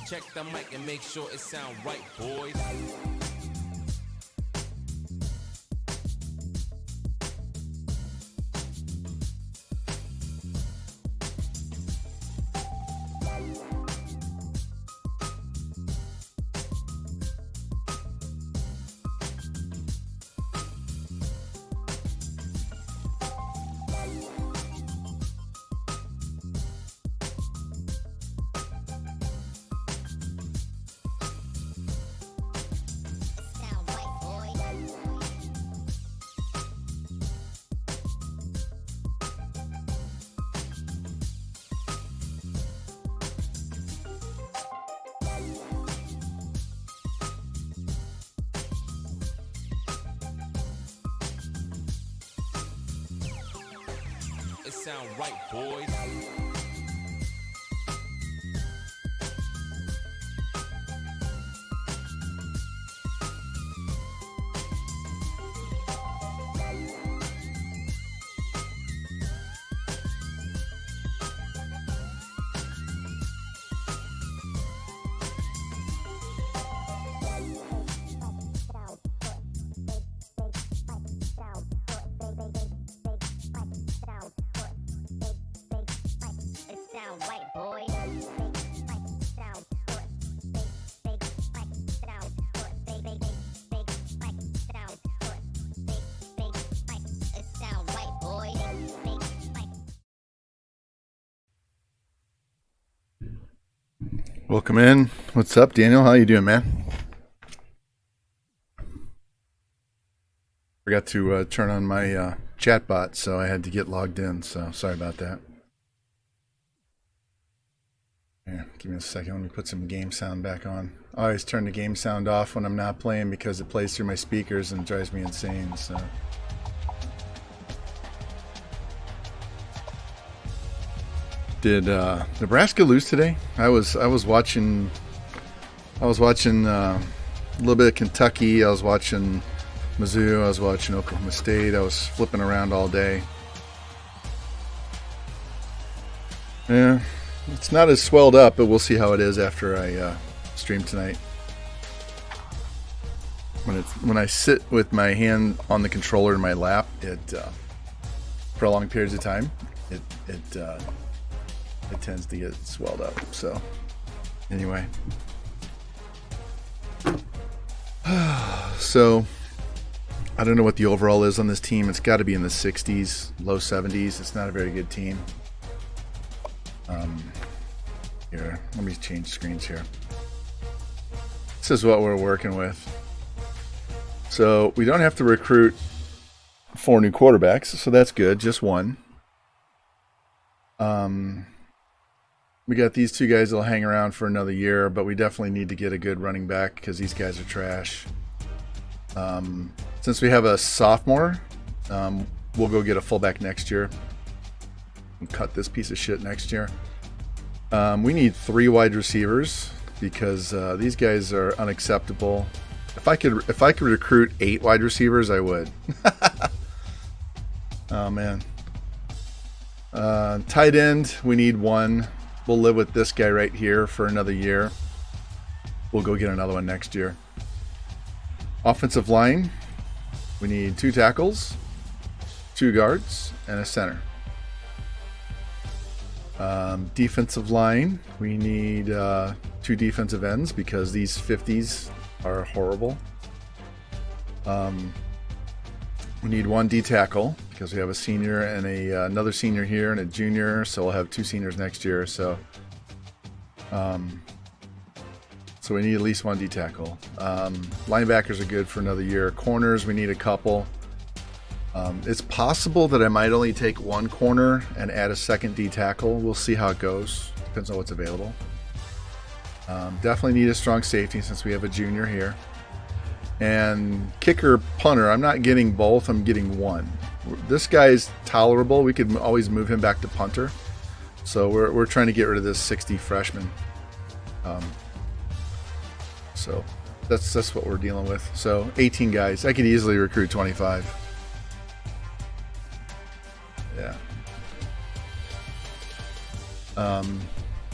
Check the mic and make sure it sound right, boys. It sound right, boys. Welcome in. What's up, Daniel? How you doing, man? Forgot to turn on my chat bot, so I had to get logged in, so sorry about that. Here, give me a second. Let me put some game sound back on. I always turn the game sound off when I'm not playing because it plays through my speakers and drives me insane, so... Did Nebraska lose today? I was watching a little bit of Kentucky. I was watching Mizzou. I was watching Oklahoma State. I was flipping around all day. Yeah, it's not as swelled up, but we'll see how it is after I stream tonight. When I sit with my hand on the controller in my lap, it for long periods of time, it tends to get swelled up. So anyway, so I don't know what the overall is on this team. It's got to be in the 60s, low 70s. It's not a very good team. Here, let me change screens here. This is what we're working with. So we don't have to recruit 4 new quarterbacks, so that's good. Just one. We got these 2 guys that'll hang around for another year, but we definitely need to get a good running back because these guys are trash. Since we have a sophomore, we'll go get a fullback next year and cut this piece of shit next year. We need 3 wide receivers because these guys are unacceptable. If I could recruit 8 wide receivers, I would. Oh man. Tight end, we need 1. We'll live with this guy right here for another year. We'll go get another one next year. Offensive line, we need 2 tackles, 2 guards, and a center. Defensive line, we need 2 defensive ends because these 50s are horrible. We need 1 D tackle because we have a senior and another senior here and a junior, so we'll have 2 seniors next year. So we need at least 1 D tackle. Linebackers are good for another year. Corners, we need a couple. It's possible that I might only take 1 corner and add a 2nd D tackle. We'll see how it goes. Depends on what's available. Definitely need a strong safety since we have a junior here. And kicker, punter, I'm not getting both. I'm getting 1. This guy's tolerable. We could always move him back to punter. So we're trying to get rid of this 60 freshman. So that's what we're dealing with. So 18 guys. I could easily recruit 25. Yeah.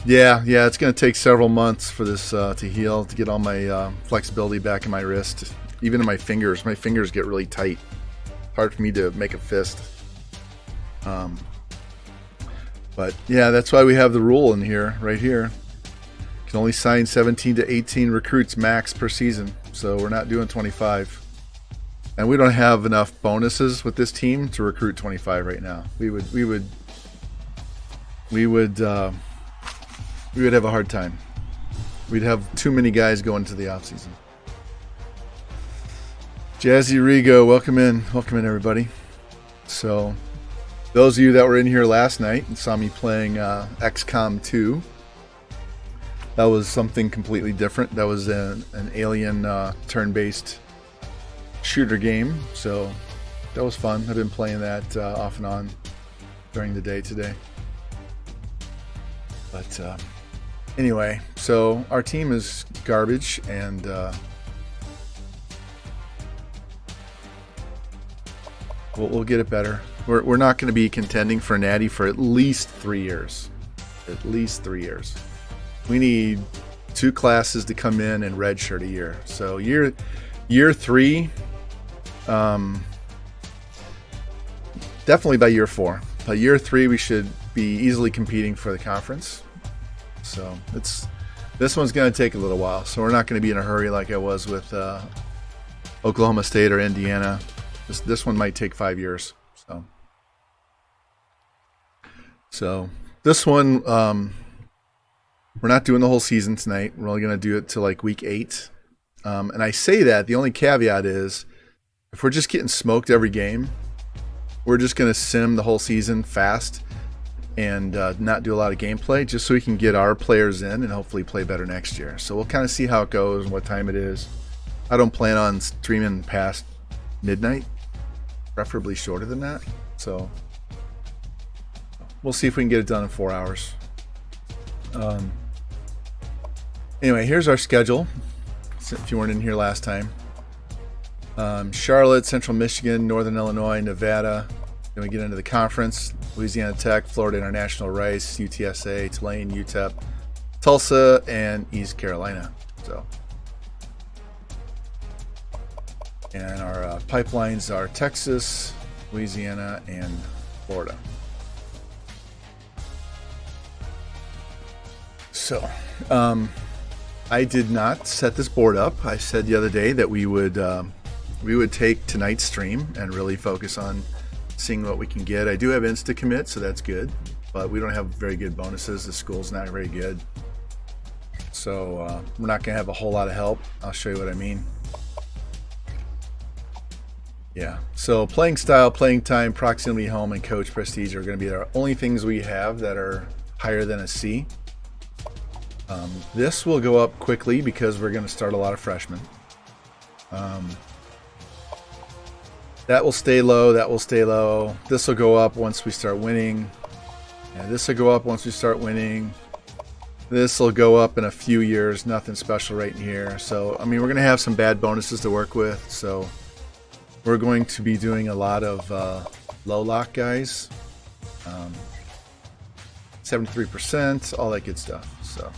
Yeah, it's going to take several months for this to heal, to get all my flexibility back in my wrist, even in my fingers. My fingers get really tight. Hard for me to make a fist. But yeah, that's why we have the rule in here, right here. You can only sign 17 to 18 recruits max per season, so we're not doing 25. And we don't have enough bonuses with this team to recruit 25 right now. We would have a hard time. We'd have too many guys going to the offseason. Jazzy Rigo, welcome in everybody. So those of you that were in here last night and saw me playing XCOM 2, that was something completely different. That was an alien turn-based shooter game, so that was fun. I've been playing that off and on during the day today. But anyway, so our team is garbage, and we'll get it better. We're not going to be contending for Natty for at least 3 years. At least 3 years. We need 2 classes to come in and redshirt a year. So year 3, definitely by year 4. By year 3, we should be easily competing for the conference. So this one's going to take a little while. So we're not going to be in a hurry like I was with Oklahoma State or Indiana. This one might take 5 years. So this one, we're not doing the whole season tonight. We're only going to do it till like week 8. And I say that, the only caveat is if we're just getting smoked every game, we're just going to sim the whole season fast and not do a lot of gameplay just so we can get our players in and hopefully play better next year. So we'll kind of see how it goes and what time it is. I don't plan on streaming past midnight, preferably shorter than that. So we'll see if we can get it done in 4 hours. Anyway, here's our schedule, if you weren't in here last time. Charlotte, Central Michigan, Northern Illinois, Nevada. Then we get into the conference: Louisiana Tech, Florida International, Rice, UTSA, Tulane, UTEP, Tulsa, and East Carolina. So, and our pipelines are Texas, Louisiana, and Florida. So, I did not set this board up. I said the other day that we would take tonight's stream and really focus on seeing what we can get. I do have insta commit, so that's good, but we don't have very good bonuses. The school's not very good, so we're not gonna have a whole lot of help. I'll show you what I mean. Yeah, so playing style, playing time, proximity, home, and coach prestige are going to be our only things we have that are higher than a C. This will go up quickly because we're going to start a lot of freshmen. That will stay low. That will stay low. This will go up once we start winning. And this will go up once we start winning. This will go up in a few years. Nothing special right in here. So, I mean, we're going to have some bad bonuses to work with. So we're going to be doing a lot of low lock guys. 73%, all that good stuff. So,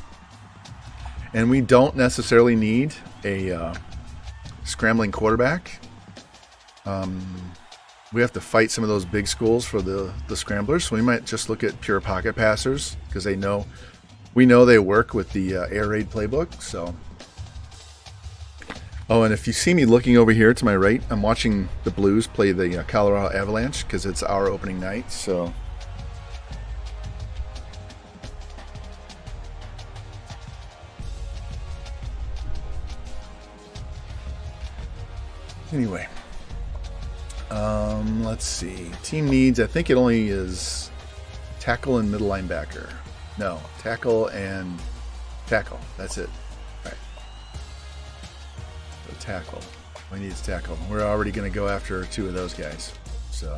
and we don't necessarily need a scrambling quarterback. We have to fight some of those big schools for the scramblers, so we might just look at pure pocket passers because we know they work with the air raid playbook. So, oh, and if you see me looking over here to my right, I'm watching the Blues play the Colorado Avalanche because it's our opening night. So, anyway. Let's see. Team needs, I think it only is tackle and middle linebacker. No, tackle and tackle. That's it. All right. So tackle. We need is tackle. We're already going to go after 2 of those guys. So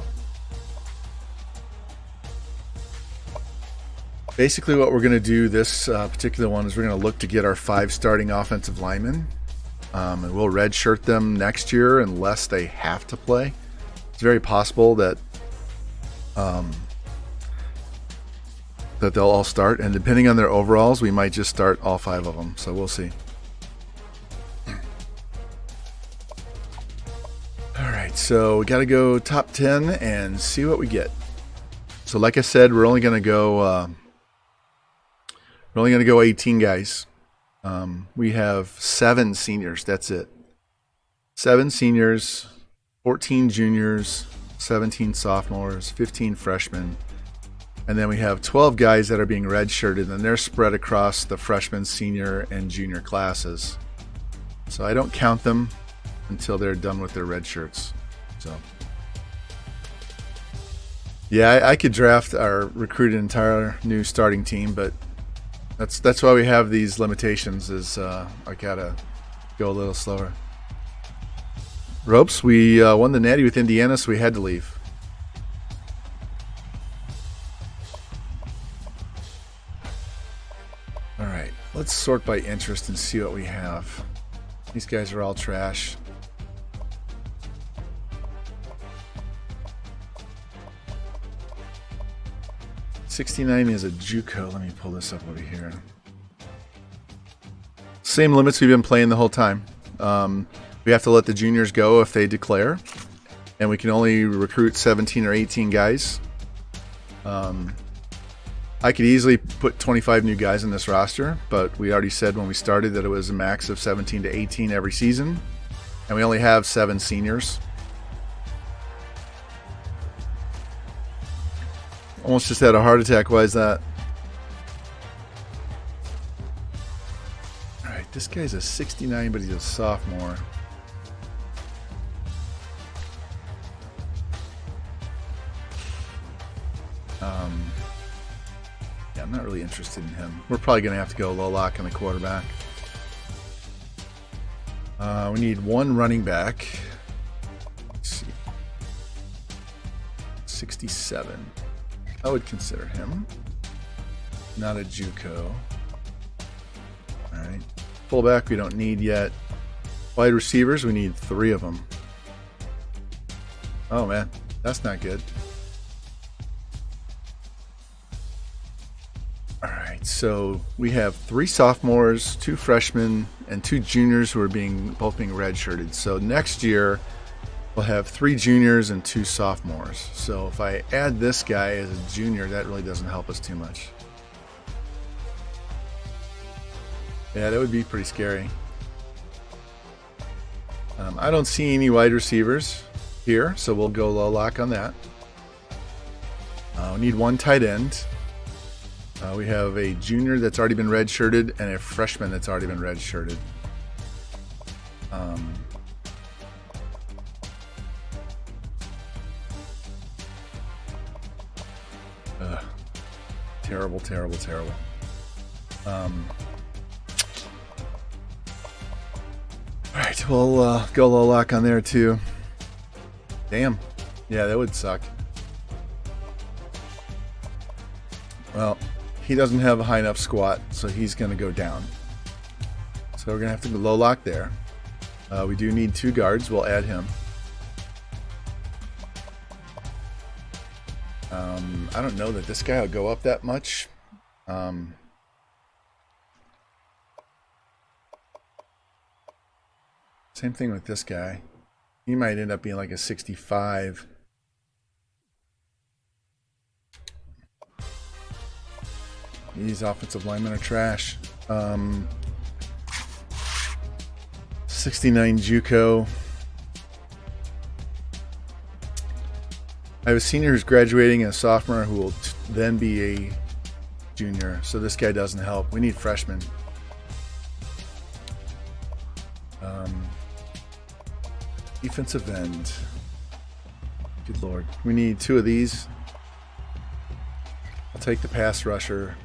basically what we're going to do this particular one is we're going to look to get our 5 starting offensive linemen. And we'll redshirt them next year unless they have to play. It's very possible that that they'll all start, and depending on their overalls, we might just start all 5 of them. So we'll see. All right, so we got to go top 10 and see what we get. So, like I said, we're only going to go 18 guys. We have 7 seniors. That's it. 7 seniors, 14 juniors, 17 sophomores, 15 freshmen, and then we have 12 guys that are being redshirted, and they're spread across the freshman, senior, and junior classes. So I don't count them until they're done with their red shirts. So yeah, I could draft or recruit an entire new starting team, but that's why we have these limitations. Is I gotta go a little slower. Ropes, we won the Natty with Indiana, so we had to leave. All right, let's sort by interest and see what we have. These guys are all trash. $69 is a JUCO. Let me pull this up over here. Same limits we've been playing the whole time. We have to let the juniors go if they declare, and we can only recruit 17 or 18 guys. I could easily put 25 new guys in this roster, but we already said when we started that it was a max of 17 to 18 every season, and we only have 7 seniors. Almost just had a heart attack. Why is that? All right, this guy's a 69, but he's a sophomore. Yeah, I'm not really interested in him. We're probably going to have to go low lock on the quarterback. We need 1 running back. Let's see. 67. I would consider him. Not a JUCO. All right. Fullback we don't need yet. Wide receivers, we need 3 of them. Oh man, that's not good. All right, so we have 3 sophomores, 2 freshmen, and 2 juniors who are both being redshirted. So next year we'll have 3 juniors and 2 sophomores. So if I add this guy as a junior, that really doesn't help us too much. Yeah, that would be pretty scary. I don't see any wide receivers here, so we'll go low lock on that. We need 1 tight end. We have a junior that's already been redshirted and a freshman that's already been redshirted. Terrible, terrible, terrible. All right, we'll go low lock on there too. Damn. Yeah, that would suck. Well, he doesn't have a high enough squat, so he's going to go down. So we're going to have to go low lock there. We do need 2 guards. We'll add him. I don't know that this guy will go up that much. Same thing with this guy. He might end up being like a 65. These offensive linemen are trash. 69 JUCO. I have a senior who's graduating and a sophomore who will then be a junior. So this guy doesn't help. We need freshmen. Defensive end. Good Lord. We need 2 of these. I'll take the pass rusher.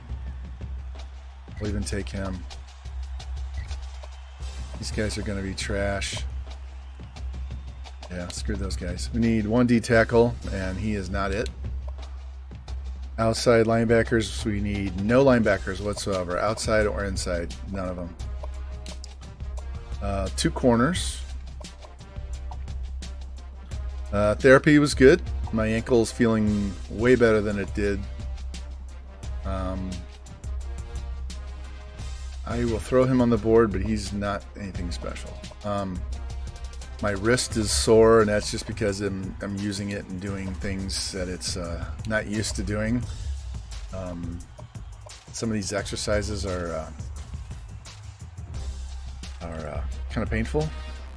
I'll even take him. These guys are going to be trash. Yeah, screw those guys. We need 1 D tackle, and he is not it. Outside linebackers, we need no linebackers whatsoever. Outside or inside, none of them. 2 corners. Therapy was good. My ankle's feeling way better than it did I will throw him on the board, but he's not anything special. My wrist is sore, and that's just because I'm using it and doing things that it's not used to doing. Some of these exercises are kind of painful.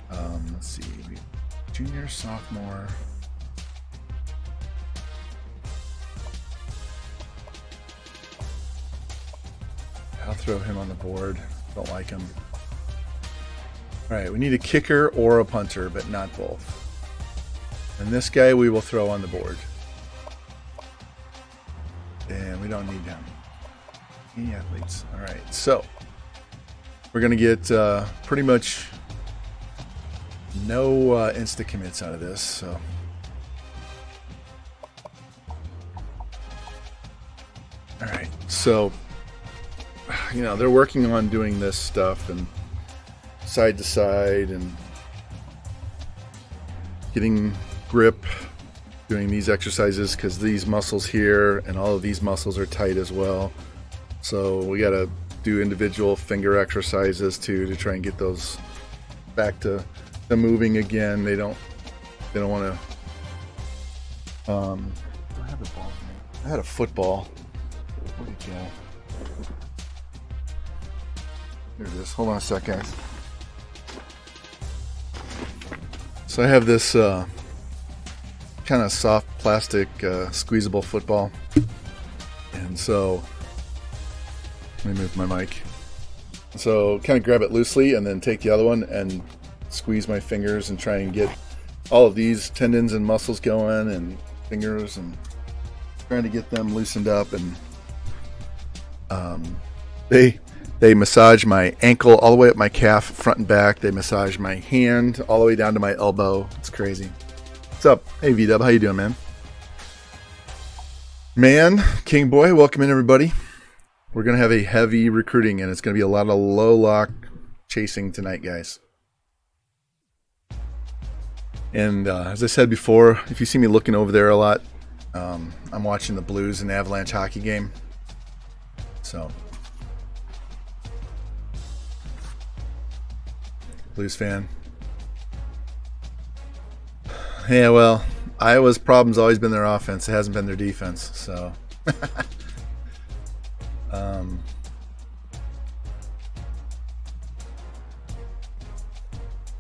Let's see, junior, sophomore. I'll throw him on the board. Don't like him. All right, we need a kicker or a punter, but not both. And this guy we will throw on the board. And we don't need him. Any athletes. All right, so we're going to get pretty much no insta commits out of this. So all right, so you know, they're working on doing this stuff and side to side and getting grip, doing these exercises because these muscles here and all of these muscles are tight as well. So we got to do individual finger exercises too to try and get those back to moving again. They don't want to. I have a ball. I had a football. Where'd it go? There it is. Hold on a second. So I have this kind of soft plastic squeezable football, and so let me move my mic. So kind of grab it loosely and then take the other one and squeeze my fingers and try and get all of these tendons and muscles going and fingers and trying to get them loosened up. And they massage my ankle all the way up my calf, front and back. They massage my hand all the way down to my elbow. It's crazy. What's up? Hey, V-Dub. How you doing, man? Man, King Boy, welcome in, everybody. We're going to have a heavy recruiting, and it's going to be a lot of low lock chasing tonight, guys. And as I said before, if you see me looking over there a lot, I'm watching the Blues and Avalanche hockey game. So, Blues fan. Yeah, well, Iowa's problem's always been their offense. It hasn't been their defense. So, all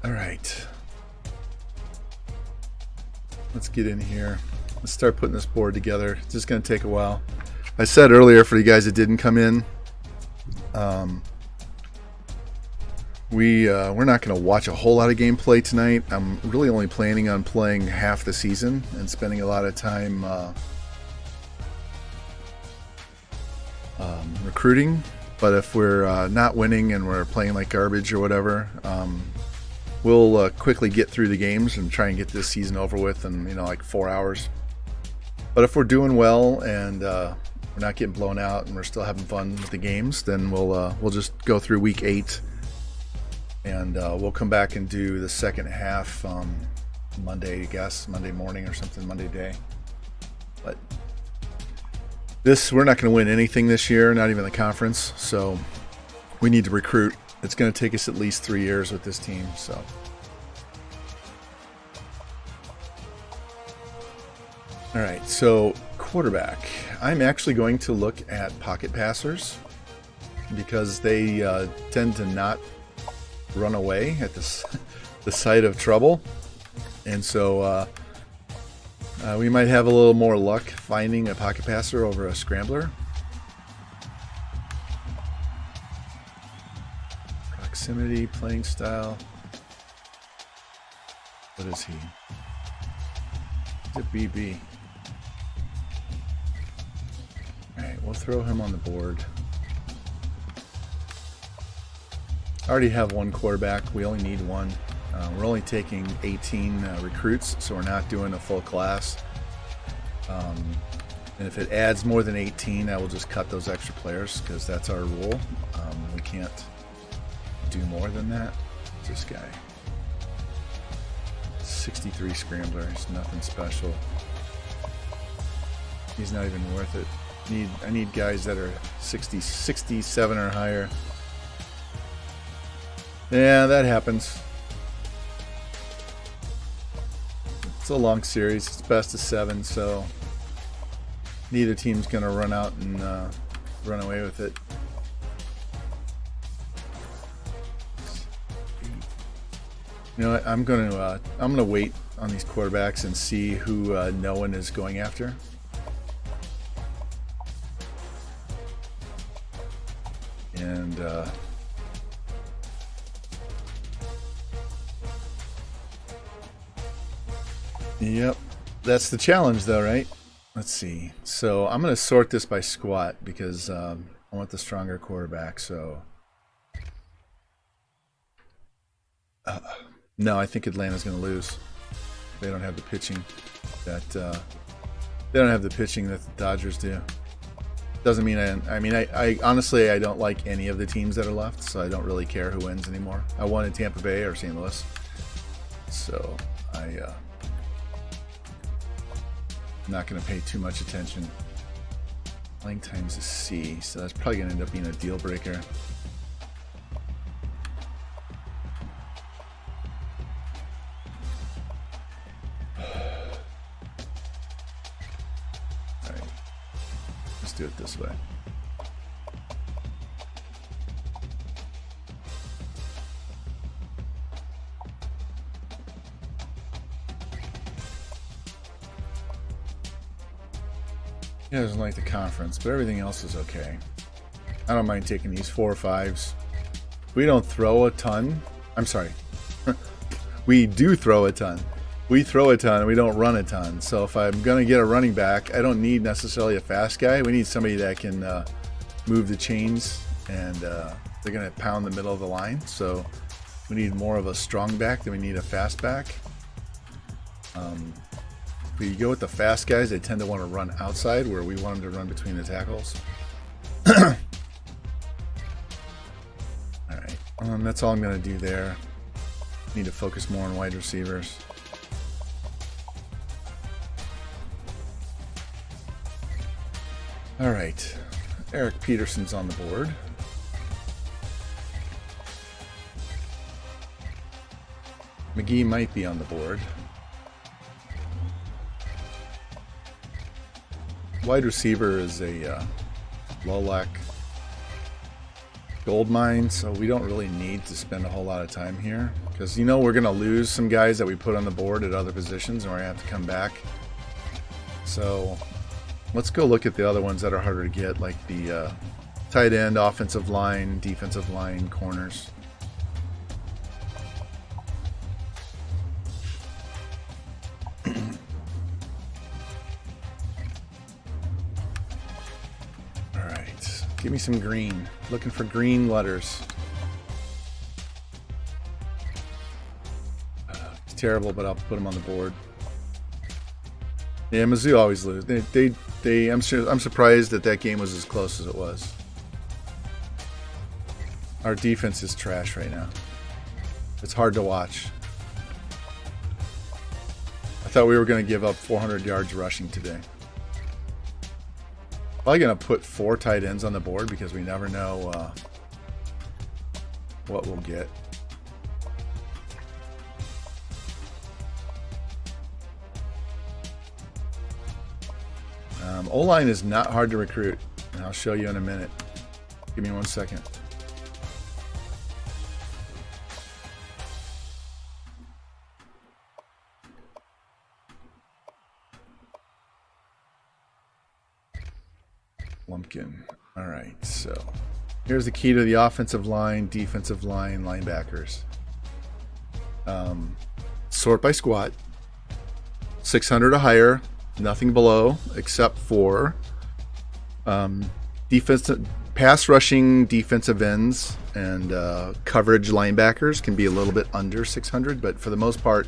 right. Let's get in here. Let's start putting this board together. It's just going to take a while. I said earlier, for you guys that didn't come in, we're not going to watch a whole lot of gameplay tonight. I'm really only planning on playing half the season and spending a lot of time recruiting. But if we're not winning and we're playing like garbage or whatever, we'll quickly get through the games and try and get this season over with in, like 4 hours. But if we're doing well and we're not getting blown out and we're still having fun with the games, then we'll just go through week 8. And we'll come back and do the second half Monday, I guess, Monday morning or something, Monday day. But we're not going to win anything this year, not even the conference. So we need to recruit. It's going to take us at least 3 years with this team. So, all right. So quarterback, I'm actually going to look at pocket passers because they tend to not run away at the sight of trouble, and so we might have a little more luck finding a pocket passer over a scrambler. Proximity, playing style. What is he? He's a BB. All right, we'll throw him on the board. I already have one quarterback. We only need one. We're only taking 18 recruits, so we're not doing a full class. And if it adds more than 18, I will just cut those extra players because that's our rule. We can't do more than that. This guy. 63 scrambler. He's nothing special. He's not even worth it. I need guys that are 67 or higher. Yeah, that happens. It's a long series. It's best of 7, so neither team's gonna run out and run away with it. You know what? I'm gonna wait on these quarterbacks and see who no one is going after. And yep, that's the challenge, though, right? Let's see. So I'm gonna sort this by squat because I want the stronger quarterback. So no, I think Atlanta's gonna lose. They don't have the pitching that they don't have the pitching that the Dodgers do. Doesn't mean I honestly I don't like any of the teams that are left, so I don't really care who wins anymore. I wanted Tampa Bay or St. Louis, so I'm not going to pay too much attention. Playing times is C, so that's probably going to end up being a deal breaker. Do it this way. He doesn't like the conference, but everything else is okay. I don't mind taking these 4 or 5s. We don't throw a ton. I'm sorry. We do throw a ton. We throw a ton and we don't run a ton. So if I'm going to get a running back, I don't need necessarily a fast guy. We need somebody that can move the chains, and they're going to pound the middle of the line. So we need more of a strong back than we need a fast back. If you go with the fast guys, they tend to want to run outside where we want them to run between the tackles. All right. That's all I'm going to do there. Need to focus more on wide receivers. All right, Eric Peterson's on the board. McGee might be on the board. Wide receiver is a Lolak gold mine, so we don't really need to spend a whole lot of time here because you know we're going to lose some guys that we put on the board at other positions, and we're going to have to come back. So let's go look at the other ones that are harder to get, like the tight end, offensive line, defensive line, corners. All right, give me some green. Looking for green letters. It's terrible, but I'll put them on the board. Yeah, Mizzou always lose. I'm surprised that game was as close as it was. Our defense is trash right now. It's hard to watch. I thought we were going to give up 400 yards rushing today. Probably going to put 4 tight ends on the board because we never know what we'll get. O-line is not hard to recruit, and I'll show you in a minute. Give me 1 second. Lumpkin. All right, so here's the key to the offensive line, defensive line, linebackers. Sort by squat. 600 or higher. Nothing below except for defensive, pass rushing defensive ends and coverage linebackers can be a little bit under 600, but for the most part,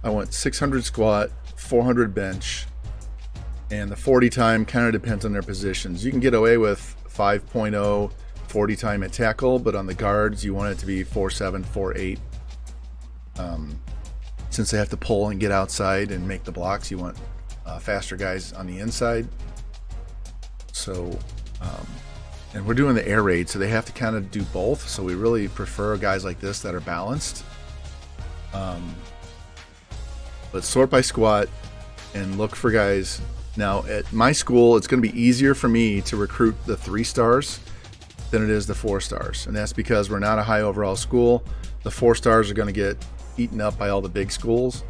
I want 600 squat, 400 bench, and the 40 time kind of depends on their positions. You can get away with 5.0 40 time at tackle, but on the guards, you want it to be 4.7, 4.8. Since they have to pull and get outside and make the blocks, you want faster guys on the inside. So, and we're doing the air raid, so they have to kind of do both. So we really prefer guys like this that are balanced. But sort by squat and look for guys. Now at my school, it's going to be easier for me to recruit the 3 stars than it is the 4 stars. And that's because we're not a high overall school. The 4 stars are going to get eaten up by all the big schools.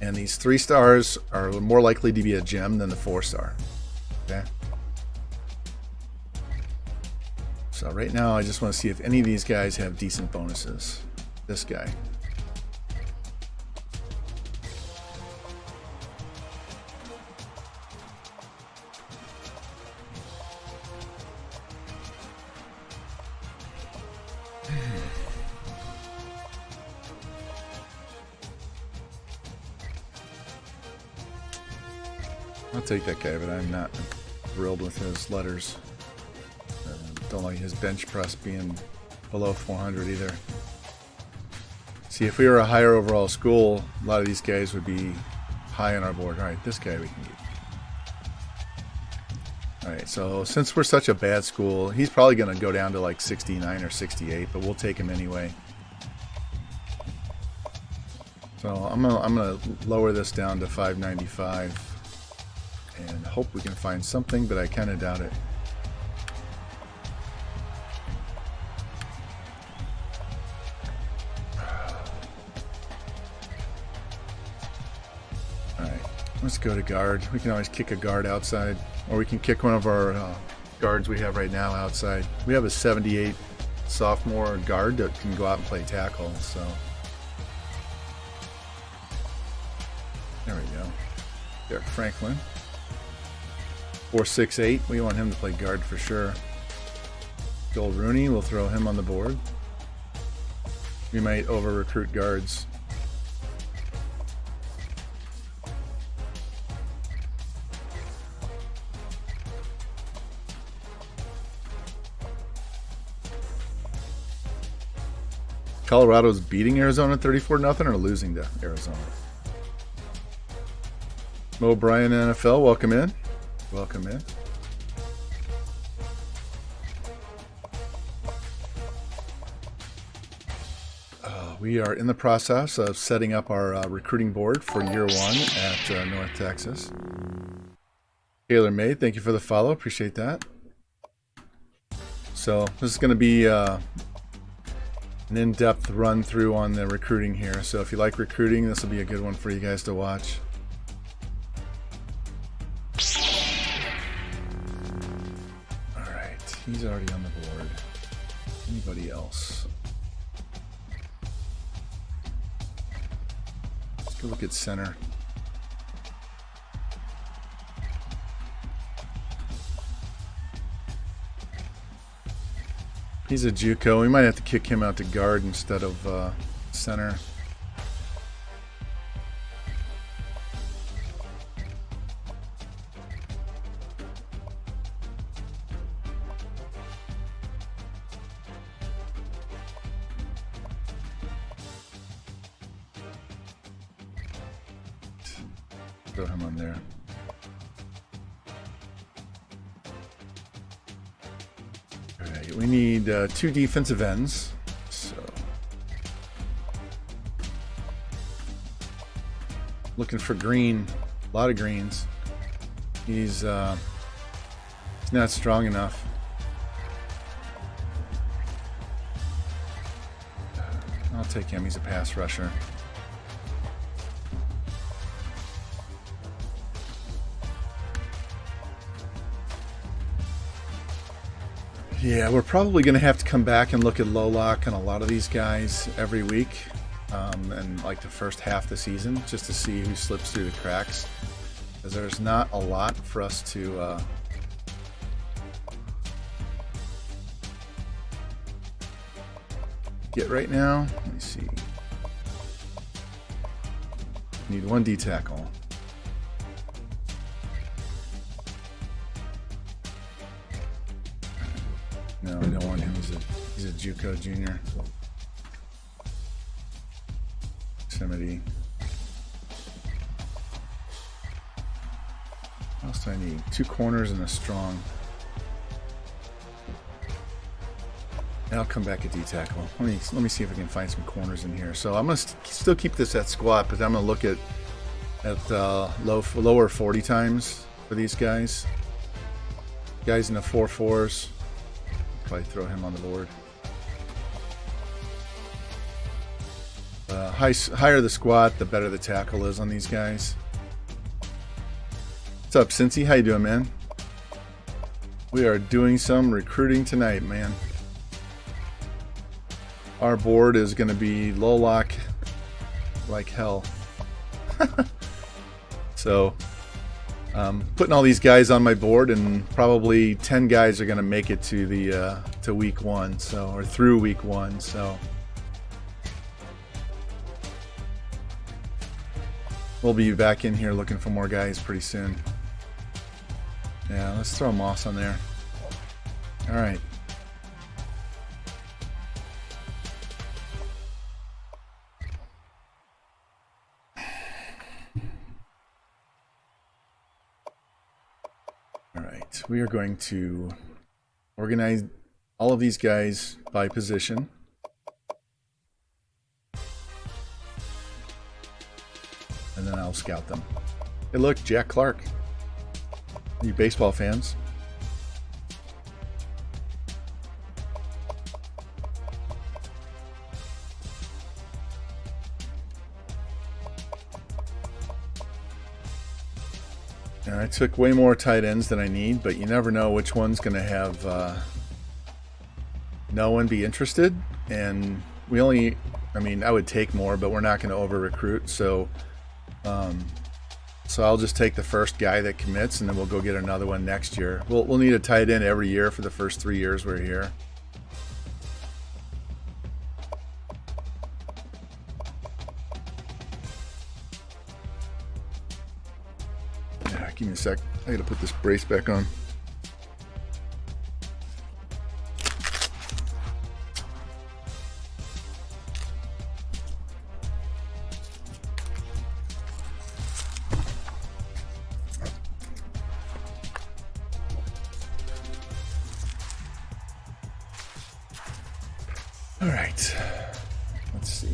And these 3 stars are more likely to be a gem than the 4 star. Okay. So right now I just want to see if any of these guys have decent bonuses. This guy. I'll take that guy, but I'm not thrilled with his letters. Don't like his bench press being below 400 either. See, if we were a higher overall school, a lot of these guys would be high on our board. All right, this guy we can get. All right, so since we're such a bad school, he's probably going to go down to like 69 or 68, but we'll take him anyway. So I'm gonna lower this down to 595 and hope we can find something, but I kind of doubt it. Let's go to guard. We can always kick a guard outside, or we can kick one of our guards we have right now outside. We have a 78 sophomore guard that can go out and play tackle, so there we go. Derek Franklin, 4'6", we want him to play guard for sure. Joel Rooney, we'll throw him on the board. We might over recruit guards. Colorado's beating Arizona 34-0 or losing to Arizona? Mo Bryan NFL, welcome in. Welcome in. We are in the process of setting up our recruiting board for year 1 at North Texas. Taylor May, thank you for the follow. Appreciate that. So this is going to be an in-depth run through on the recruiting here. So if you like recruiting, this will be a good one for you guys to watch. All right, he's already on the board. Anybody else? Let's go look at center. He's a JUCO. We might have to kick him out to guard instead of center. Throw him on there. Alright, we need 2 defensive ends. So looking for green, a lot of greens. He's not strong enough. I'll take him. He's a pass rusher. Yeah, we're probably going to have to come back and look at low lock on a lot of these guys every week, and like the first half of the season, just to see who slips through the cracks. Because there's not a lot for us to get right now. Let me see. Need 1 D tackle. No, I don't want him. He's a JUCO junior. Yosemite. What else do I need? 2 corners and a strong. And I'll come back at D tackle. Let me see if I can find some corners in here. So I'm gonna still keep this at squat, but I'm gonna look at lower 40 times for these guys. Guys in the 4.4s. Probably throw him on the board. Higher the squat, the better the tackle is on these guys. What's up, Cincy? How you doing, man? We are doing some recruiting tonight, man. Our board is going to be low lock like hell. So, putting all these guys on my board, and probably 10 guys are going to make it to the to week 1, so, or through week 1. So, we'll be back in here looking for more guys pretty soon. Yeah, let's throw Moss on there. All right. All right. We are going to organize all of these guys by position. And then I'll scout them. Hey, look, Jack Clark. You baseball fans? And I took way more tight ends than I need, but you never know which one's going to have no one be interested. And we only, I mean, I would take more, but we're not going to over recruit. So I'll just take the first guy that commits, and then we'll go get another one next year. We'll need a tight end every year for the first 3 years we're here. Yeah, give me a sec. I gotta put this brace back on. All right, let's see.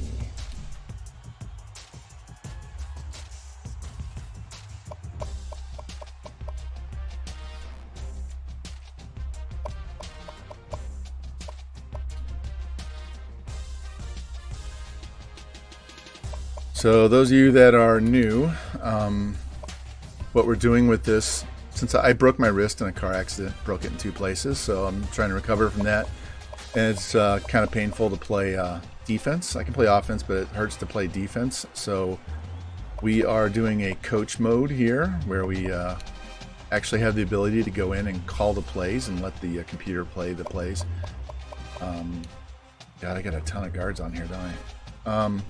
So those of you that are new, what we're doing with this, since I broke my wrist in a car accident, broke it in 2 places, so I'm trying to recover from that. And it's kind of painful to play defense. I can play offense, but it hurts to play defense. So we are doing a coach mode here, where we actually have the ability to go in and call the plays and let the computer play the plays. God, I got a ton of guards on here, don't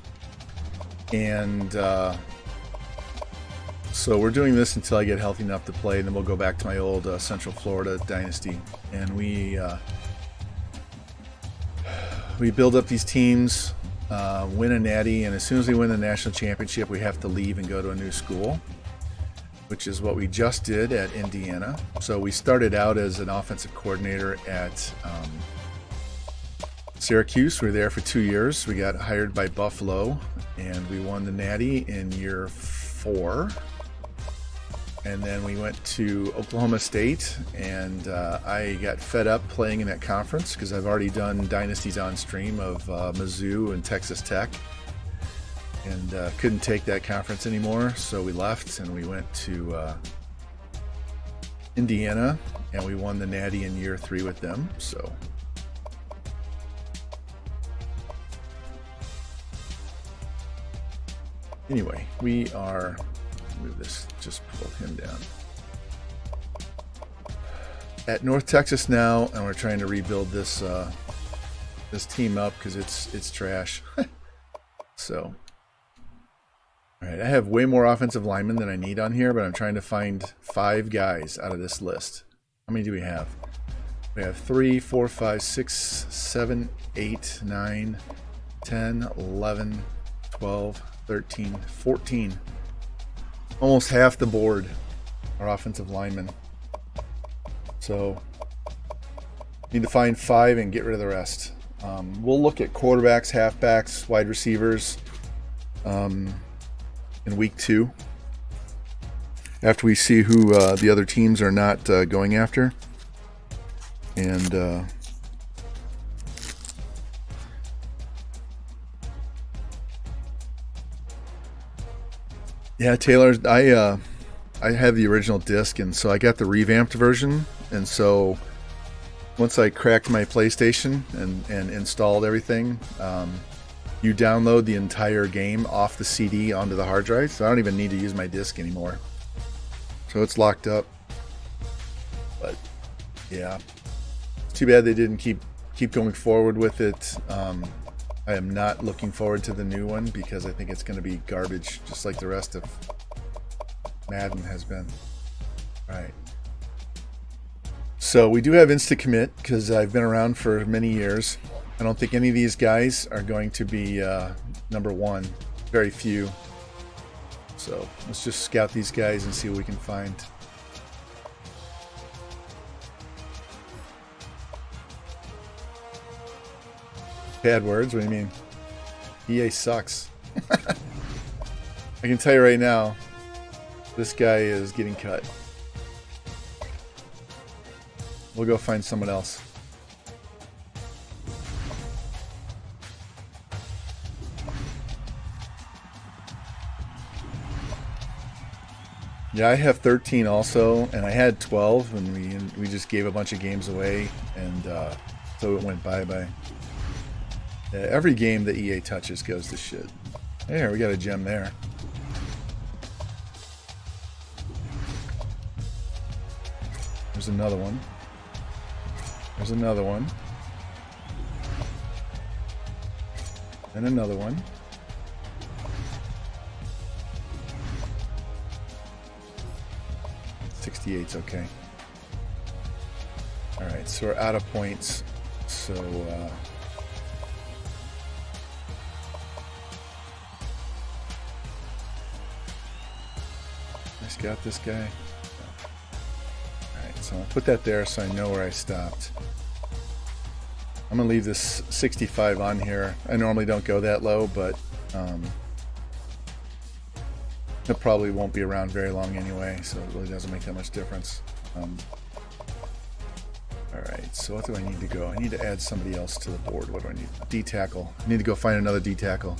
I? So we're doing this until I get healthy enough to play, and then we'll go back to my old Central Florida Dynasty. And we build up these teams, win a Natty, and as soon as we win the national championship, we have to leave and go to a new school, which is what we just did at Indiana. So we started out as an offensive coordinator at Syracuse. We were there for 2 years. We got hired by Buffalo, and we won the Natty in year 4. And then we went to Oklahoma State, and I got fed up playing in that conference because I've already done dynasties on stream of Mizzou and Texas Tech, and couldn't take that conference anymore. So we left and we went to Indiana, and we won the Natty in year 3 with them. So anyway, we are. Move this, just pull him down. At North Texas now, and we're trying to rebuild this this team up because it's trash. So, all right, I have way more offensive linemen than I need on here, but I'm trying to find 5 guys out of this list. How many do we have? We have 3, 4, 5, 6, 7, 8, 9, 10, 11, 12, 13, 14. Almost half the board are offensive linemen. So need to find 5 and get rid of the rest. We'll look at quarterbacks, halfbacks, wide receivers in week 2. After we see who the other teams are not going after. And yeah, Taylor, I have the original disc, and so I got the revamped version. And so once I cracked my PlayStation and installed everything, you download the entire game off the CD onto the hard drive, so I don't even need to use my disc anymore. So it's locked up. But yeah, it's too bad they didn't keep going forward with it. I am not looking forward to the new one because I think it's going to be garbage, just like the rest of Madden has been. All right. So we do have Insta-Commit because I've been around for many years. I don't think any of these guys are going to be number 1. Very few. So let's just scout these guys and see what we can find. Bad words? What do you mean? EA sucks. I can tell you right now, this guy is getting cut. We'll go find someone else. Yeah, I have 13 also, and I had 12, and we just gave a bunch of games away, and so it went bye-bye. Every game that EA touches goes to shit. There, we got a gem there. There's another one. There's another one. And another one. .68's okay. Alright, so we're out of points. So, I scout this guy. Alright, so I'll put that there so I know where I stopped. I'm going to leave this 65 on here. I normally don't go that low, but it probably won't be around very long anyway, so it really doesn't make that much difference. Alright, so what do I need to go? I need to add somebody else to the board. What do I need? D-tackle. I need to go find another D-tackle.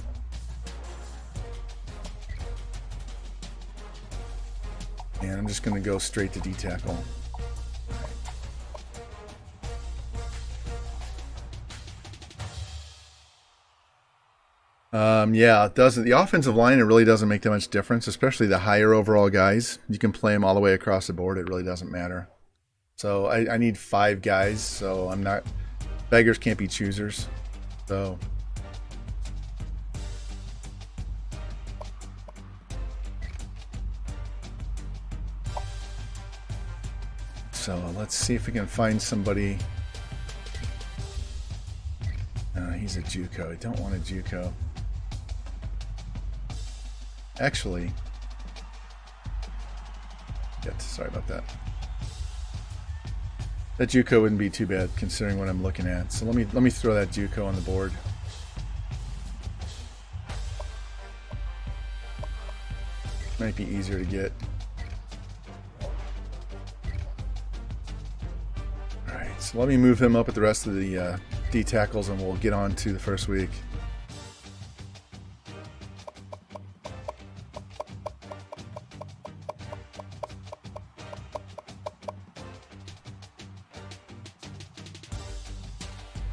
And I'm just going to go straight to D-tackle. Yeah, it doesn't. The offensive line, it really doesn't make that much difference, especially the higher overall guys. You can play them all the way across the board. It really doesn't matter. So I need 5 guys, so I'm not... Beggars can't be choosers. So... So let's see if we can find somebody. He's a JUCO. I don't want a JUCO. Actually, sorry about that. That JUCO wouldn't be too bad considering what I'm looking at. So let me throw that JUCO on the board. Might be easier to get. Alright, so let me move him up with the rest of the D tackles and we'll get on to the first week.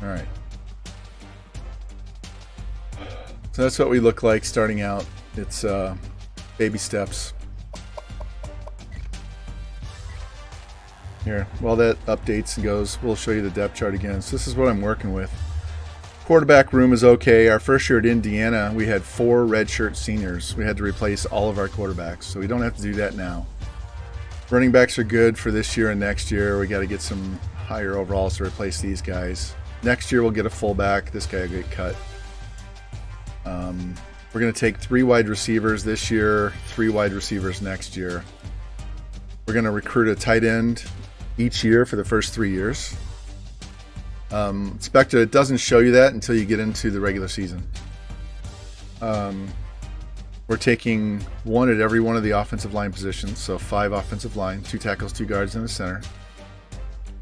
Alright. So that's what we look like starting out. It's baby steps. Here, while that updates and goes, we'll show you the depth chart again. So this is what I'm working with. Quarterback room is okay. Our first year at Indiana, we had 4 redshirt seniors. We had to replace all of our quarterbacks, so we don't have to do that now. Running backs are good for this year and next year. We got to get some higher overalls to replace these guys. Next year we'll get a fullback. This guy will get cut. We're going to take 3 wide receivers this year, 3 wide receivers next year. We're going to recruit a tight end each year for the first 3 years. Spectre, it doesn't show you that until you get into the regular season. We're taking one at every one of the offensive line positions, so 5 offensive line, 2 tackles, 2 guards in the center.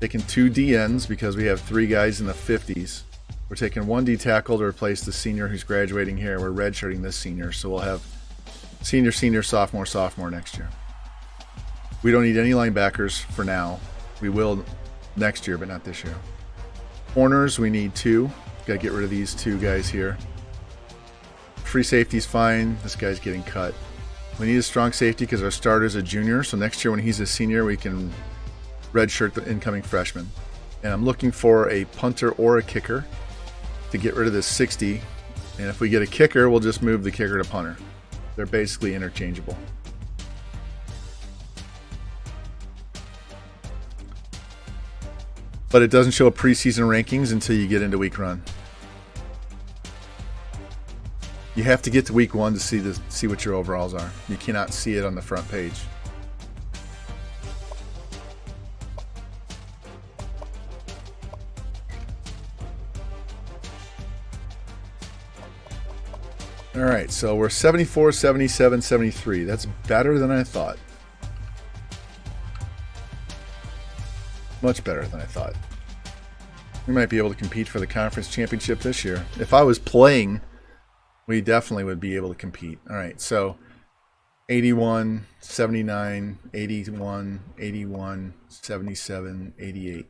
Taking 2 DNs because we have 3 guys in the 50s. We're taking 1 D tackle to replace the senior who's graduating here. We're redshirting this senior, so we'll have senior, sophomore next year. We don't need any linebackers for now. We will next year, but not this year. Corners, we need 2. Got to get rid of these 2 guys here. Free safety's fine. This guy's getting cut. We need a strong safety because our starter's a junior, so next year when he's a senior, we can redshirt the incoming freshman. And I'm looking for a punter or a kicker to get rid of this 60. And if we get a kicker, we'll just move the kicker to punter. They're basically interchangeable. But it doesn't show preseason rankings until you get into week run. You have to get to week 1 to see what your overalls are. You cannot see it on the front page. All right, so we're 74, 77, 73. That's better than I thought. Much better than I thought. We might be able to compete for the conference championship this year. If I was playing, we definitely would be able to compete. All right, so 81, 79, 81, 81, 77, 88.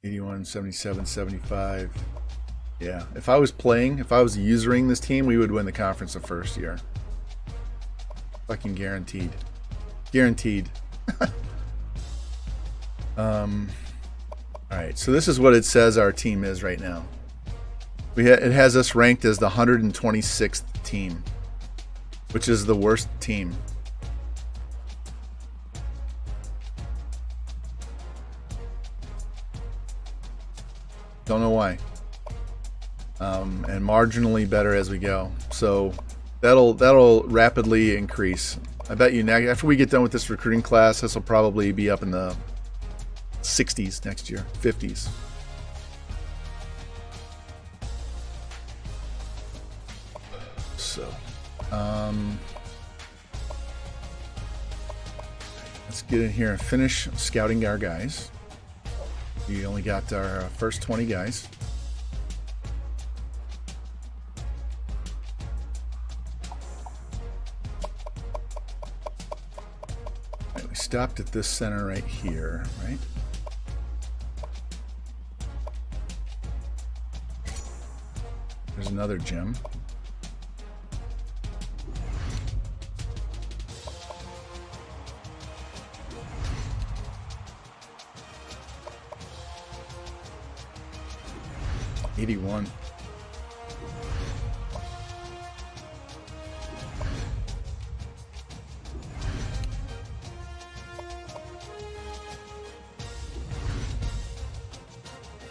81, 77, 75. Yeah, if I was playing, if I was usering this team, we would win the conference the first year. Fucking guaranteed. Guaranteed. Alright, so this is what it says our team is right now. It has us ranked as the 126th team, which is the worst team. Don't know why. And marginally better as we go. So that'll rapidly increase. I bet you after we get done with this recruiting class, this will probably be up in the 60s next year, 50s. So, let's get in here and finish scouting our guys. We only got our first 20 guys. We stopped at this center right here, right? There's another gem. '81.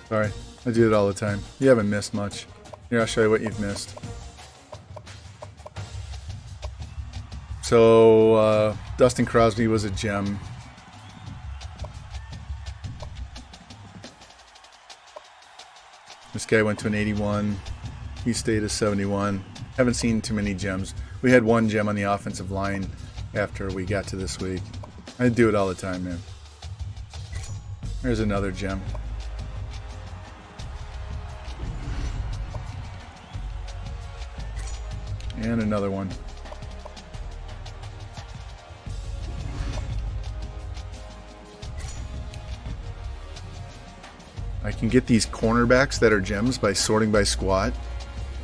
Sorry, I do it all the time. You haven't missed much. Here, I'll show you what you've missed. So, Dustin Crosby was a gem. This guy went to an 81. He stayed a 71. Haven't seen too many gems. We had one gem on the offensive line after we got to this week. I do it all the time, man. There's another gem. And another one. I can get these cornerbacks that are gems by sorting by squat.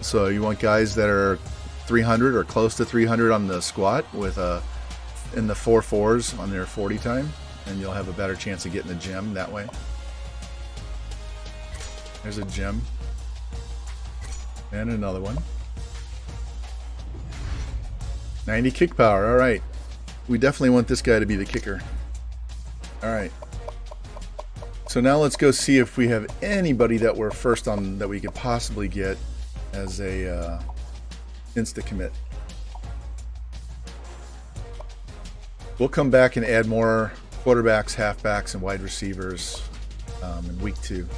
So you want guys that are 300 or close to 300 on the squat with in the 4.4s on their 40 time, and you'll have a better chance of getting a gem that way. There's a gem. And another one. 90 kick power. All right. We definitely want this guy to be the kicker. All right. So now let's go see if we have anybody that we're first on that we could possibly get as a insta commit. We'll come back and add more quarterbacks, halfbacks, and wide receivers in week 2.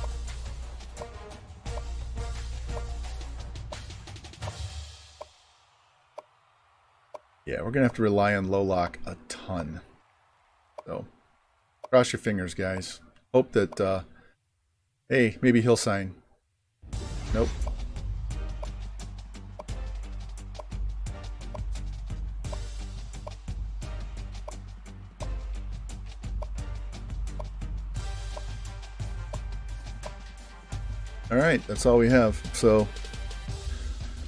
Yeah, we're going to have to rely on low lock a ton. So, cross your fingers, guys. Hope that, hey, maybe he'll sign. Nope. All right, that's all we have. So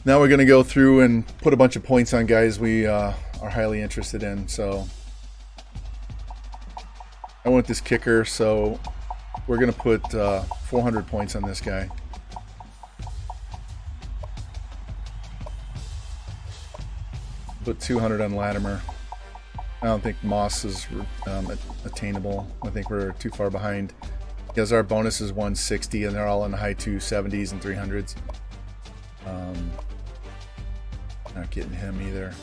now we're going to go through and put a bunch of points on guys we are highly interested in. So I want this kicker, so we're going to put 400 points on this guy. Put 200 on Latimer. I don't think Moss is attainable. I think we're too far behind. Because our bonus is 160 and they're all in the high 270s and 300s. Not getting him either.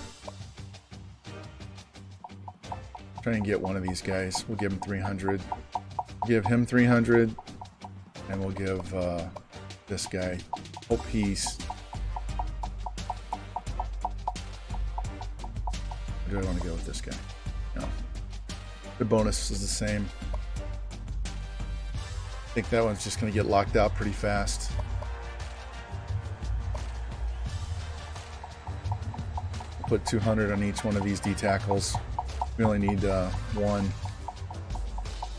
Try and get one of these guys. We'll give him 300. Give him 300. And we'll give this guy Hope Peace. Or do I want to go with this guy? No. The bonus is the same. I think that one's just going to get locked out pretty fast. Put 200 on each one of these D tackles. We only need one.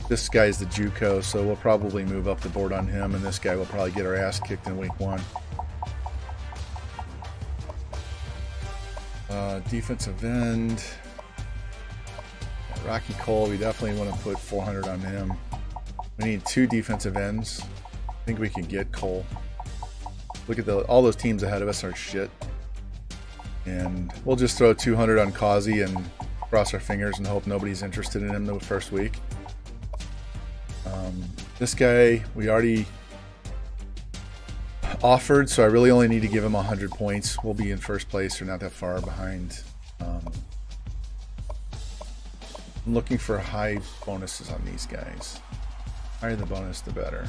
This guy's the JUCO, so we'll probably move up the board on him, and this guy will probably get our ass kicked in week 1. Defensive end. Rocky Cole, we definitely want to put 400 on him. We need 2 defensive ends. I think we can get Cole. Look at all those teams ahead of us are shit. And we'll just throw 200 on Causey and cross our fingers and hope nobody's interested in him the first week. This guy we already offered, so I really only need to give him 100 points. We'll be in first place or not that far behind. I'm looking for high bonuses on these guys. Higher the bonus, the better.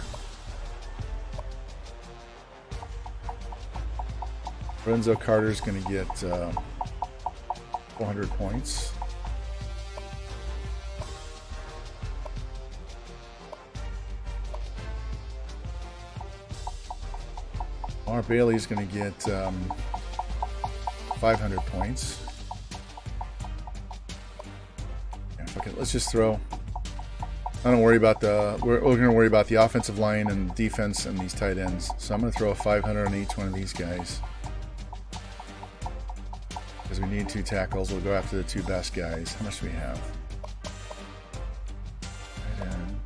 Lorenzo Carter's going to get 400 points. Mar Bailey's going to get 500 points. Yeah, fuck it. Let's just throw. I don't worry about we're going to worry about the offensive line and defense and these tight ends. So I'm going to throw a 500 on each one of these guys. Because we need 2 tackles. We'll go after the 2 best guys. How much do we have? Tight end.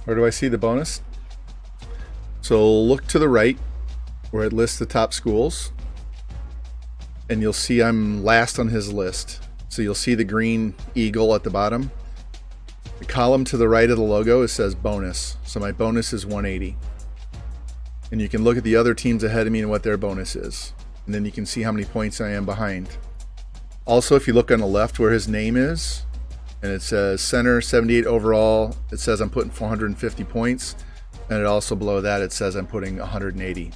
Where do I see the bonus? So look to the right where it lists the top schools, and you'll see I'm last on his list. So you'll see the green eagle at the bottom. The column to the right of the logo, it says bonus. So my bonus is 180. And you can look at the other teams ahead of me and what their bonus is. And then you can see how many points I am behind. Also, if you look on the left where his name is, and it says center 78 overall, it says I'm putting 450 points, and it also below that it says I'm putting 180.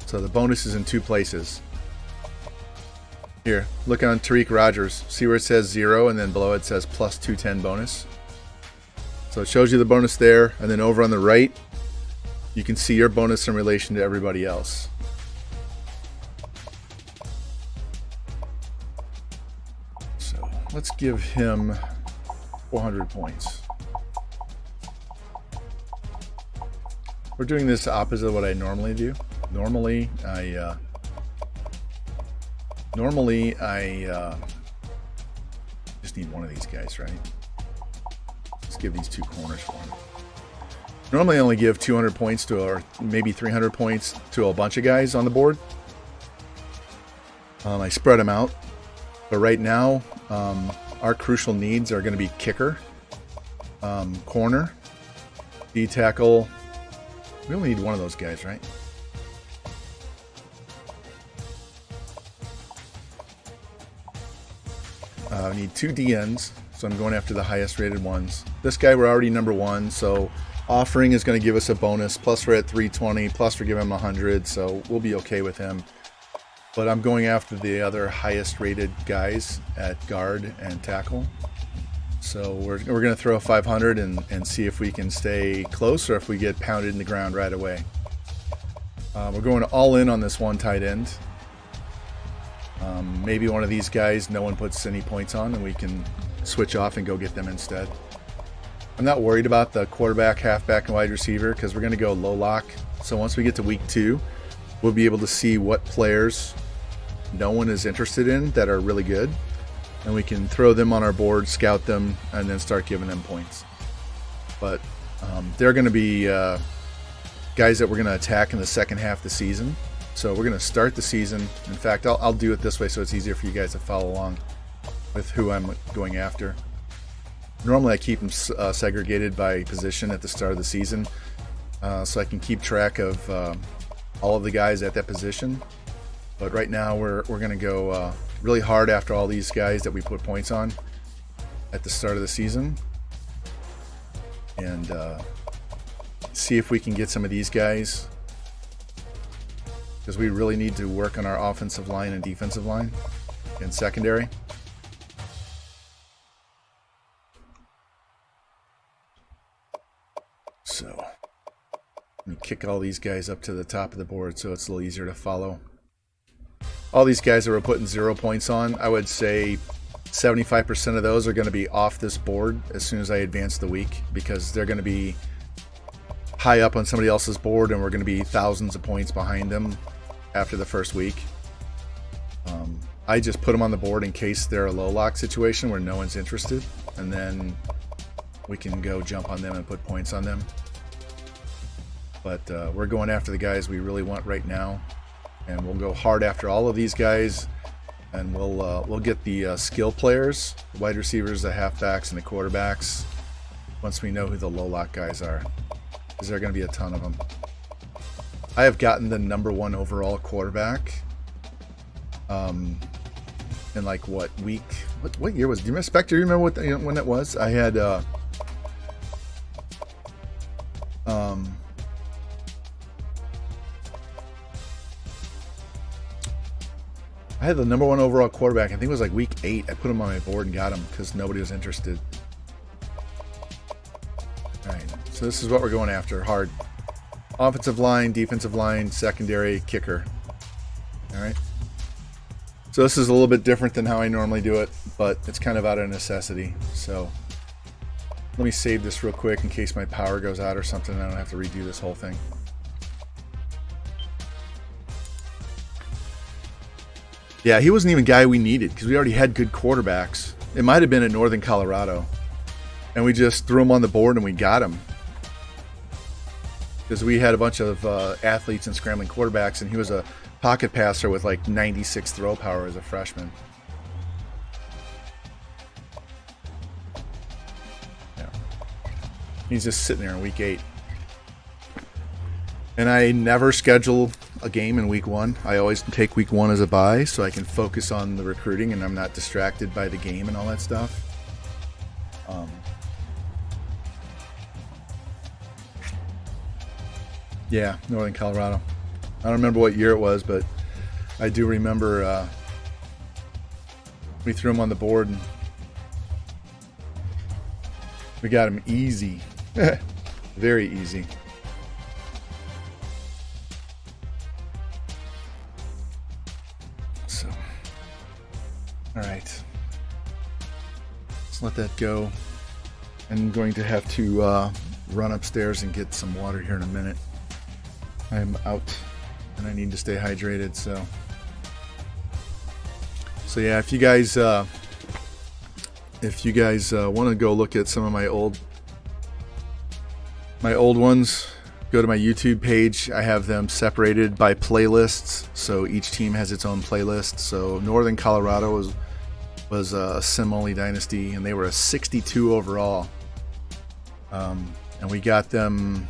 So the bonus is in 2 places. Here, look on Tariq Rogers. See where it says 0 and then below it says plus 210 bonus. So it shows you the bonus there, and then over on the right you can see your bonus in relation to everybody else. So let's give him 400 points. We're doing this opposite of what I normally do. Normally I just need one of these guys, right? Let's give these 2 corners for him. Normally I only give 200 points to, or maybe 300 points to a bunch of guys on the board. I spread them out. But right now, our crucial needs are going to be kicker, corner, D-tackle. We only need one of those guys, right? I need 2 DNs, so I'm going after the highest rated ones. This guy, we're already number 1, so offering is going to give us a bonus. Plus we're at 320, plus we're giving him 100, so we'll be okay with him. But I'm going after the other highest rated guys at guard and tackle. So we're going to throw 500 and see if we can stay close or if we get pounded in the ground right away. We're going all in on this one tight end. Maybe one of these guys no one puts any points on and we can switch off and go get them instead. I'm not worried about the quarterback, halfback, and wide receiver because we're going to go low lock. So once we get to week 2, we'll be able to see what players no one is interested in that are really good. And we can throw them on our board, scout them, and then start giving them points. But they're going to be guys that we're going to attack in the second half of the season. So we're going to start the season. In fact, I'll do it this way so it's easier for you guys to follow along with who I'm going after. Normally I keep them segregated by position at the start of the season so I can keep track of all of the guys at that position. But right now we're going to go really hard after all these guys that we put points on at the start of the season. And see if we can get some of these guys. Because we really need to work on our offensive line and defensive line and secondary. So let me kick all these guys up to the top of the board so it's a little easier to follow. All these guys that we're putting 0 points on, I would say 75% of those are going to be off this board as soon as I advance the week because they're going to be high up on somebody else's board and we're going to be thousands of points behind them after the first week. I just put them on the board in case they're a low lock situation where no one's interested, and then we can go jump on them and put points on them. But we're going after the guys we really want right now, and we'll go hard after all of these guys, and we'll get the skill players, the wide receivers, the halfbacks, and the quarterbacks once we know who the low lock guys are, because there are going to be a ton of them. I have gotten the #1 overall quarterback in like what week? What year was it? Do you respect? Do you remember what when it was? I had I had the #1 overall quarterback. I think it was like week 8. I put him on my board and got him because nobody was interested. All right, so this is what we're going after. Hard. Offensive line, defensive line, secondary, kicker. All right. So this is a little bit different than how I normally do it, but it's kind of out of necessity. So let me save this real quick in case my power goes out or something and I don't have to redo this whole thing. Yeah, he wasn't even a guy we needed because we already had good quarterbacks. It might have been in Northern Colorado. And we just threw him on the board and we got him. Because we had a bunch of athletes and scrambling quarterbacks, and he was a pocket passer with like 96 throw power as a freshman. Yeah. He's just sitting there in week 8. And I never schedule a game in week 1. I always take week 1 as a bye so I can focus on the recruiting and I'm not distracted by the game and all that stuff. Yeah, Northern Colorado. I don't remember what year it was, but I do remember we threw him on the board and we got him easy. Very easy. So, all right. Let's let that go. I'm going to have to run upstairs and get some water here in a minute. I'm out and I need to stay hydrated, so yeah, if you guys want to go look at some of my old ones, go to my YouTube page. I have them separated by playlists, so each team has its own playlist. So Northern Colorado was a sim-only dynasty, and they were a 62 overall. And we got them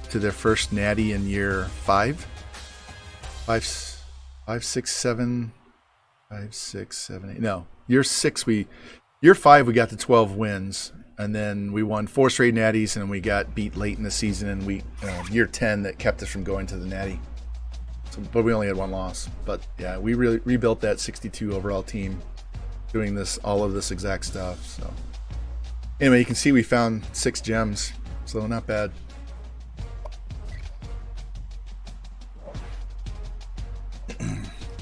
to their first Natty in year 5, 6, 7, 8. No, year 6 year 5 we got to 12 wins, and then we won 4 straight Natties, and we got beat late in the season, and year 10 that kept us from going to the Natty. So, but we only had 1 loss. But yeah, we really rebuilt that 62 overall team, doing all of this exact stuff. So anyway, you can see we found 6 gems, so not bad.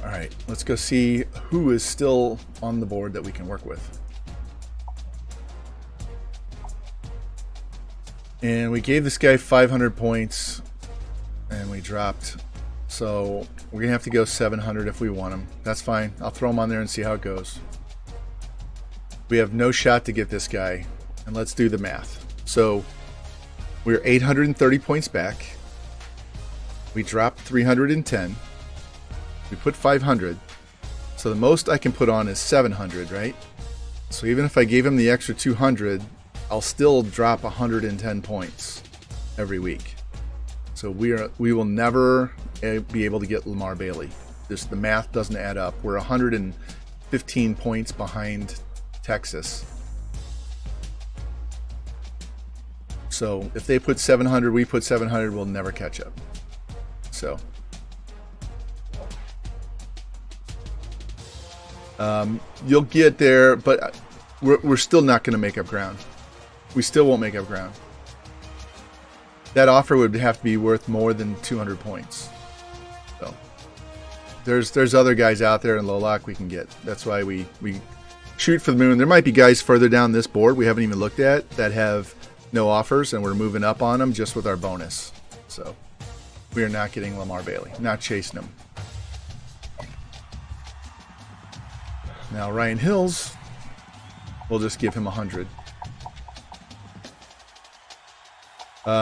All right, let's go see who is still on the board that we can work with. And we gave this guy 500 points, and we dropped. So we're gonna have to go 700 if we want him. That's fine. I'll throw him on there and see how it goes. We have no shot to get this guy, and let's do the math. So we're 830 points back. We dropped 310. We put 500. So the most I can put on is 700, right? So even if I gave him the extra 200, I'll still drop 110 points every week. So we will never be able to get Lamar Bailey. The math doesn't add up. We're 115 points behind Texas. So if they put 700, we put 700, we'll never catch up. So you'll get there, but we're still not going to make up ground. We still won't make up ground. That offer would have to be worth more than 200 points. So there's other guys out there in low lock we can get. That's why we shoot for the moon. There might be guys further down this board we haven't even looked at that have no offers, and we're moving up on them just with our bonus. So we are not getting Lamar Bailey, not chasing him. Now Ryan Hills, we'll just give him 100.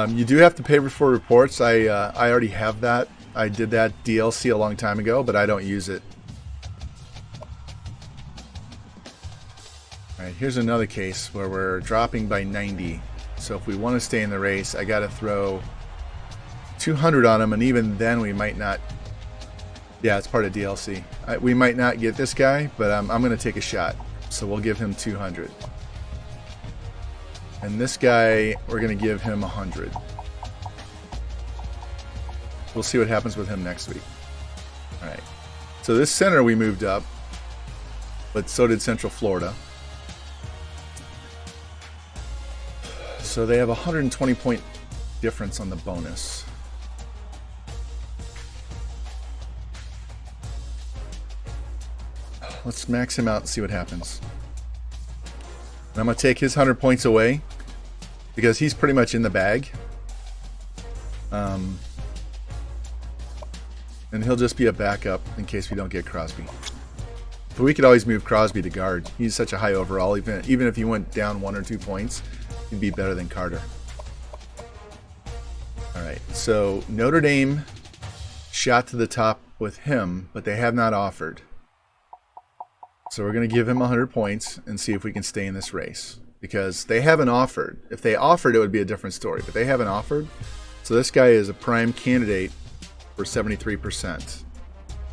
You do have to pay for reports. I already have that. I did that DLC a long time ago, but I don't use it. All right, here's another case where we're dropping by 90. So if we want to stay in the race, I got to throw 200 on him, and even then we might not. Yeah, it's part of DLC. We might not get this guy, but I'm going to take a shot. So we'll give him 200. And this guy, we're going to give him 100. We'll see what happens with him next week. All right. So this center we moved up, but so did Central Florida. So they have a 120 point difference on the bonus. Let's max him out and see what happens. And I'm going to take his 100 points away because he's pretty much in the bag. And he'll just be a backup in case we don't get Crosby. But we could always move Crosby to guard. He's such a high overall. Even if he went down 1 or 2 points, he'd be better than Carter. All right, so Notre Dame shot to the top with him, but they have not offered. So we're going to give him 100 points and see if we can stay in this race. Because they haven't offered. If they offered, it would be a different story. But they haven't offered. So this guy is a prime candidate for 73%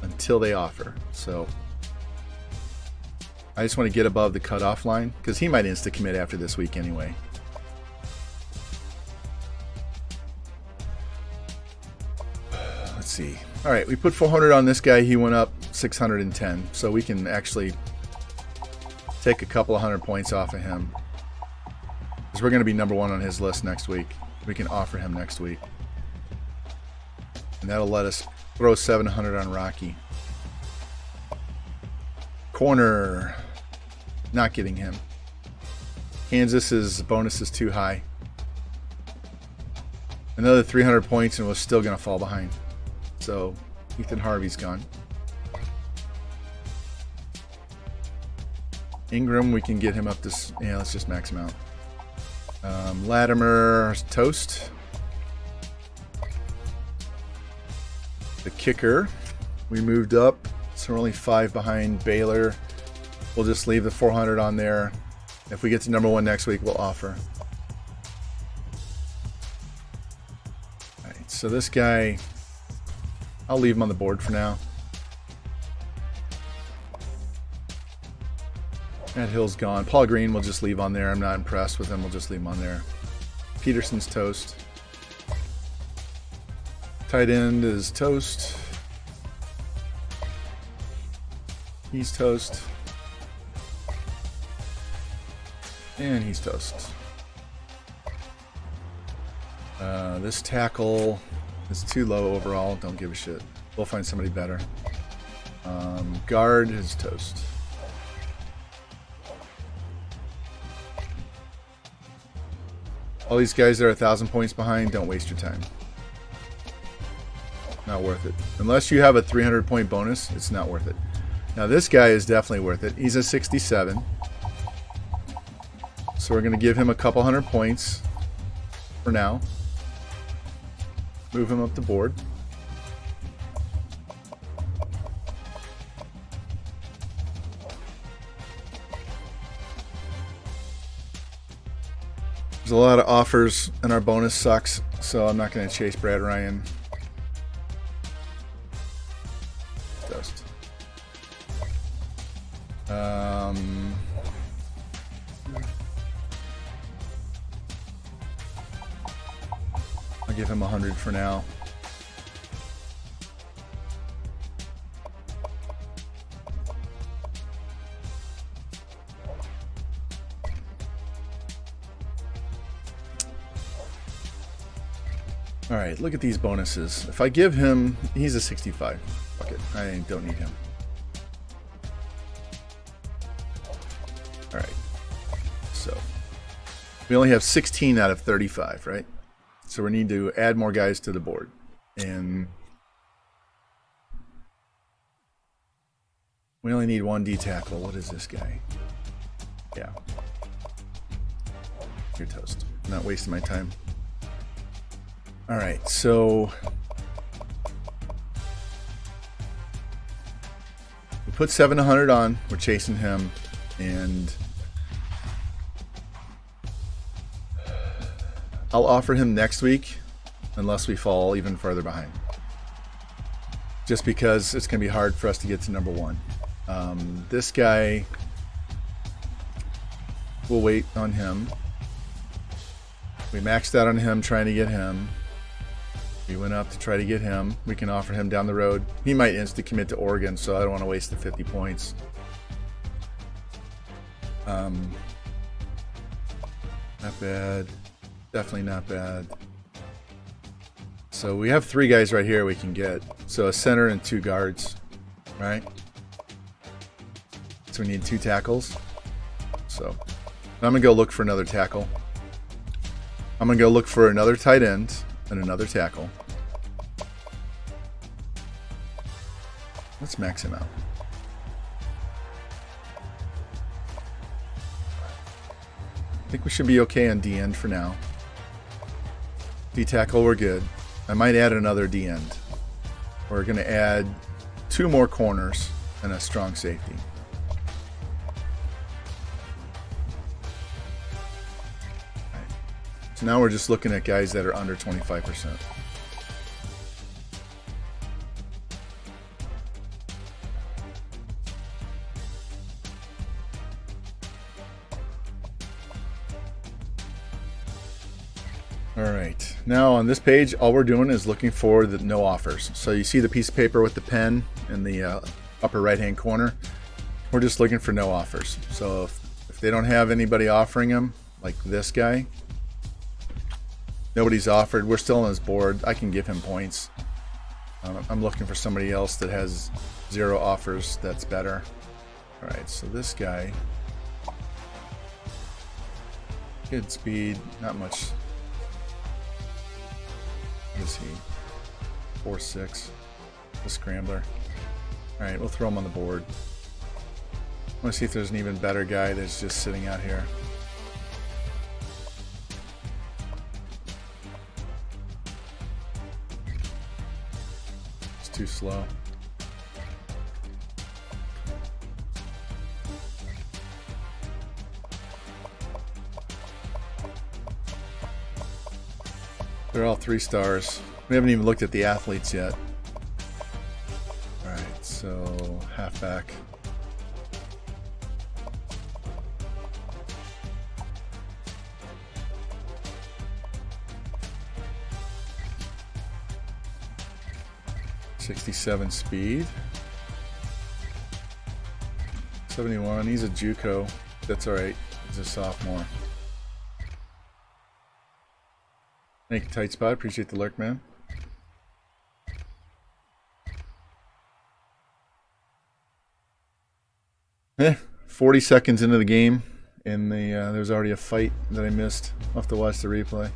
until they offer. So I just want to get above the cutoff line because he might insta-commit after this week anyway. Let's see. All right, we put 400 on this guy. He went up 610. So we can actually take a couple of 100 points off of him. Because we're going to be number 1 on his list next week. We can offer him next week. And that'll let us throw 700 on Rocky. Corner. Not getting him. Kansas's bonus is too high. Another 300 points and we're still going to fall behind. So Ethan Harvey's gone. Ingram, we can get him up to... Yeah, let's just max him out. Latimer's toast. The kicker, we moved up, so we're only 5 behind Baylor. We'll just leave the 400 on there. If we get to number 1 next week, we'll offer. All right, so this guy, I'll leave him on the board for now. Matt Hill's gone. Paul Green we'll just leave on there. I'm not impressed with him. We'll just leave him on there. Peterson's toast. Tight end is toast. He's toast. And he's toast. This tackle is too low overall. Don't give a shit. We'll find somebody better. Guard is toast. All these guys that are 1,000 points behind, don't waste your time. Not worth it. Unless you have a 300 point bonus, it's not worth it. Now this guy is definitely worth it. He's a 67. So we're going to give him a couple hundred points for now. Move him up the board. There's a lot of offers and our bonus sucks, so I'm not going to chase Brad Ryan. Dust. I'll give him 100 for now. All right, look at these bonuses. If I give him, he's a 65. Fuck it, I don't need him. All right, so we only have 16 out of 35, right? So we need to add more guys to the board. And we only need 1 D tackle. What is this guy? Yeah. You're toast. I'm not wasting my time. All right, so we put 700 on. We're chasing him, and I'll offer him next week unless we fall even further behind. Just because it's going to be hard for us to get to number 1. This guy, we'll wait on him. We maxed out on him trying to get him. We went up to try to get him. We can offer him down the road. He might insta commit to Oregon, so I don't want to waste the 50 points. Not bad. Definitely not bad. So we have 3 guys right here we can get. So a center and 2 guards, right? So we need 2 tackles. So I'm going to go look for another tackle. I'm going to go look for another tight end and another tackle. Let's max him out. I think we should be okay on D end for now. D tackle, we're good. I might add another D end. We're going to add 2 more corners and a strong safety. So now we're just looking at guys that are under 25%. All right, now on this page, all we're doing is looking for the no offers. So you see the piece of paper with the pen in the upper right-hand corner. We're just looking for no offers. So if they don't have anybody offering them, like this guy, nobody's offered. We're still on his board. I can give him points. I'm looking for somebody else that has 0 offers that's better. All right, so this guy. Good speed, not much. What is he? 4.6. The scrambler. Alright, we'll throw him on the board. I want to see if there's an even better guy that's just sitting out here. It's too slow. They're all 3 stars. We haven't even looked at the athletes yet. Alright, so halfback. .67 speed. 71. He's a JUCO. That's alright. He's a sophomore. Thank you, Tight Spot. Appreciate the lurk, man. Eh, 40 seconds into the game, and there's already a fight that I missed. I'll have to watch the replay.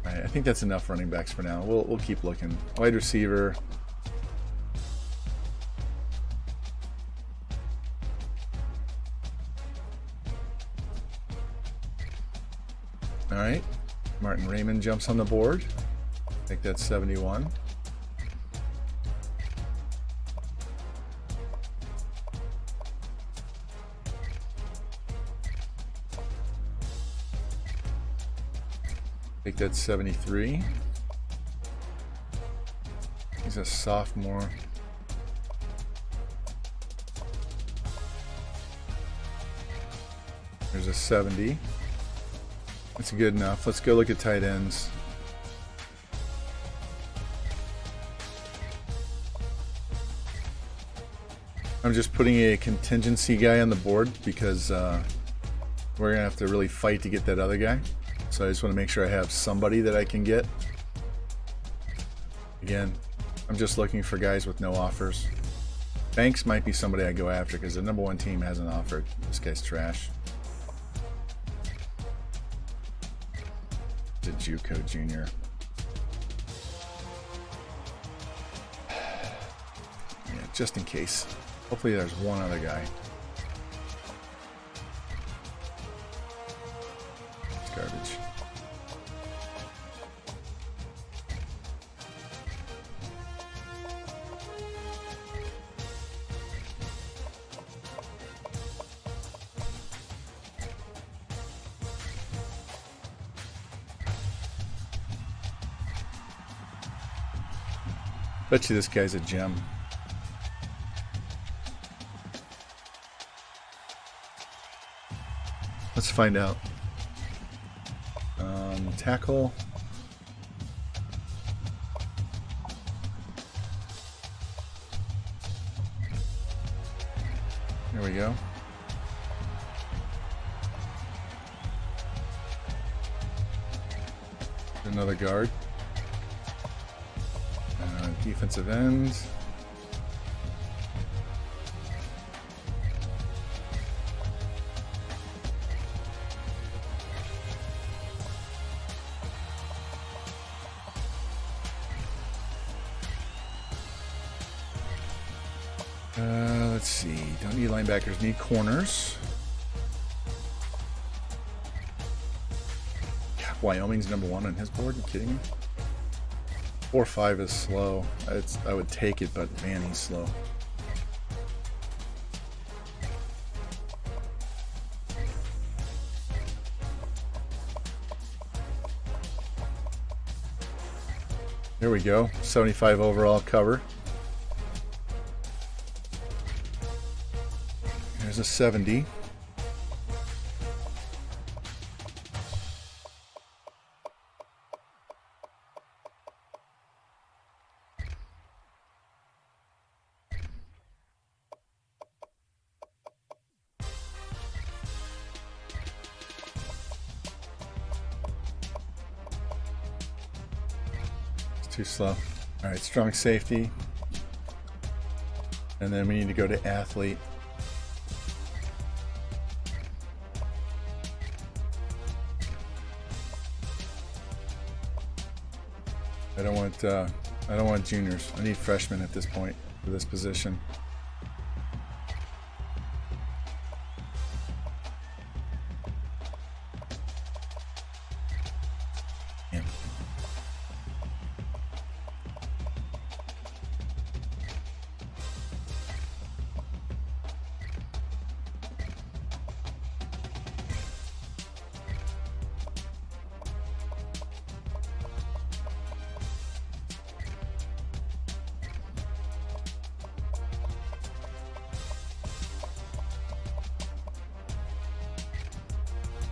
Alright, I think that's enough running backs for now. We'll keep looking. Wide receiver. Alright, Martin Raymond jumps on the board. I think that's 71. I think that's 73. He's a sophomore. There's a 70. That's good enough. Let's go look at tight ends. I'm just putting a contingency guy on the board because we're gonna have to really fight to get that other guy. So I just want to make sure I have somebody that I can get. Again, I'm just looking for guys with no offers. Banks might be somebody I go after because the number 1 team hasn't offered. This guy's trash. It's a JUCO junior. Yeah, just in case. Hopefully there's one other guy. It's garbage. Bet you this guy's a gem. Let's find out. Tackle. There we go. Another guard. Defensive end. Let's see. Don't need linebackers, need corners. God, Wyoming's number 1 on his board. Are you kidding me? 4.5 is slow. I would take it, but man, he's slow. There we go. 75 overall cover. There's a 70. Too slow. All right, strong safety. And then we need to go to athlete. I don't want juniors. I need freshmen at this point for this position. Damn.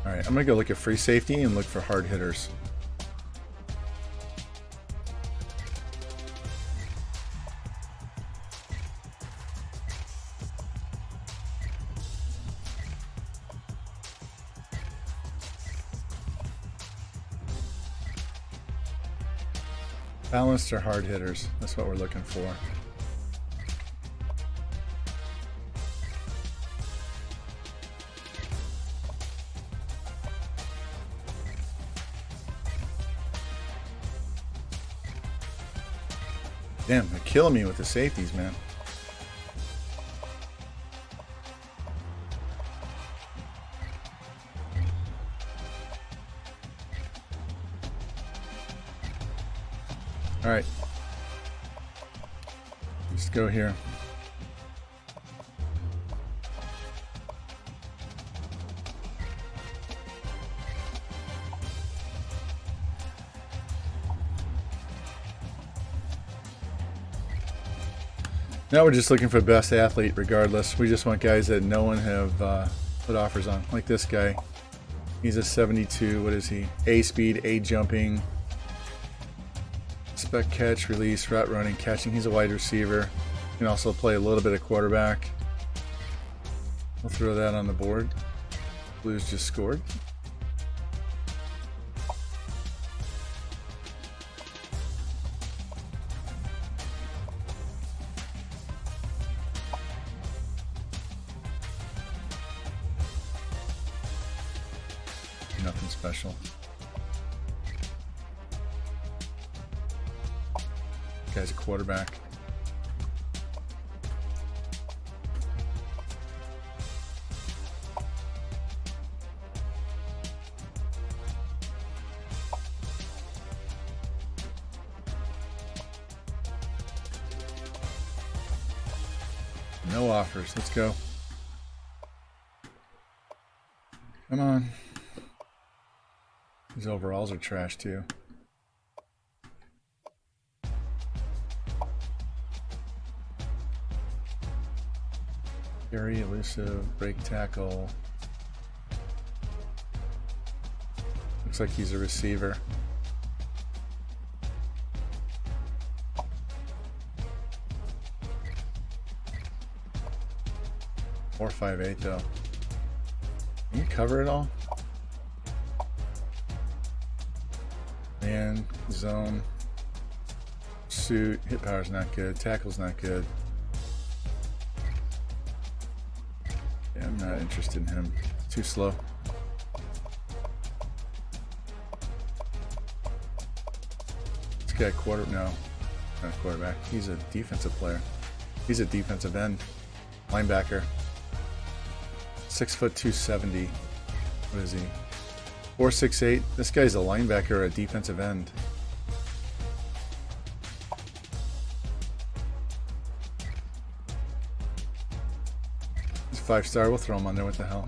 All right, I'm gonna go look at free safety and look for hard hitters. Balanced or hard hitters, that's what we're looking for. Damn, they're killing me with the safeties, man. All right. Let's go here. Now we're just looking for the best athlete regardless. We just want guys that no one have put offers on. Like this guy. He's a 72. What is he? A speed, A jumping, spec catch, release, route running, catching. He's a wide receiver. He can also play a little bit of quarterback. We'll throw that on the board. Blues just scored. Nothing special. Guy's a quarterback. No offers. Let's go. Come on. These overalls are trash too. Very elusive, break tackle. Looks like he's a receiver. Or 5'8" though. Can you cover it all? Man, zone, suit, hit power's not good, tackle's not good. Yeah, I'm not interested in him. It's too slow. This guy not a quarterback. He's a defensive player. He's a defensive end, linebacker. 6', 270. What is he? 4'6'8". This guy's a linebacker or a defensive end. He's 5-star. We'll throw him on there. What the hell?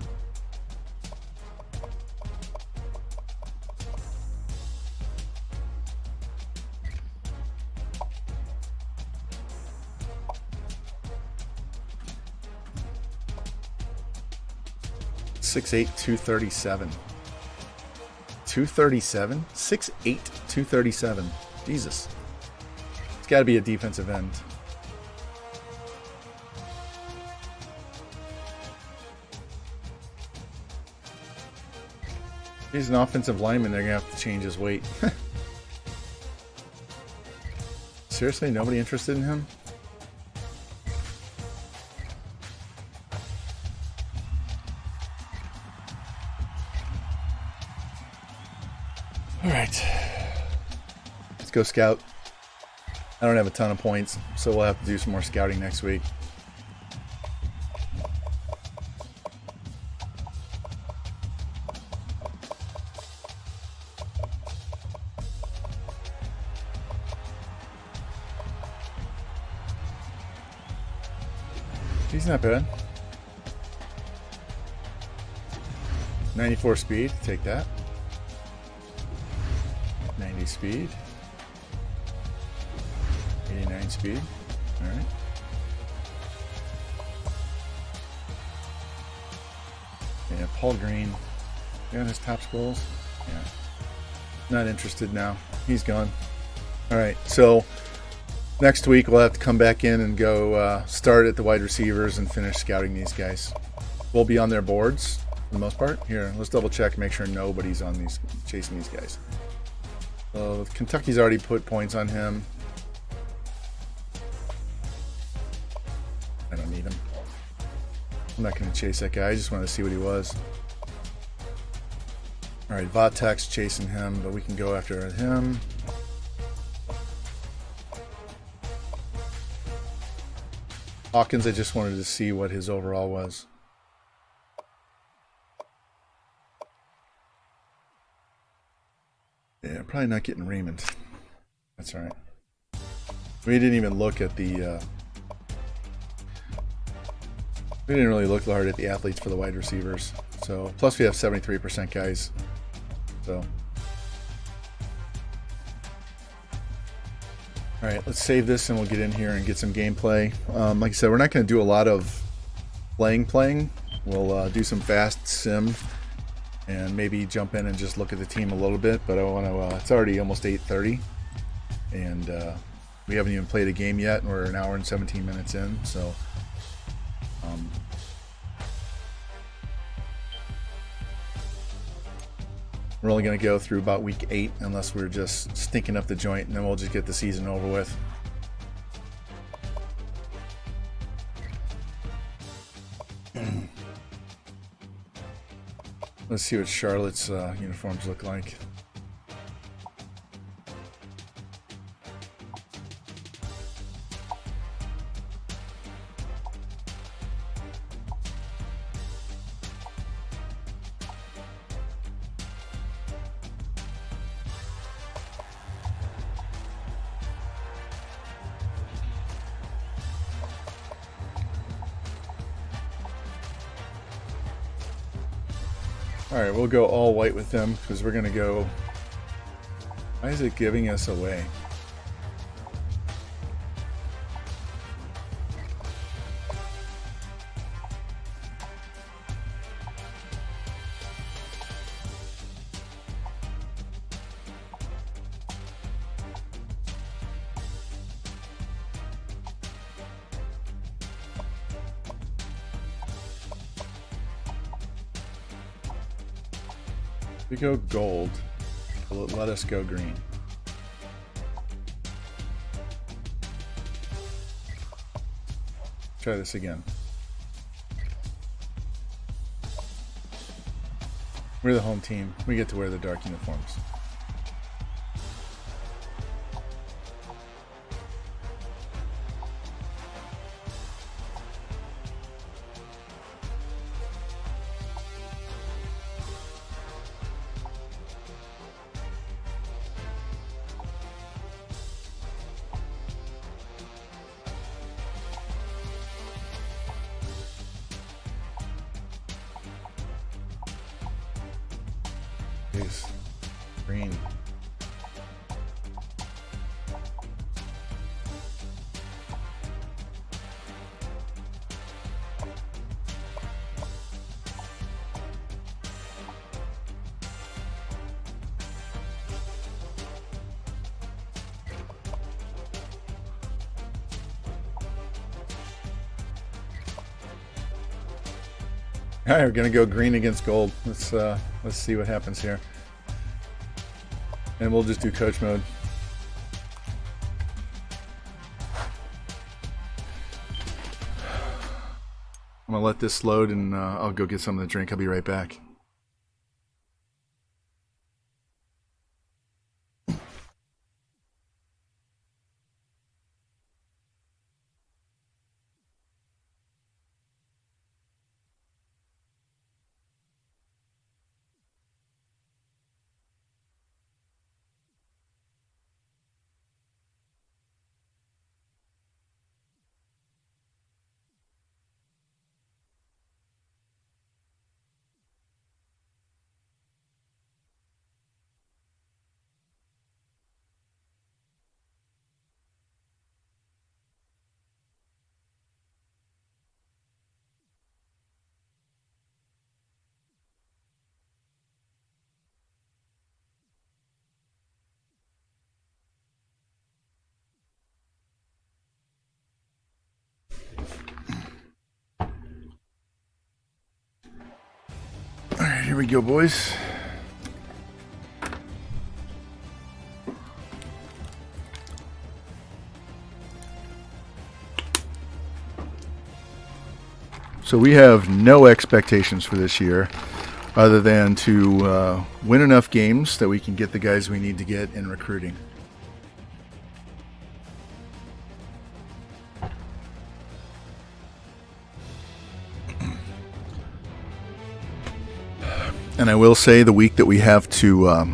.6'8", 237. 237? 6'8", 237. Jesus. It's got to be a defensive end. He's an offensive lineman. They're going to have to change his weight. Seriously? Nobody interested in him? All right, let's go scout. I don't have a ton of points, so we'll have to do some more scouting next week. He's not bad. 94 speed, take that. 90 speed. 89 speed. Alright. Yeah, Paul Green. Yeah, his top goals. Yeah. Not interested now. He's gone. Alright, so next week we'll have to come back in and go start at the wide receivers and finish scouting these guys. We'll be on their boards for the most part. Here, let's double check, make sure nobody's on these chasing these guys. So Kentucky's already put points on him. I don't need him. I'm not going to chase that guy. I just wanted to see what he was. All right, Vatek's chasing him, but we can go after him. Hawkins, I just wanted to see what his overall was. Yeah, probably not getting Raymond. That's all right. We didn't even look at the... we didn't really look hard at the athletes for the wide receivers. So, plus we have 73% guys. So... Alright, let's save this and we'll get in here and get some gameplay. Like I said, we're not going to do a lot of playing. We'll do some fast sim and maybe jump in and just look at the team a little bit. But I want to, it's already almost 8:30 and we haven't even played a game yet and we're an hour and 17 minutes in. So we're only going to go through about week 8 unless we're just stinking up the joint, and then we'll just get the season over with. Let's see what Charlotte's uniforms look like. Alright, we'll go all white with them because we're going to go... Why is it giving us away? We go gold. Let us go green. Try this again. We're the home team. We get to wear the dark uniforms. Green. All right, we're gonna go green against gold. Let's see what happens here. And we'll just do coach mode. I'm gonna let this load and I'll go get something to drink. I'll be right back. we go, boys. So we have no expectations for this year other than to win enough games that we can get the guys we need to get in recruiting. And I will say the week that we have to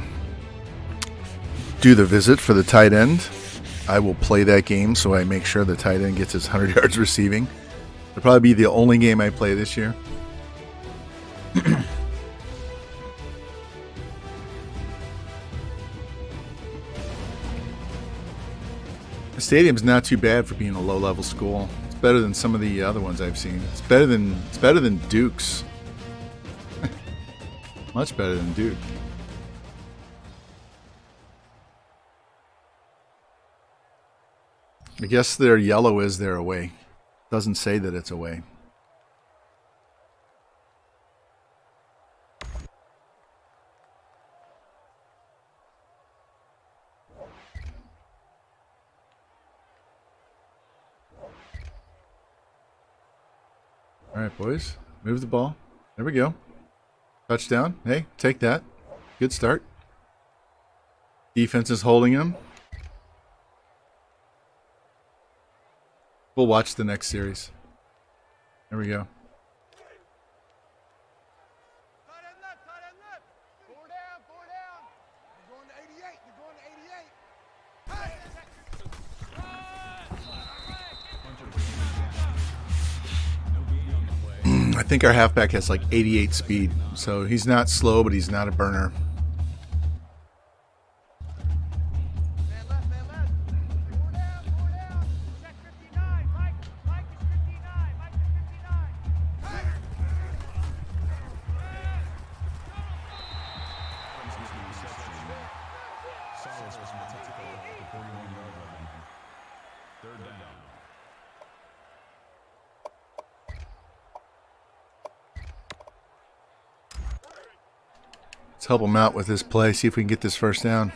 do the visit for the tight end, I will play that game so I make sure the tight end gets his 100 yards receiving. It'll probably be the only game I play this year. The stadium's not too bad for being a low-level school. It's better than some of the other ones I've seen. It's better than Duke's. Much better than Duke. I guess their yellow is their away. Doesn't say that it's away. All right, boys. Move the ball. There we go. Touchdown. Hey, take that. Good start. Defense is holding him. We'll watch the next series. There we go. I think our halfback has like 88 speed, so he's not slow, but he's not a burner. Let's help him out with this play, see if we can get this first down.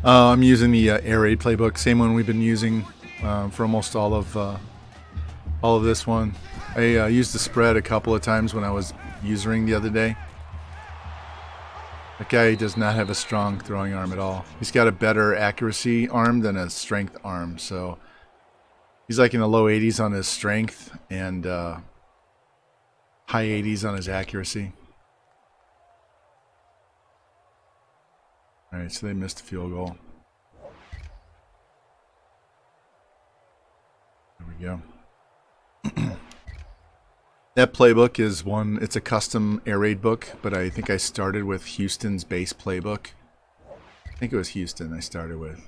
I'm using the air raid playbook, same one we've been using for almost all of this one. I used the spread a couple of times when I was usering the other day. That guy does not have a strong throwing arm at all. He's got a better accuracy arm than a strength arm, so he's like in the low 80s on his strength and high 80s on his accuracy. All right, so they missed a field goal. There we go. That playbook is one, it's a custom air raid book, but I think I started with Houston's base playbook. I think it was Houston I started with.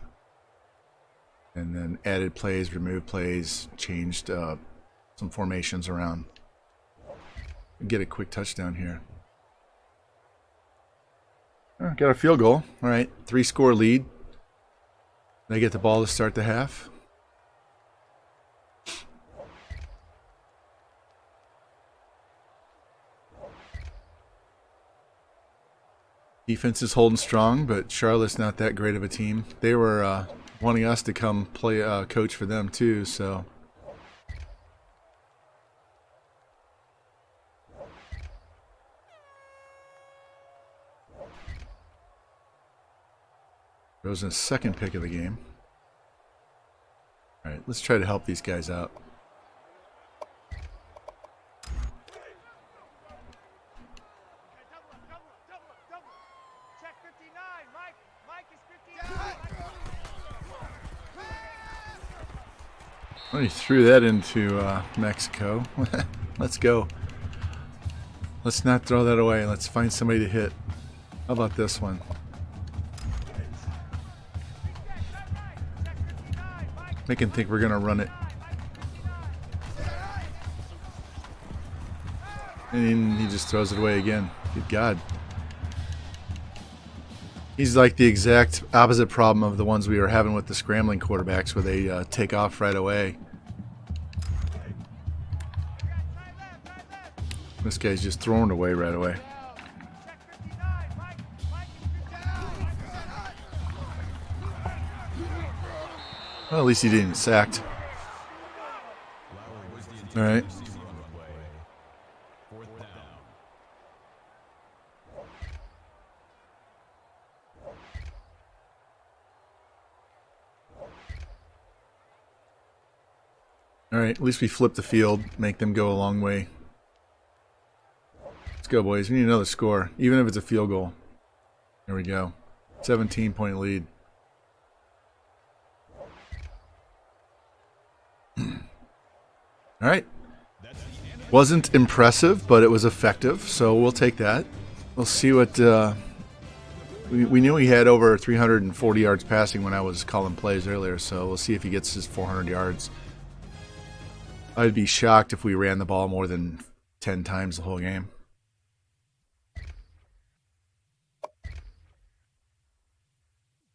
And then added plays, removed plays, changed some formations around. Get a quick touchdown here. Oh, got a field goal. All right, 3-score lead. They get the ball to start the half. Defense is holding strong, but Charlotte's not that great of a team. They were wanting us to come play coach for them too, so. Goes in the second pick of the game. All right, let's try to help these guys out. Well, he threw that into Mexico. Let's go. Let's not throw that away. Let's find somebody to hit. How about this one? Make him think we're going to run it. And he just throws it away again. Good God. He's like the exact opposite problem of the ones we were having with the scrambling quarterbacks where they take off right away. This guy's just throwing it away right away. Well, at least he didn't get sacked. All right. All right, at least we flip the field, make them go a long way. Let's go, boys. We need another score, even if it's a field goal. There we go. 17-point lead. All right. Wasn't impressive, but it was effective, so we'll take that. We'll see what... We knew he had over 340 yards passing when I was calling plays earlier, so we'll see if he gets his 400 yards. I'd be shocked if we ran the ball more than 10 times the whole game.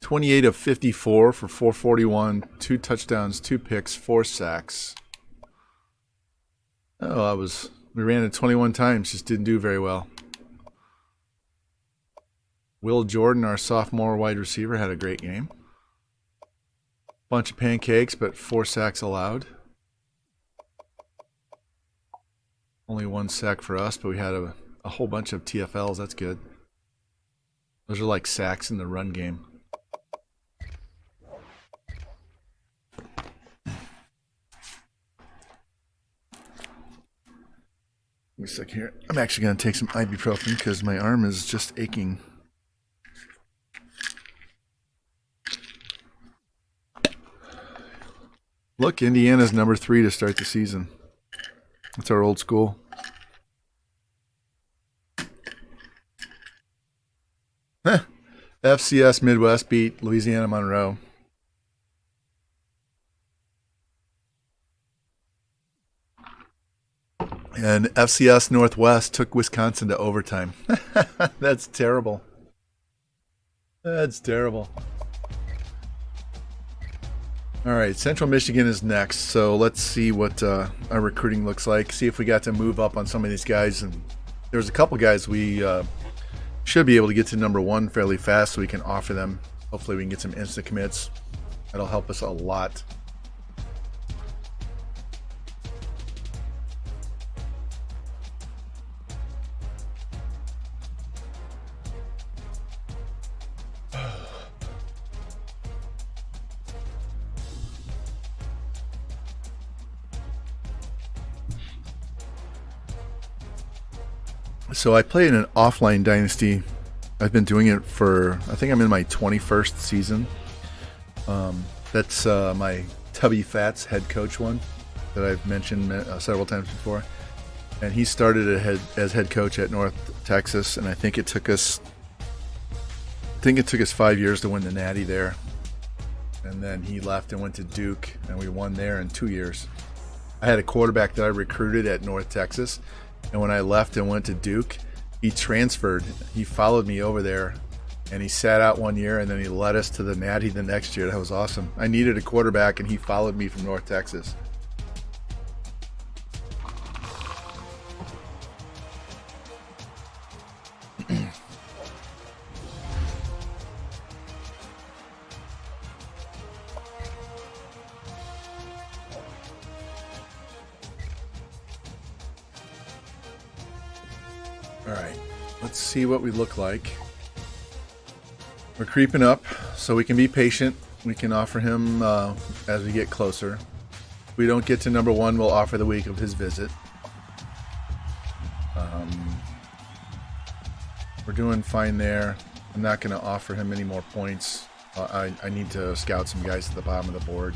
$28 of 54 for 441, 2 touchdowns, 2 picks, 4 sacks. Oh, we ran it 21 times, just didn't do very well. Will Jordan, our sophomore wide receiver, had a great game. Bunch of pancakes, but 4 sacks allowed. Only 1 sack for us, but we had a whole bunch of TFLs. That's good. Those are like sacks in the run game. Give me a sec here. I'm actually going to take some ibuprofen because my arm is just aching. Look, Indiana's number 3 to start the season. That's our old school. FCS Midwest beat Louisiana Monroe. And FCS Northwest took Wisconsin to overtime. That's terrible. That's terrible. All right, Central Michigan is next, so let's see what our recruiting looks like. See if we got to move up on some of these guys. And there's a couple guys we should be able to get to number 1 fairly fast, so we can offer them. Hopefully, we can get some instant commits. That'll help us a lot. So I play in an offline Dynasty. I've been doing it for, I think I'm in my 21st season. That's my Tubby Fats head coach one that I've mentioned several times before. And he started as head coach at North Texas, and I think it took us 5 years to win the Natty there. And then he left and went to Duke, and we won there in 2 years. I had a quarterback that I recruited at North Texas. And when I left and went to Duke, he transferred. He followed me over there, and he sat out 1 year, and then he led us to the Natty the next year. That was awesome. I needed a quarterback, and he followed me from North Texas. All right, let's see what we look like. We're creeping up, so we can be patient. We can offer him as we get closer. If we don't get to number 1, we'll offer the week of his visit. We're doing fine there. I'm not going to offer him any more points. I need to scout some guys at the bottom of the board.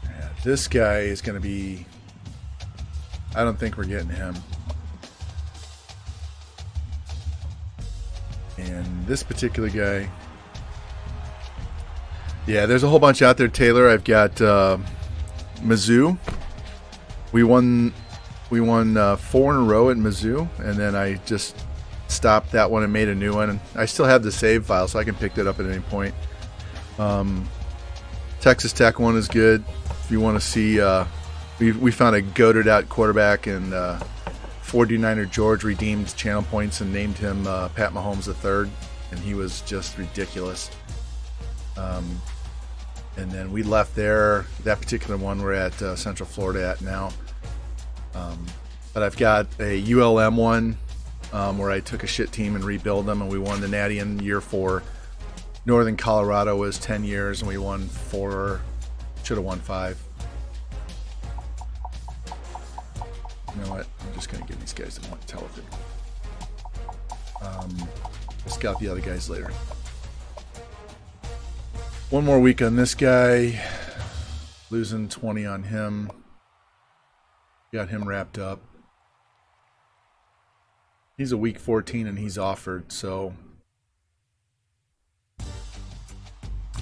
Yeah, this guy is going to be... I don't think we're getting him. And this particular guy, yeah, there's a whole bunch out there, Taylor. I've got Mizzou. We won We won 4 in a row at Mizzou, and then I just stopped that one and made a new one. And I still have the save file, so I can pick that up at any point. Texas Tech one is good. If you want to see, we found a goated out quarterback, and 49er George redeemed channel points and named him Pat Mahomes III, and he was just ridiculous. And then we left there. That particular one we're at Central Florida at now. But I've got a ULM one where I took a shit team and rebuild them, and we won the Natty in year 4. Northern Colorado was 10 years, and we won 4. Should have won 5. You know what? I'm just going to give these guys the one telephone. Scout the other guys later. One more week on this guy. Losing 20 on him. Got him wrapped up. He's a week 14 and he's offered, so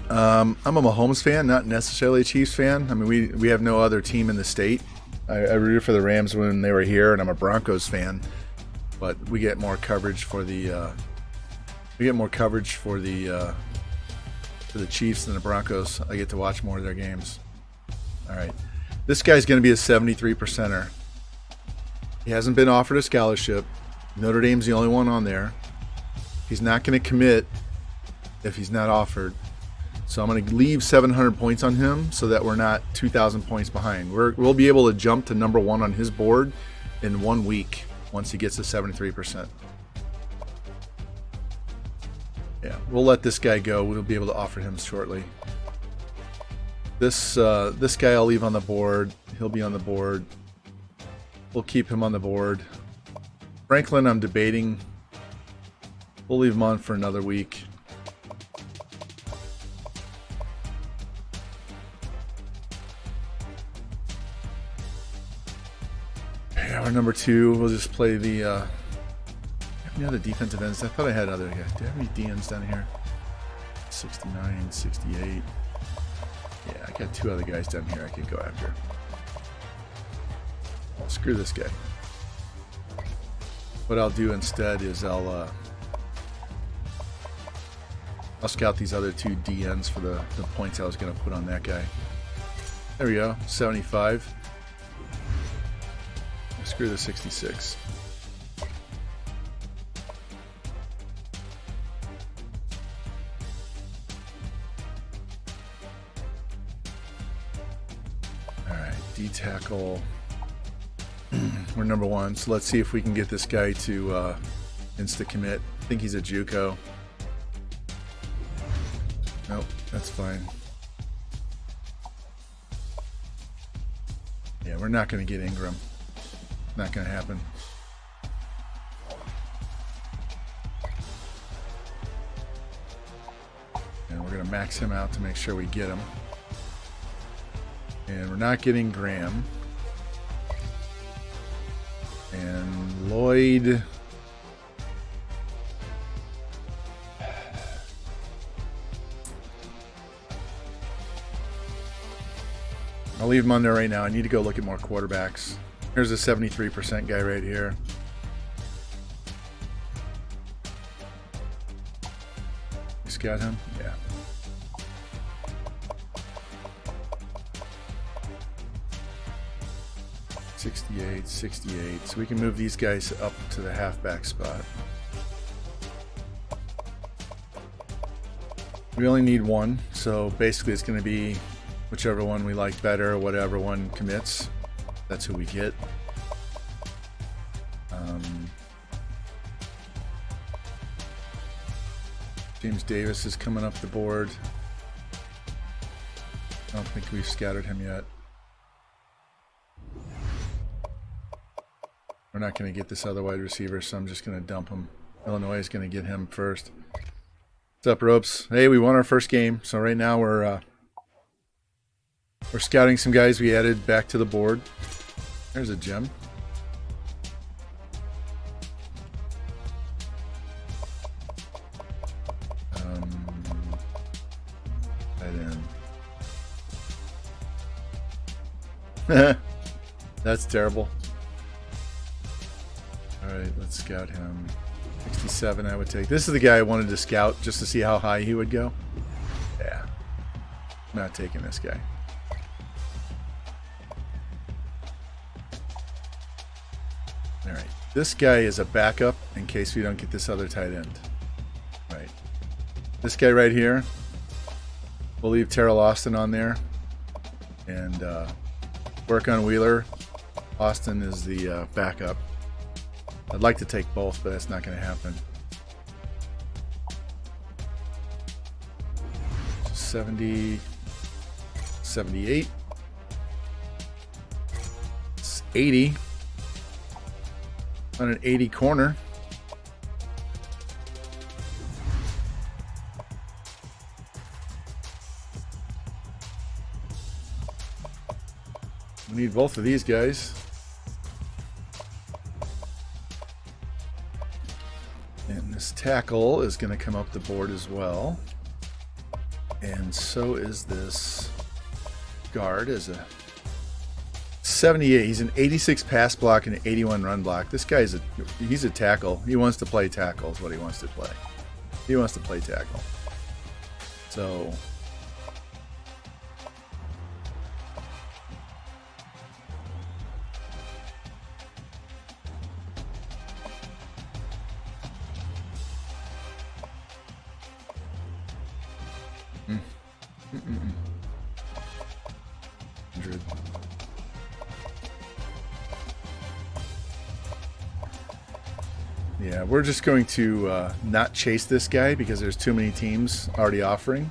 I'm a Mahomes fan, not necessarily a Chiefs fan. I mean, we have no other team in the state. I rooted for the Rams when they were here, and I'm a Broncos fan. But we get more coverage for the Chiefs than the Broncos. I get to watch more of their games. All right, this guy's going to be a 73%er. He hasn't been offered a scholarship. Notre Dame's the only one on there. He's not going to commit if he's not offered. So I'm going to leave 700 points on him so that we're not 2,000 points behind. We'll be able to jump to number 1 on his board in 1 week once he gets to 73%. Yeah, we'll let this guy go. We'll be able to offer him shortly. This guy I'll leave on the board. He'll be on the board. We'll keep him on the board. Franklin, I'm debating. We'll leave him on for another week. Yeah, we're number 2. We'll just play the... any other defensive ends? I thought I had other guys. Do I have any DNs down here? 69, 68. Yeah, I got 2 other guys down here I could go after. Screw this guy. What I'll do instead is I'll scout these other 2 DNs for the points I was going to put on that guy. There we go, 75. Screw the 66. All right, D-tackle. We're number 1, so let's see if we can get this guy to insta-commit. I think he's a JUCO. Nope, that's fine. Yeah, we're not going to get Ingram. Not going to happen. And we're going to max him out to make sure we get him. And we're not getting Graham. And Lloyd. I'll leave him on there right now. I need to go look at more quarterbacks. Here's a 73% guy right here. You scout him? Yeah. .68, 68. So we can move these guys up to the halfback spot. We only need 1, so basically it's going to be whichever one we like better, whatever one commits. That's who we get. James Davis is coming up the board. I don't think we've scouted him yet. We're not going to get this other wide receiver, so I'm just going to dump him. Illinois is going to get him first. What's up, Ropes? Hey, we won our first game, so right now we're scouting some guys we added back to the board. There's a gem. Right in. That's terrible. scout him. 67 I would take. This is the guy I wanted to scout just to see how high he would go. Yeah. I'm not taking this guy. Alright. This guy is a backup in case we don't get this other tight end. Right. This guy right here. We'll leave Terrell Austin on there. And work on Wheeler. Austin is the backup. I'd like to take both, but that's not going to happen. 70, 78, 80, on an 80 corner. We need both of these guys. And this tackle is going to come up the board as well. And so is this guard as a 78. He's an 86 pass block and an 81 run block. This guy's he's a tackle. He wants to play tackle is what he wants to play. He wants to play tackle. So yeah, we're just going to not chase this guy because there's too many teams already offering.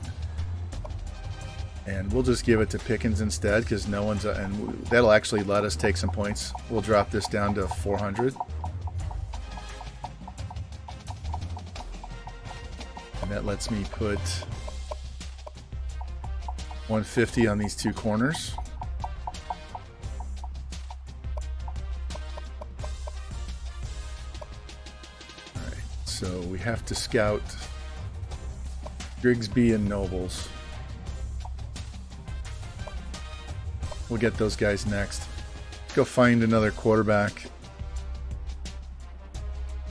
And we'll just give it to Pickens instead because no one's... and that'll actually let us take some points. We'll drop this down to 400. And that lets me put 150 on these two corners. So we have to scout Grigsby and Nobles. We'll get those guys next. Let's go find another quarterback.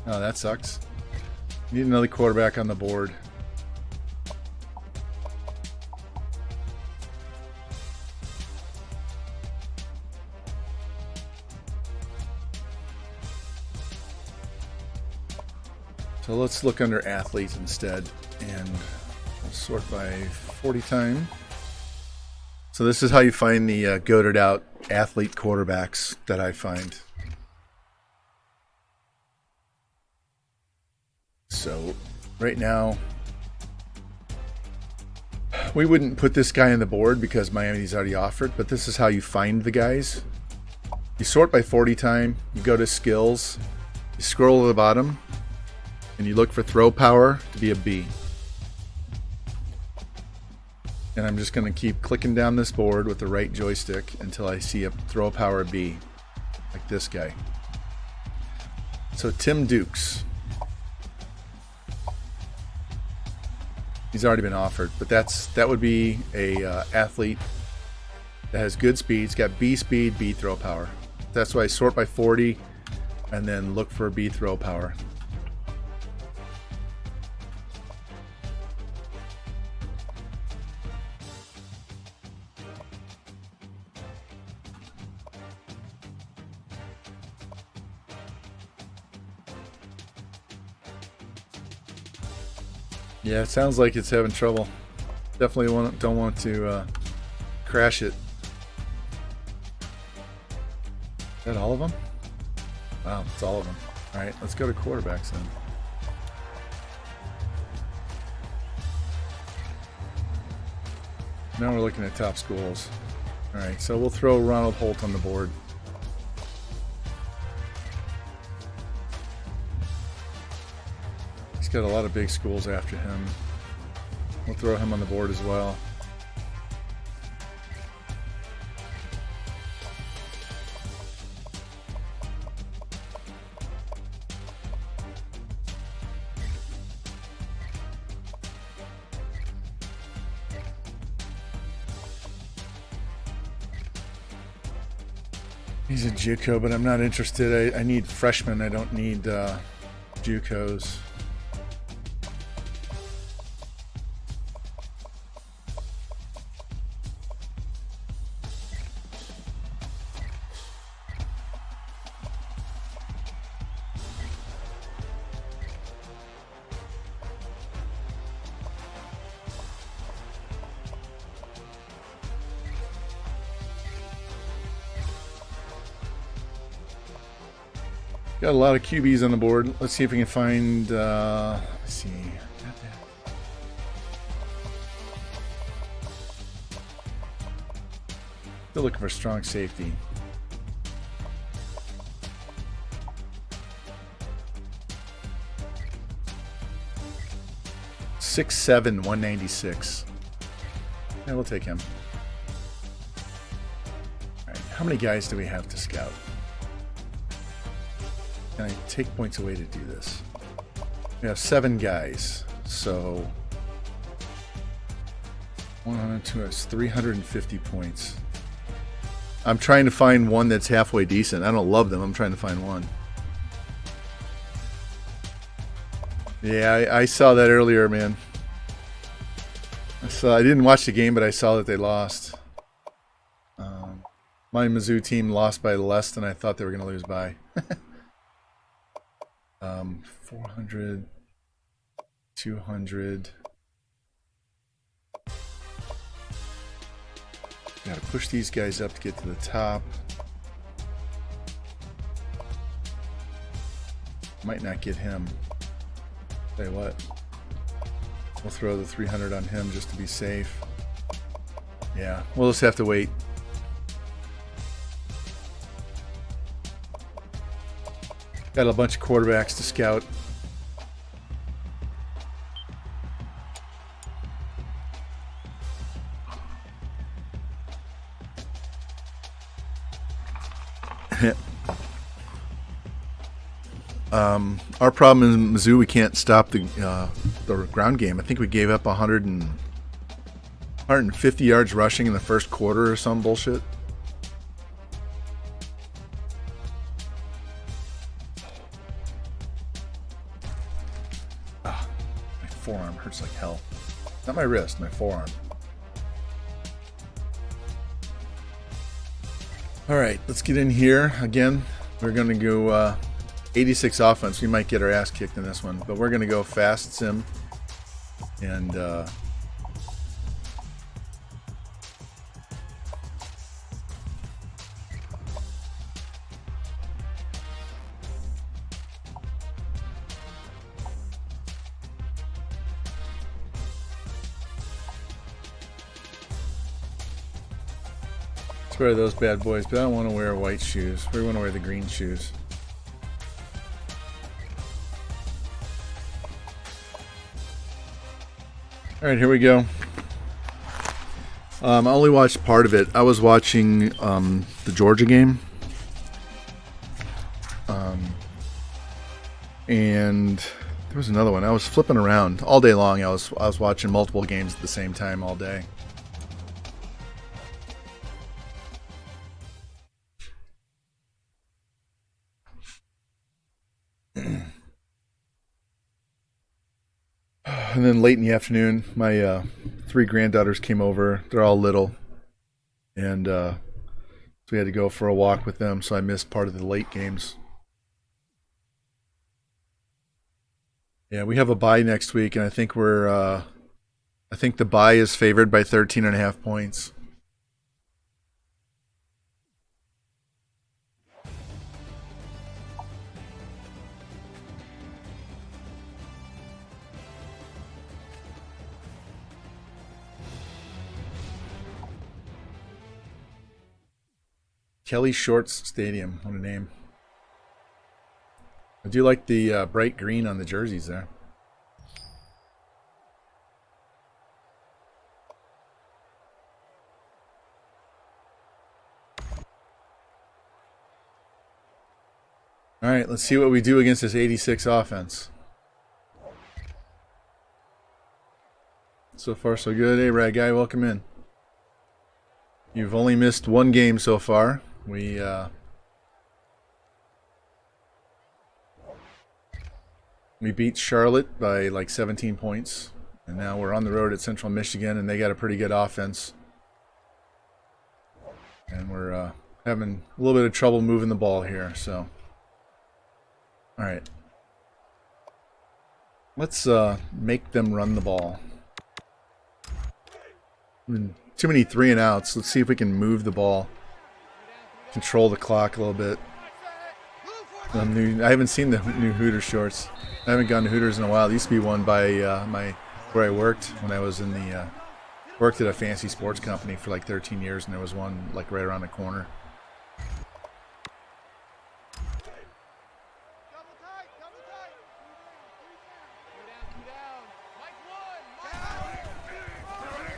Oh, that sucks. Need another quarterback on the board. So let's look under athletes instead, and we'll sort by 40 time. So this is how you find the goated out athlete quarterbacks that I find. So right now, we wouldn't put this guy on the board because Miami's already offered, but this is how you find the guys. You sort by 40 time, you go to skills, you scroll to the bottom, and you look for throw power to be a B. And I'm just going to keep clicking down this board with the right joystick until I see a throw power B, like this guy. So Tim Dukes. He's already been offered, but that would be a athlete that has good speed. He's got B speed, B throw power. That's why I sort by 40 and then look for B throw power. Yeah, it sounds like it's having trouble. Definitely don't want to crash it. Is that all of them? Wow, it's all of them. All right, let's go to quarterbacks then. Now we're looking at top schools. All right, so we'll throw Ronald Holt on the board. He's got a lot of big schools after him. We'll throw him on the board as well. He's a JUCO, but I'm not interested. I need freshmen. I don't need JUCOs. Got a lot of QBs on the board. Let's see if we can find. Let's see. Still looking for strong safety. Six, 7, 196. Yeah, we'll take him. All right, how many guys do we have to scout? Can I take points away to do this? We have 7 guys, so 102 is 350 points. I'm trying to find one that's halfway decent. I don't love them. I'm trying to find one. Yeah, I saw that earlier, man. I didn't watch the game, but I saw that they lost. My Mizzou team lost by less than I thought they were going to lose by. 400, 200. Got to push these guys up to get to the top. Might not get him. Tell you what, we'll throw the 300 on him just to be safe. Yeah, we'll just have to wait. Got a bunch of quarterbacks to scout. Our problem in Mizzou, we can't stop the ground game. I think we gave up 150 yards rushing in the first quarter or some bullshit. My forearm hurts like hell. Not my wrist, my forearm. All right, let's get in here. Again, we're going to go 86 offense. We might get our ass kicked in this one, but we're going to go fast sim. And wear those bad boys, but I don't want to wear white shoes. We want to wear the green shoes. All right, here we go. I only watched part of it. I was watching the Georgia game, and there was another one. I was flipping around all day long. I was watching multiple games at the same time all day. And then late in the afternoon, my 3 granddaughters came over. They're all little. And so we had to go for a walk with them, so I missed part of the late games. Yeah, we have a bye next week, and I think I think the bye is favored by 13.5 points. Kelly Shorts Stadium, what a name. I do like the bright green on the jerseys there. All right, let's see what we do against this 86 offense. So far, so good. Hey, Rad Guy, welcome in. You've only missed 1 game so far. We We beat Charlotte by like 17 points. And now we're on the road at Central Michigan, and they got a pretty good offense. And we're having a little bit of trouble moving the ball here. So, all right. Let's make them run the ball. Too many 3 and outs. Let's see if we can move the ball. Control the clock a little bit. I haven't seen the new Hooters shorts. I haven't gone to Hooters in a while. It used to be one by where I worked when I was in the worked at a fancy sports company for like 13 years, and there was one like right around the corner.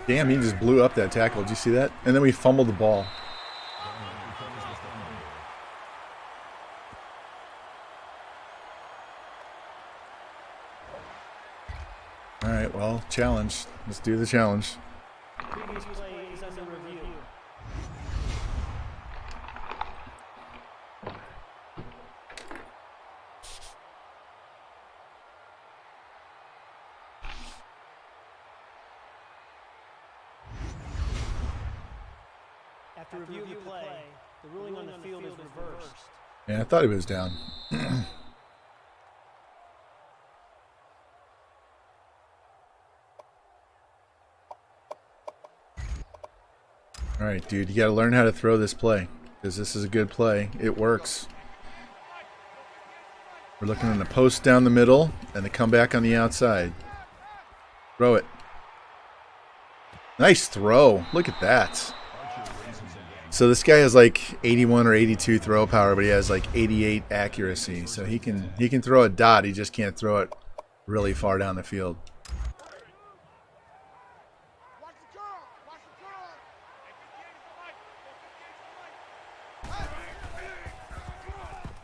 Damn, he just blew up that tackle. Did you see that? And then we fumbled the ball. All right, well, challenge. Let's do the challenge. Previous play is under review. After review of the play, the ruling on the field is reversed. Yeah, I thought he was down. All right, dude, you got to learn how to throw this play, because this is a good play. It works. We're looking in the post down the middle and the comeback on the outside. Throw it. Nice throw. Look at that. So this guy has like 81 or 82 throw power, but he has like 88 accuracy. So he can throw a dot. He just can't throw it really far down the field.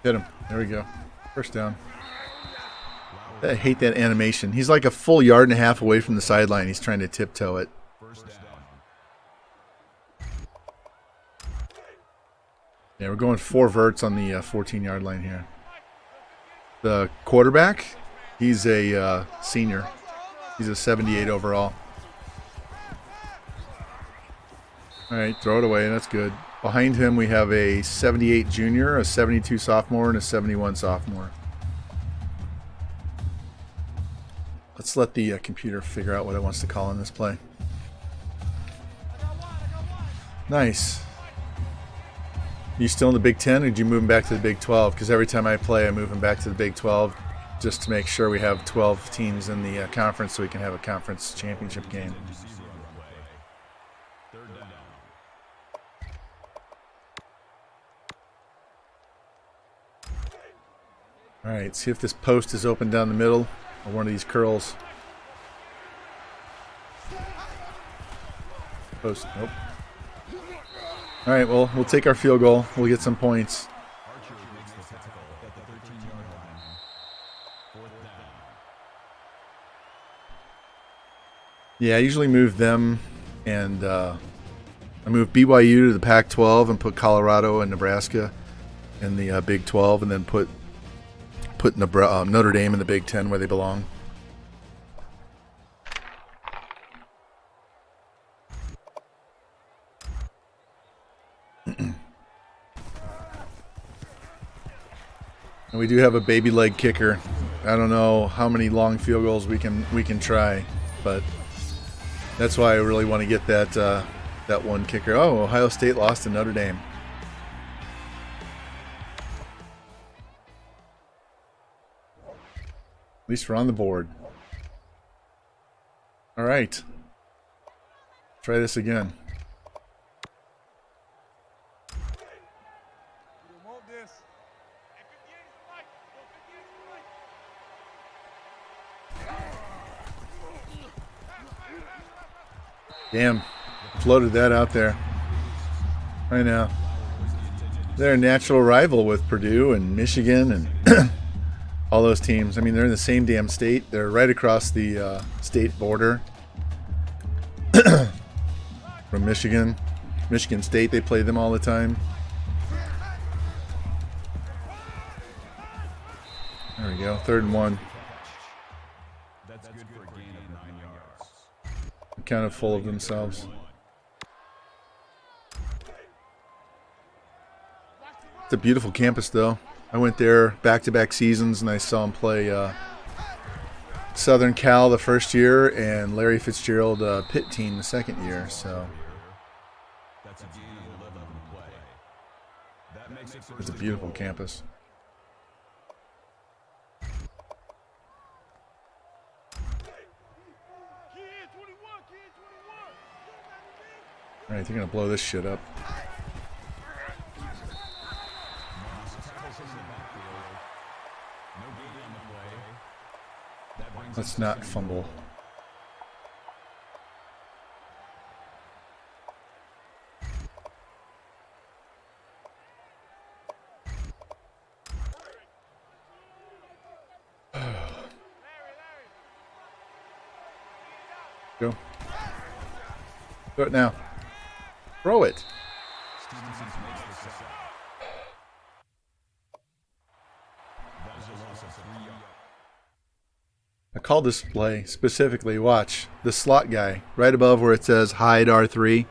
Hit him. There we go. First down. I hate that animation. He's like a full yard and a half away from the sideline. He's trying to tiptoe it. Yeah, we're going 4 verts on the 14-yard line here. The quarterback, he's a senior. He's a 78 overall. All right, throw it away. That's good. Behind him, we have a 78 junior, a 72 sophomore, and a 71 sophomore. Let's let the computer figure out what it wants to call in this play. Nice. You still in the Big 10, or did you move him back to the Big 12? Because every time I play, I move him back to the Big 12 just to make sure we have 12 teams in the conference so we can have a conference championship game. All right, see if this post is open down the middle or one of these curls. Post, nope. All right, well, we'll take our field goal. We'll get some points. Yeah, I usually move them, and I move BYU to the Pac-12 and put Colorado and Nebraska in the Big 12, and then put Notre Dame in the Big 10 where they belong. And we do have a baby leg kicker. I don't know how many long field goals we can try, but that's why I really want to get that one kicker. Oh, Ohio State lost to Notre Dame. At least we're on the board. All right. Try this again. Damn. Floated that out there. Right now. They're a natural rival with Purdue and Michigan and all those teams. I mean, they're in the same damn state. They're right across the state border from Michigan. Michigan State, they play them all the time. There we go, 3rd and 1. kind of full of themselves. It's a beautiful campus, though. I went there back-to-back seasons, and I saw him play Southern Cal the first year and Larry Fitzgerald Pitt team the second year. So it's a beautiful campus. All right, they're gonna blow this shit up. Let's not fumble. Go. Do it now. Throw it. I called this play specifically. Watch the slot guy right above where it says hide R3.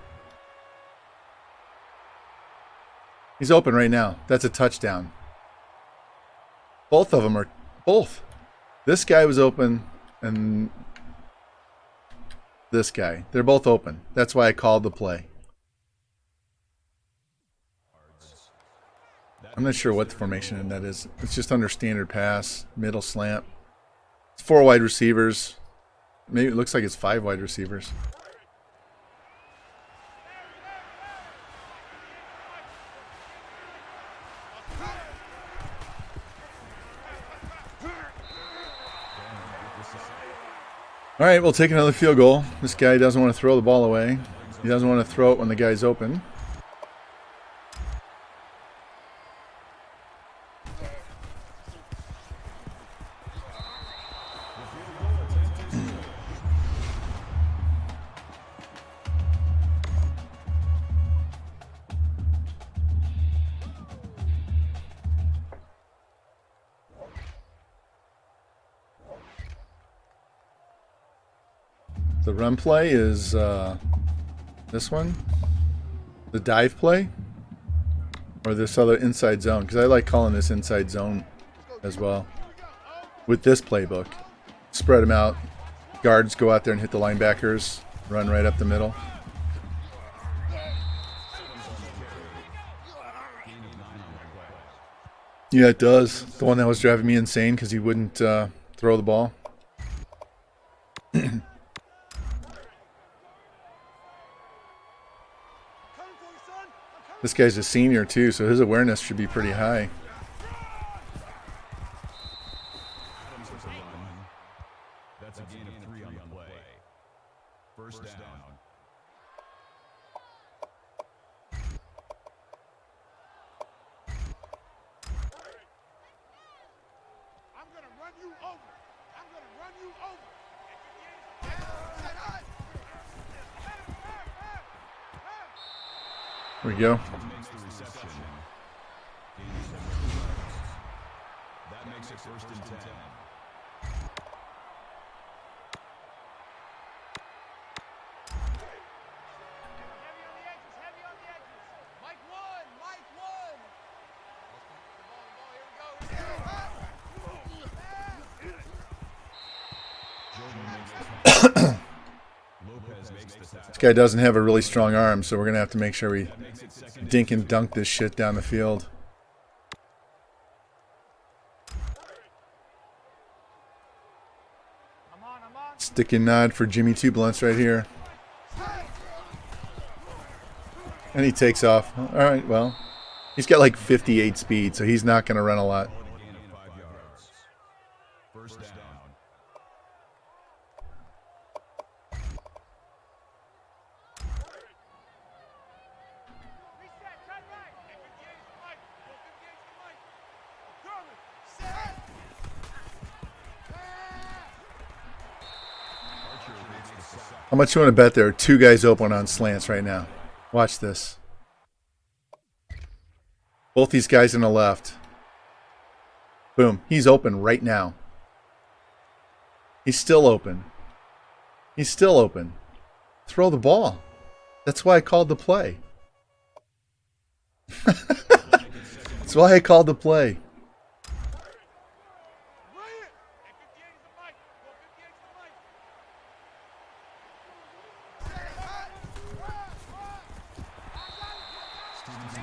He's open right now. That's a touchdown. Both of them are both. This guy was open and this guy. They're both open. That's why I called the play. I'm not sure what the formation in that is. It's just under standard pass, middle slant. It's 4 wide receivers. Maybe it looks like it's 5 wide receivers. All right, we'll take another field goal. This guy doesn't want to throw the ball away. He doesn't want to throw it when the guy's open. The run play is this one, the dive play, or this other inside zone, because I like calling this inside zone as well. With this playbook, spread them out, guards go out there and hit the linebackers, run right up the middle. Yeah, it does. The one that was driving me insane because he wouldn't throw the ball. This guy's a senior too, so his awareness should be pretty high. That's a gain of 3 on the play. First down. I'm gonna run you over. I'm gonna run you over. There we go. That makes it first and 10. Heavy on the edges. Mike one. This guy doesn't have a really strong arm, so we're going to have to make sure we dink and dunk this shit down the field. Stick and nod for Jimmy Two Blunts right here. And he takes off. All right, well, he's got like 58 speed, so he's not going to run a lot. First down. How much you want to bet there are 2 guys open on slants right now? Watch this. Both these guys in the left. Boom. He's open right now. He's still open. He's still open. Throw the ball. That's why I called the play. That's why I called the play.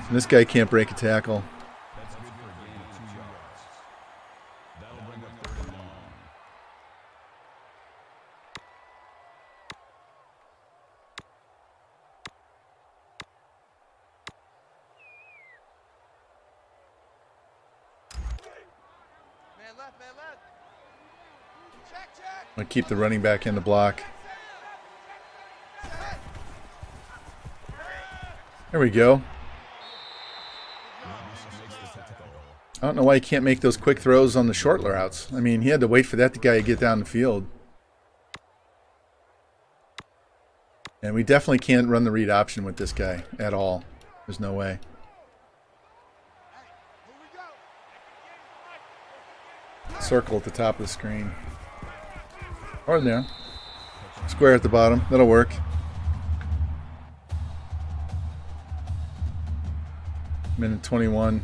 And this guy can't break a tackle. That's good for a gain of 2 yards. That'll bring up 3rd and long. Man left, man left. Check, check. I'm going to keep the running back in the block. There we go. I don't know why he can't make those quick throws on the short routes. I mean, he had to wait for that guy to get down the field. And we definitely can't run the read option with this guy at all. There's no way. Circle at the top of the screen. Or there. Square at the bottom. That'll work. Minute 21.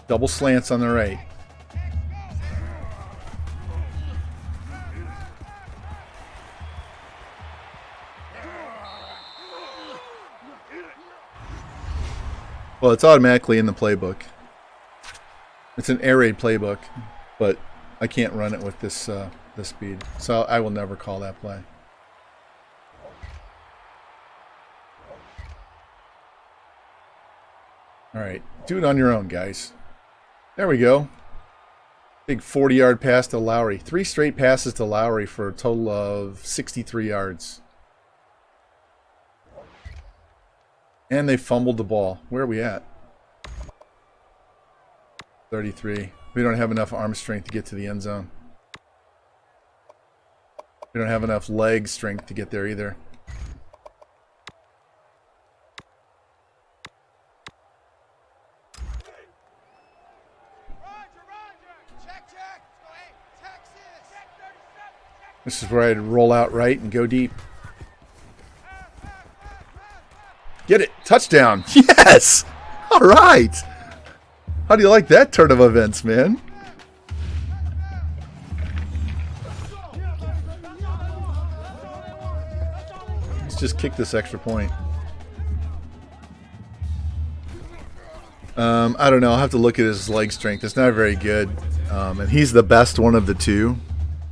Double slants on the right. Well, it's automatically in the playbook. It's an air raid playbook, but I can't run it with this this speed, so I will never call that play. All right, do it on your own, guys. There we go. Big 40-yard pass to Lowry. 3 straight passes to Lowry for a total of 63 yards. And they fumbled the ball. Where are we at? 33. We don't have enough arm strength to get to the end zone. We don't have enough leg strength to get there either. This is where I'd roll out right and go deep. Get it! Touchdown! Yes! All right! How do you like that turn of events, man? Let's just kick this extra point. I don't know. I'll have to look at his leg strength. It's not very good. And he's the best one of the two.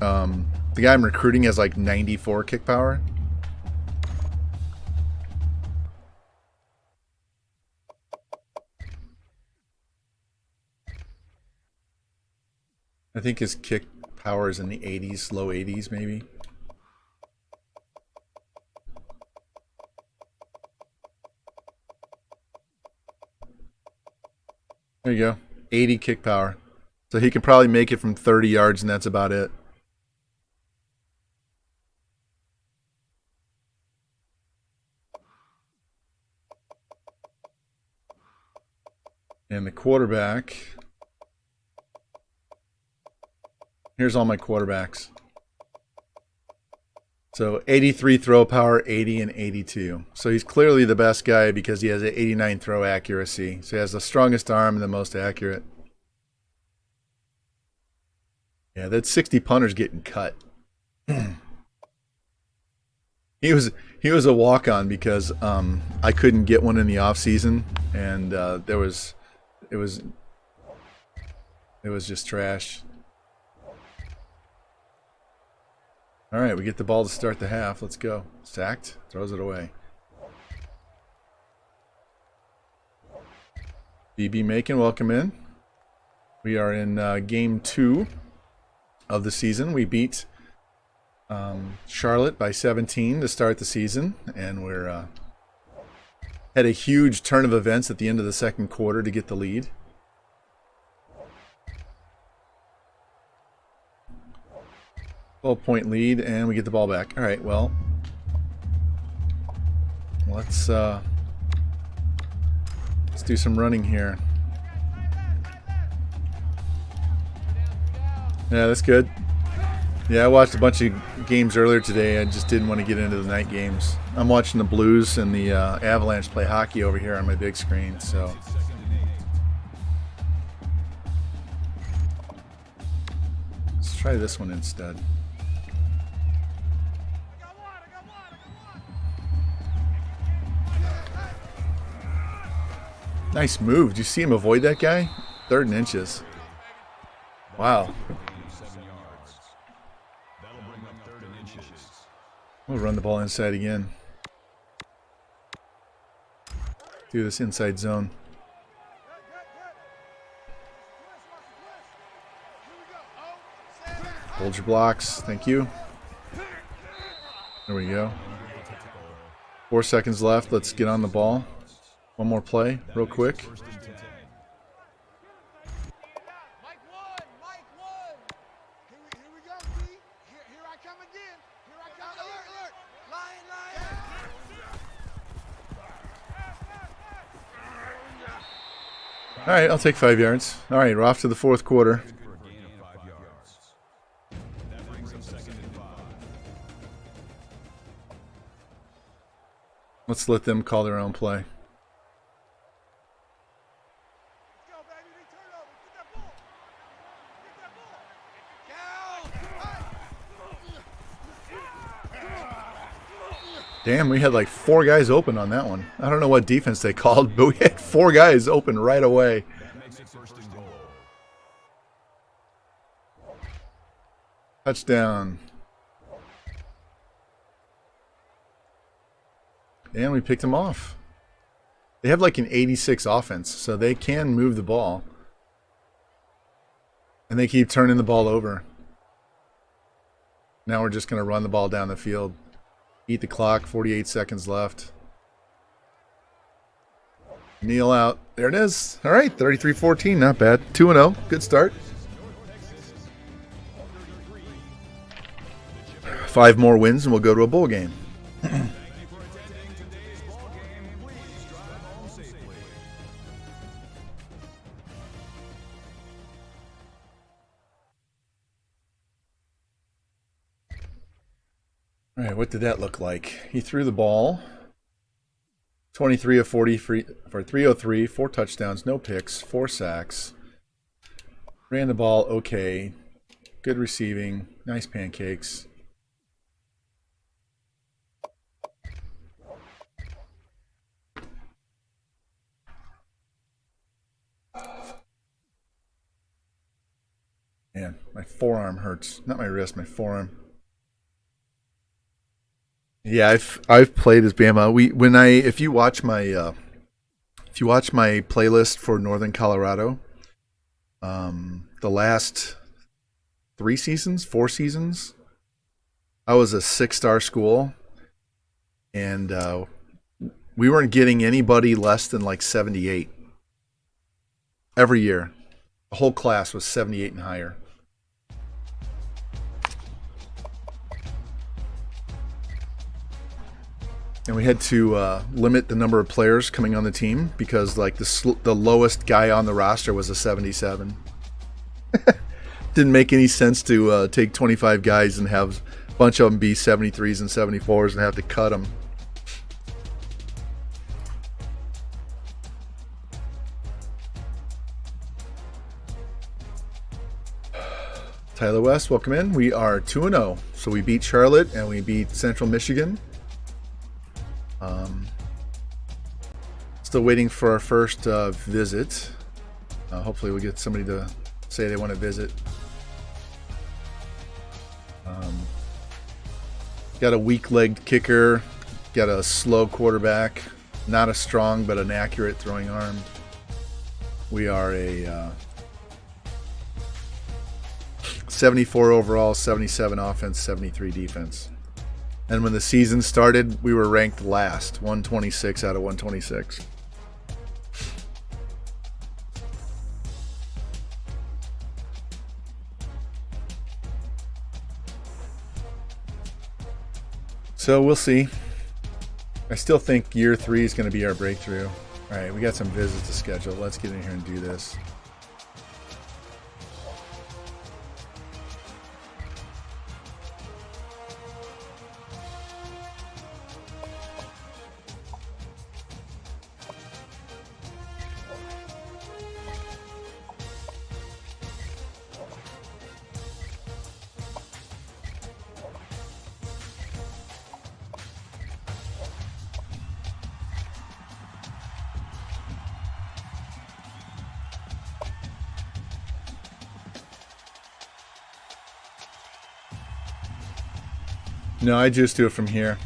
The guy I'm recruiting has like 94 kick power. I think his kick power is in the 80s, low 80s maybe. There you go. 80 kick power. So he can probably make it from 30 yards and that's about it. And the quarterback. Here's all my quarterbacks. So 83 throw power, 80 and 82. So he's clearly the best guy because he has an 89 throw accuracy. So he has the strongest arm and the most accurate. Yeah, that 60 punter's getting cut. He was a walk-on because I couldn't get one in the off season, and it was just trash. All right, we get the ball to start the half. Let's go. Sacked, throws it away. BB Macon, welcome in. We are in game 2 of the season. We beat Charlotte by 17 to start the season, and we're had a huge turn of events at the end of the second quarter to get the lead. Point lead, and we get the ball back. All right, well, let's do some running here. Yeah, that's good. Yeah, I watched a bunch of games earlier today. I just didn't want to get into the night games. I'm watching the Blues and the Avalanche play hockey over here on my big screen, so. Let's try this one instead. Nice move. Did you see him avoid that guy? 3rd and inches. Wow. 7 yards. That'll bring up 3rd and inches. We'll run the ball inside again. Do this inside zone. Hold your blocks. Thank you. There we go. 4 seconds left. Let's get on the ball. One more play, real quick. Mike 1, Mike 1. Here we go, D. Here I come again. Here I come. Alert. Lion. All right, I'll take 5 yards. All right, we're off to the 4th quarter. For a gain of 5 yards. That brings up 2nd and 5. Let's let them call their own play. Damn, we had like 4 guys open on that one. I don't know what defense they called, but we had 4 guys open right away. That makes it 1st and goal. Touchdown. And we picked them off. They have like an 86 offense, so they can move the ball. And they keep turning the ball over. Now we're just going to run the ball down the field. Eat the clock, 48 seconds left. Kneel out. There it is. All right, 33-14, not bad. 2-0, good start. 5 more wins and we'll go to a bowl game. Thank you for attending today's ball game. Please drive home safely. All right, what did that look like? He threw the ball 23 of 40 for 303, 4 touchdowns, no picks, 4 sacks. Ran the ball okay. Good receiving, nice pancakes. Man, my forearm hurts. Not my wrist, my forearm. Yeah, I've played as Bama. If you watch my playlist for Northern Colorado, the last 4 seasons, I was a 6-star school, and we weren't getting anybody less than like 78 every year. The whole class was 78 and higher. And we had to limit the number of players coming on the team because like the lowest guy on the roster was a 77. Didn't make any sense to take 25 guys and have a bunch of them be 73s and 74s and have to cut them. Tyler West, welcome in. We are 2-0. So we beat Charlotte and we beat Central Michigan. Still waiting for our first visit. Hopefully we'll get somebody to say they want to visit. Got a weak-legged kicker. Got a slow quarterback. Not a strong, but an accurate throwing arm. We are a 74 overall, 77 offense, 73 defense. And when the season started, we were ranked last, 126 out of 126. So we'll see. I still think year 3 is going to be our breakthrough. All right, we got some visits to schedule. Let's get in here and do this. No, I just do it from here.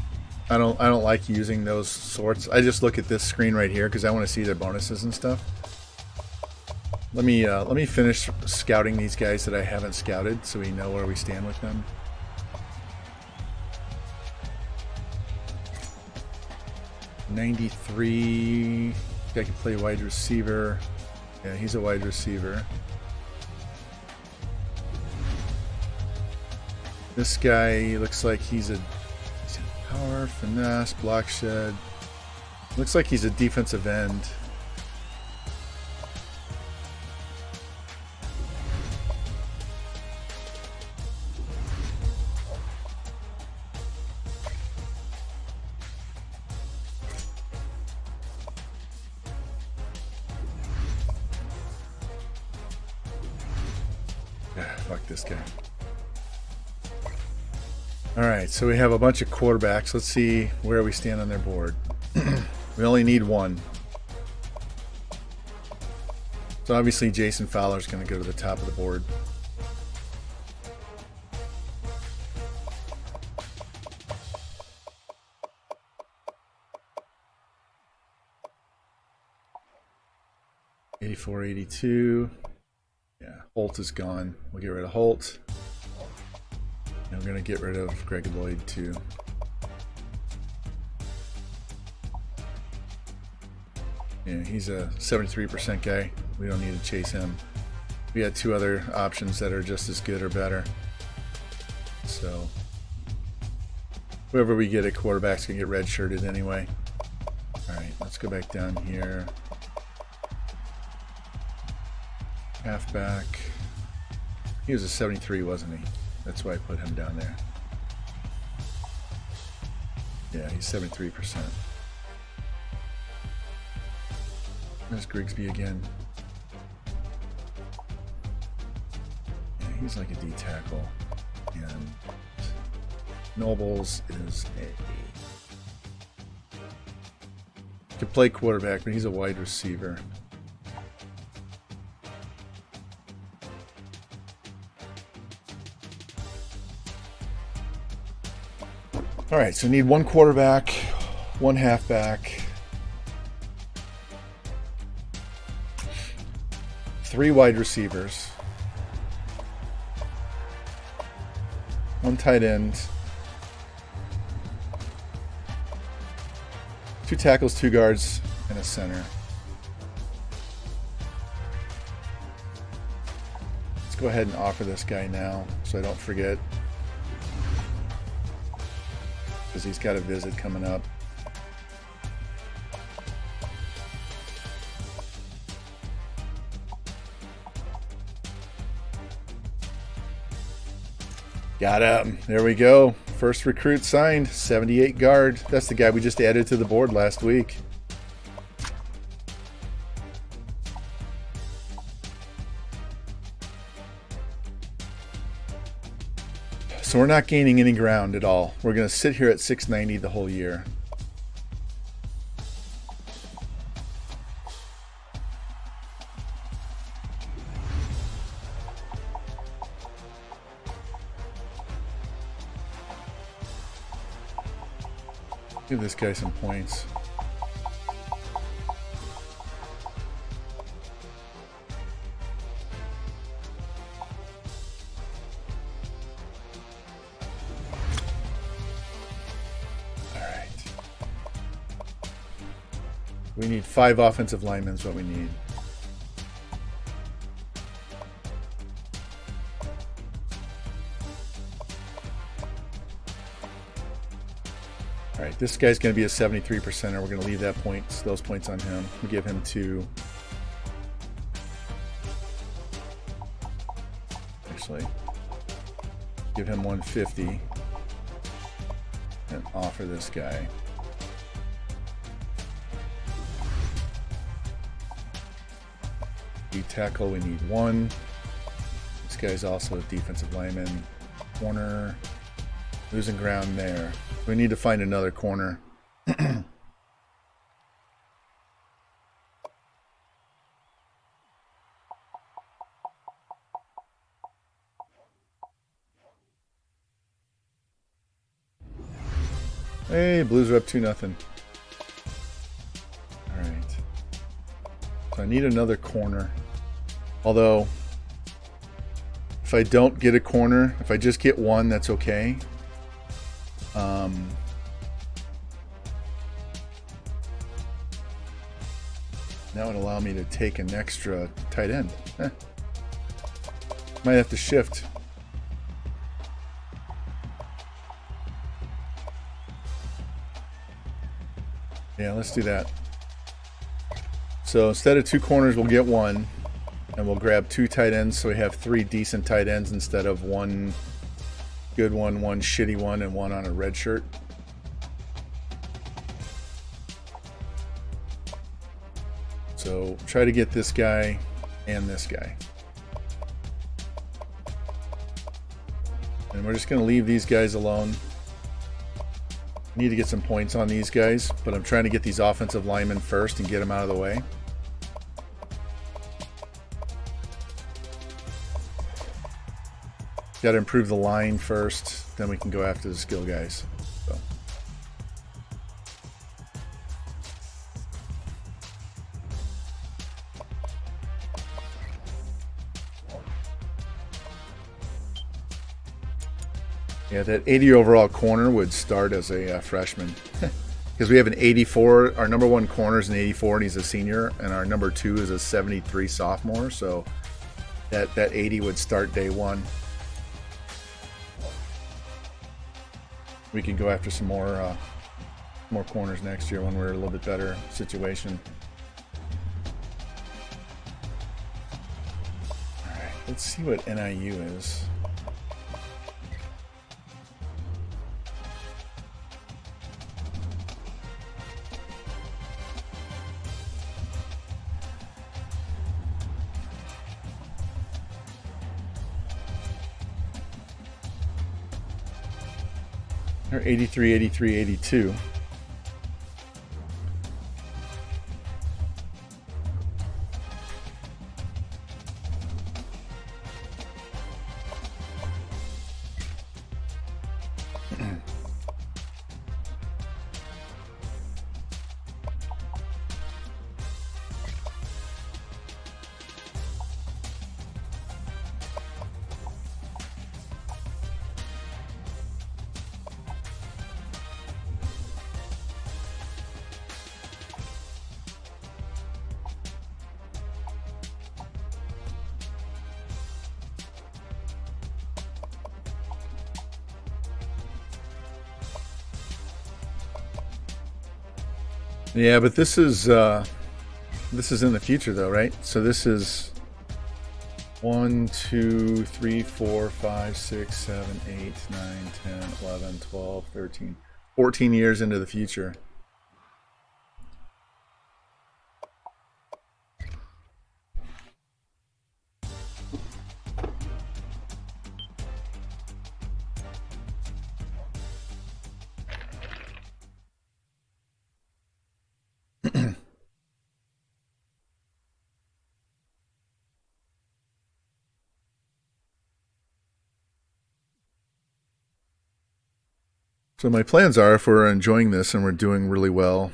I don't like using those sorts. I just look at this screen right here because I want to see their bonuses and stuff. Let me finish scouting these guys that I haven't scouted so we know where we stand with them. '93. Guy can play wide receiver. Yeah, he's a wide receiver. This guy looks like he's a power, finesse, block shed. Looks like he's a defensive end. Fuck this guy. Alright, so we have a bunch of quarterbacks. Let's see where we stand on their board. We only need one. So obviously Jason Fowler's going to go to the top of the board. '84, '82. Yeah, Holt is gone. We'll get rid of Holt. And we're going to get rid of Greg Lloyd too. Yeah, he's a 73% guy. We don't need to chase him. We had two other options that are just as good or better. So whoever we get at quarterback's going to get redshirted anyway. Alright, let's go back down here. Halfback. He was a 73, wasn't he? That's why I put him down there. Yeah, he's 73%. There's Grigsby again. Yeah, he's like a D tackle. And Nobles is a... Could play quarterback, but he's a wide receiver. All right, so we need one quarterback, one halfback, 3 wide receivers, 1 tight end, 2 tackles, 2 guards, and a center. Let's go ahead and offer this guy now so I don't forget. Because he's got a visit coming up. Got him. There we go. First recruit signed. 78 guard. That's the guy we just added to the board last week. So we're not gaining any ground at all. We're going to sit here at 690 the whole year. Give this guy some points. We need 5 offensive linemen is what we need. All right, this guy's going to be a 73%er. We're going to leave those points on him. We give him 2. Actually, give him 150 and offer this guy. Tackle, we need 1. This guy's also a defensive lineman. Corner, losing ground there. We need to find another corner. Hey, Blues are up 2-0. All right. So I need another corner. Although, if I don't get a corner, if I just get one, that's okay. That would allow me to take an extra tight end. Might have to shift. Yeah, let's do that. So instead of 2 corners, we'll get one. And we'll grab 2 tight ends so we have 3 decent tight ends instead of 1 good one, 1 shitty one, and 1 on a red shirt. So try to get this guy and this guy. And we're just going to leave these guys alone. Need to get some points on these guys, but I'm trying to get these offensive linemen first and get them out of the way. Got to improve the line first, then we can go after the skill guys. So. Yeah, that 80 overall corner would start as a freshman. Because we have an 84, our number 1 corner is an 84 and he's a senior, and our number 2 is a 73 sophomore, so that 80 would start day 1. We can go after some more corners next year when we're in a little bit better situation. All right, let's see what NIU is. They're 83, 83, 82. Yeah, but this is in the future though, right? So this is 1, 2, 3, 4, 5, 6, 7, 8, 9, 10, 11, 12, 13, 14 years into the future. So my plans are, if we're enjoying this and we're doing really well,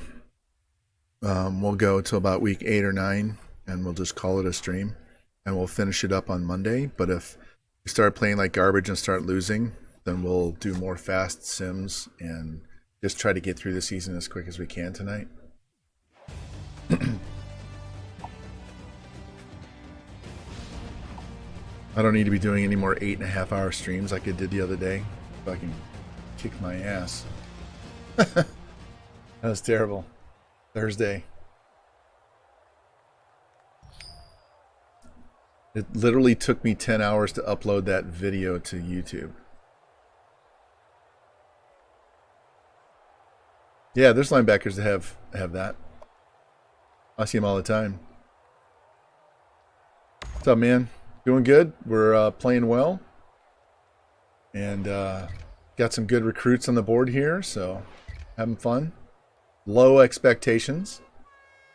we'll go till about week 8 or 9, and we'll just call it a stream, and we'll finish it up on Monday. But if we start playing like garbage and start losing, then we'll do more fast sims and just try to get through the season as quick as we can tonight. I don't need to be doing any more 8.5-hour streams like I did the other day. Fucking kicked my ass. That was terrible. Thursday. It literally took me 10 hours to upload that video to YouTube. Yeah, there's linebackers that have that. I see them all the time. What's up, man? Doing good. We're playing well. And got some good recruits on the board here, so having fun. Low expectations.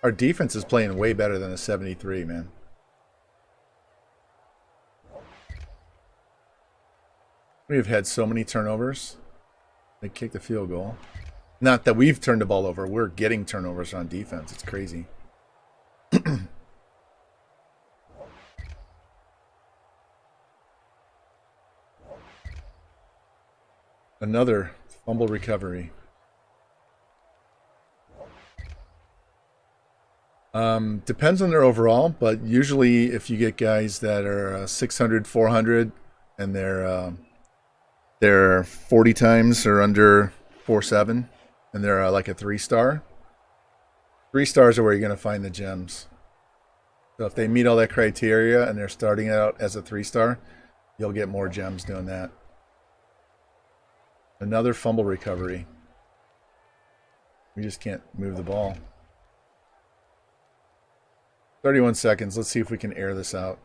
Our defense is playing way better than a 73, man. We have had so many turnovers. They kicked the field goal. Not that we've turned the ball over. We're getting turnovers on defense. It's crazy. Another fumble recovery. Depends on their overall, but usually if you get guys that are 600, 400, and they're 40 times or under 4.7, and they're like a 3-star. 3 stars are where you're going to find the gems. So if they meet all that criteria and they're starting out as a 3-star, you'll get more gems doing that. Another fumble recovery. We just can't move the ball. 31 seconds. Let's see if we can air this out.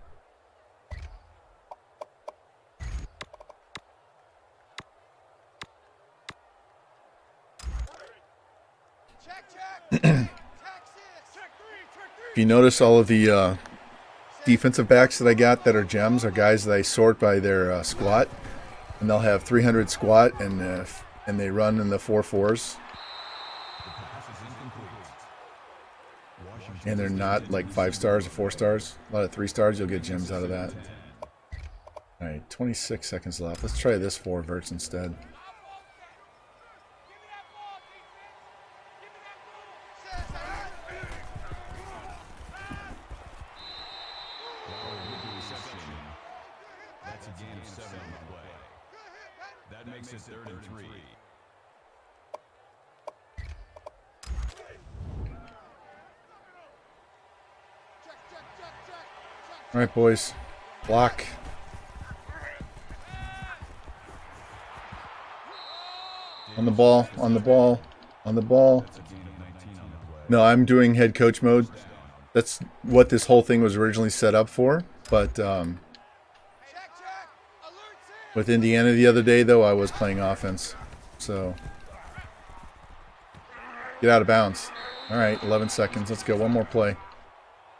If you notice, all of the defensive backs that I got that are gems are guys that I sort by their squat, and they'll have 300 squat, and they run in the 4.4s, and they're not like 5 stars or 4 stars. A lot of 3 stars, you'll get gems out of that. All right, 26 seconds left. Let's try this 4 verts instead. That's a gain of 7 on the play. That makes it 3rd and 3. All right, boys. Block. On the ball, on the ball, on the ball. No, I'm doing head coach mode. That's what this whole thing was originally set up for. But with Indiana the other day, though, I was playing offense. So get out of bounds. All right, 11 seconds. Let's go. One more play.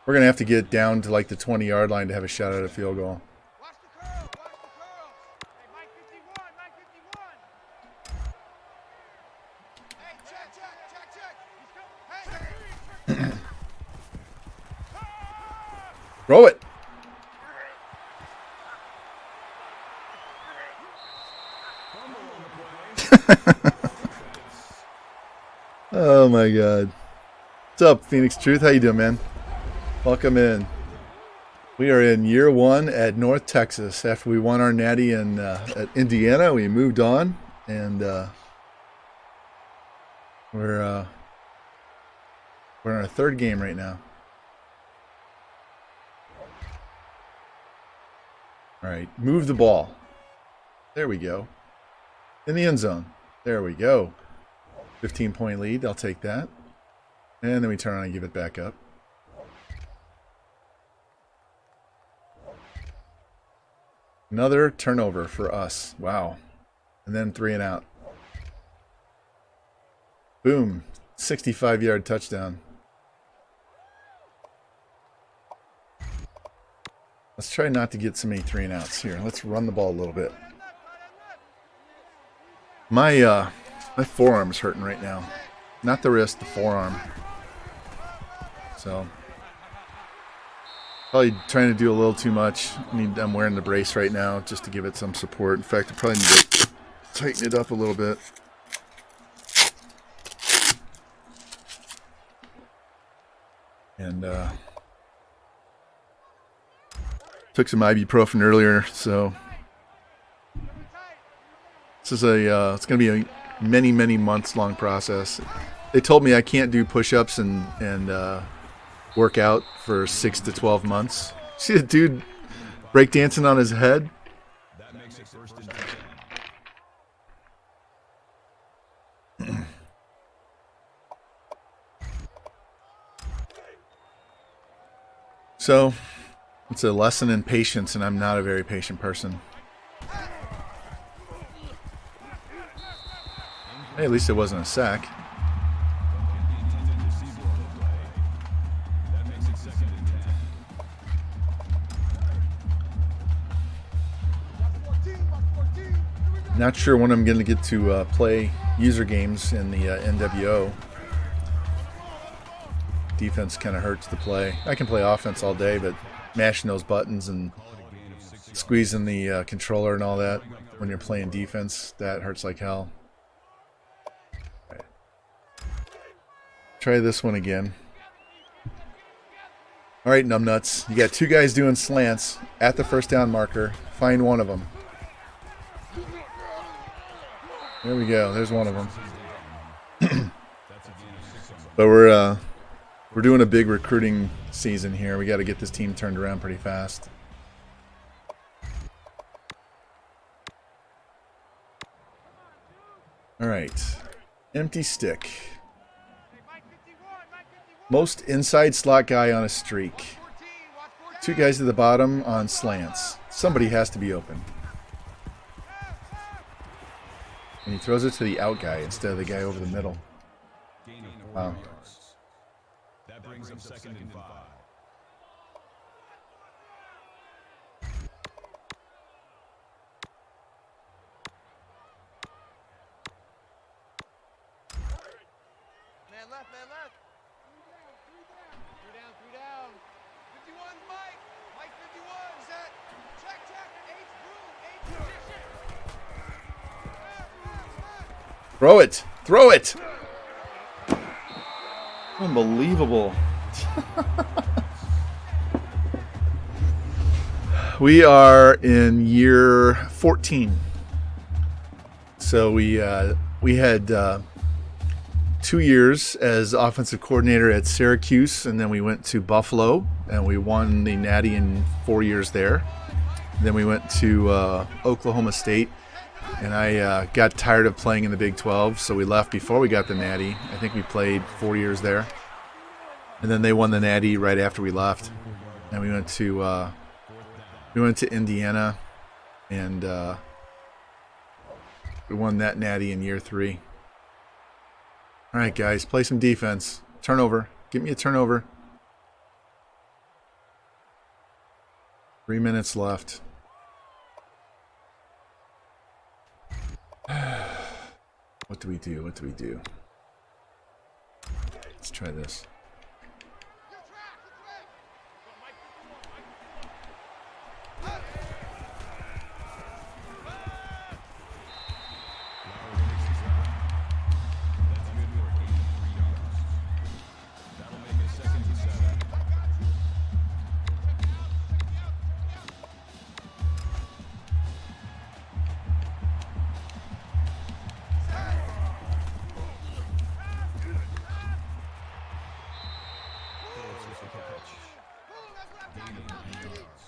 We're going to have to get down to like the 20-yard line to have a shot at a field goal. Watch the curl. Watch the curl. Hey, Mike 51. Mike 51. Hey, check. Hey. Throw it. Oh my God. What's up, Phoenix Truth? How you doing, man? Welcome in. We are in year 1 at North Texas. After we won our Natty in at Indiana, we moved on, and we're in our 3rd game right now. All right, move the ball. There we go. In the end zone. There we go. 15-point lead. I'll take that. And then we turn on and give it back up. Another turnover for us. Wow. And then 3 and out. Boom. 65-yard touchdown. Let's try not to get so many 3 and outs here. Let's run the ball a little bit. My forearm's hurting right now. Not the wrist, the forearm. So probably trying to do a little too much. I'm wearing the brace right now just to give it some support. In fact, I probably need to tighten it up a little bit. And took some ibuprofen earlier, so this is it's going to be a many months long process. They told me I can't do push-ups and work out for 6 to 12 months. See the dude breakdancing on his head? That makes it 1st and 10. So it's a lesson in patience, and I'm not a very patient person. Hey, at least it wasn't a sack. That makes it 2nd and 10. Watch 14. Watch 14. Here we go. Not sure when I'm going to get to play user games in the NWO. Defense kind of hurts to play. I can play offense all day, but mashing those buttons and squeezing the controller and all that when you're playing defense, that hurts like hell. Right. Try this one again. All right, numbnuts. You got two guys doing slants at the first down marker. Find one of them. There we go. There's one of them. But we're doing a big recruiting season here. We got to get this team turned around pretty fast. All right. Empty stick. Most inside slot guy on a streak. Two guys at the bottom on slants. Somebody has to be open. And he throws it to the out guy instead of the guy over the middle. Wow. That brings him 2nd and 5. Man left, man left. Three down. 51's Mike. Mike 51. Set. Check. H Broom. Throw it. Throw it. Unbelievable. We are in year 14. So we had 2 years as offensive coordinator at Syracuse, and then we went to Buffalo and we won the Natty in 4 years there. Then we went to Oklahoma State, and I got tired of playing in the Big 12, so we left before we got the Natty. I think we played 4 years there, and then they won the Natty right after we left. And we went to Indiana, and we won that Natty in year 3. All right, guys, play some defense. Turnover. Give me a turnover. 3 minutes left. What do we do? What do we do? Let's try this.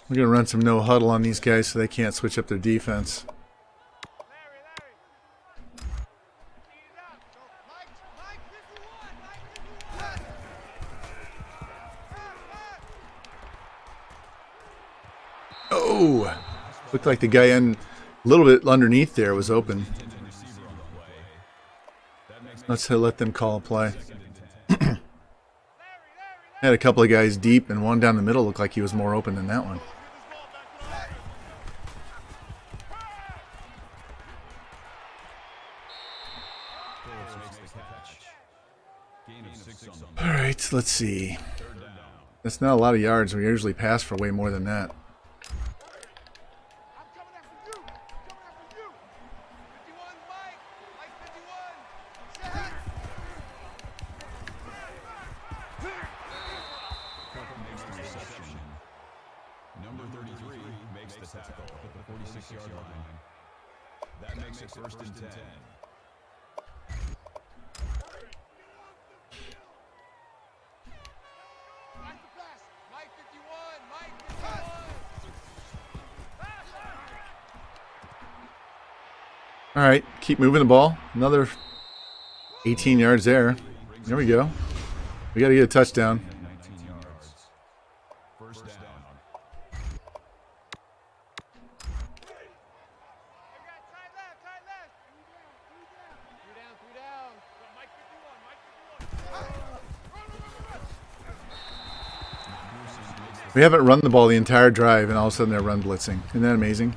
We're going to run some no huddle on these guys so they can't switch up their defense. Oh! Looked like the guy in a little bit underneath there was open. Let's let them call a play. Had a couple of guys deep, and one down the middle looked like he was more open than that one. All right, let's see. That's not a lot of yards. We usually pass for way more than that. Number 33 makes the tackle at the 46-yard line. That makes it 1st and 10. All right, keep moving the ball. Another 18 yards there. There we go. We got to get a touchdown. 19 yards. 1st down. We haven't run the ball the entire drive, and all of a sudden they're run blitzing. Isn't that amazing?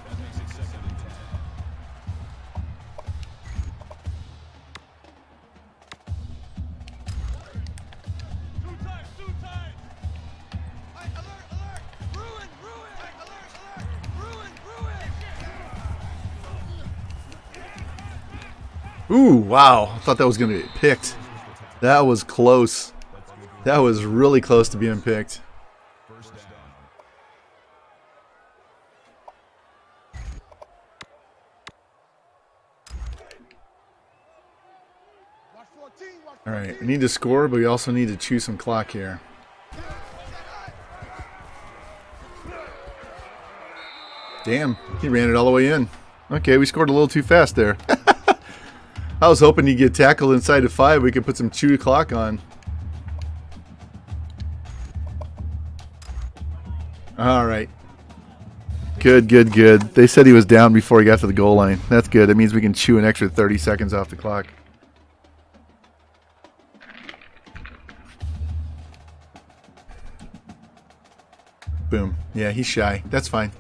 Ooh, wow. I thought that was going to get picked. That was close. That was really close to being picked. First down. Watch 14, watch 14. All right, we need to score, but we also need to chew some clock here. Damn, he ran it all the way in. Okay, we scored a little too fast there. I was hoping he'd get tackled inside of 5. We could put some chew clock on. All right. Good, good, good. They said he was down before he got to the goal line. That's good. That means we can chew an extra 30 seconds off the clock. Boom. Yeah, he's shy. That's fine.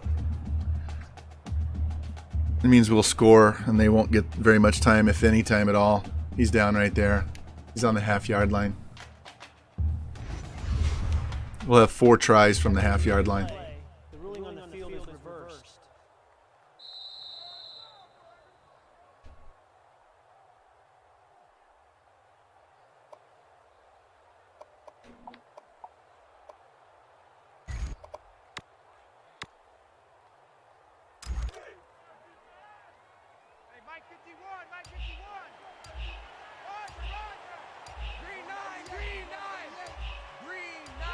It means we'll score, and they won't get very much time, if any time at all. He's down right there. He's on the half-yard line. We'll have 4 tries from the half-yard line. The ruling on the field is reversed. Hey, Mike 51, Mike 51. Roger, Roger. Green 9, Green 9. Green 9.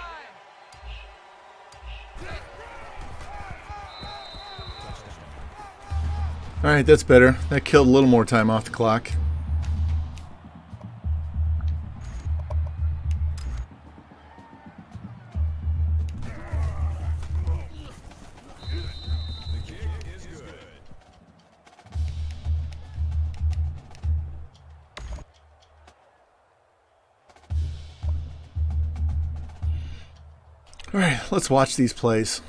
All right, that's better. That killed a little more time off the clock. The kick is good. All right, let's watch these plays.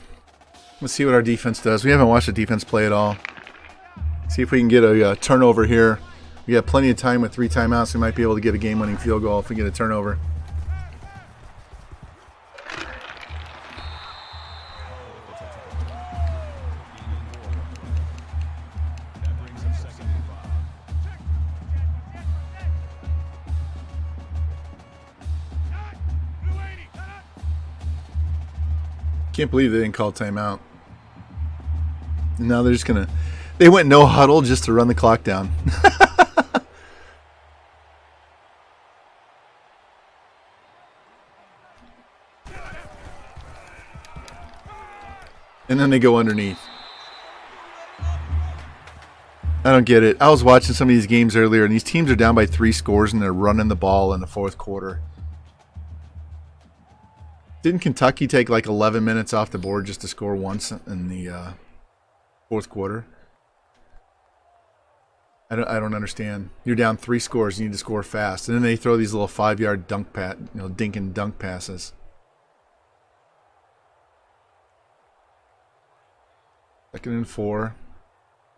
Let's see what our defense does. We haven't watched the defense play at all. See if we can get a turnover here. We got plenty of time with 3 timeouts. We might be able to get a game-winning field goal if we get a turnover. That brings up 2nd and 5. Can't believe they didn't call timeout. And now they're just going to... They went no huddle just to run the clock down. And then they go underneath. I don't get it. I was watching some of these games earlier, and these teams are down by 3 scores, and they're running the ball in the 4th quarter. Didn't Kentucky take like 11 minutes off the board just to score once in the 4th quarter? I don't understand. You're down 3 scores. You need to score fast, and then they throw these little 5-yard dink and dunk passes. Second and 4,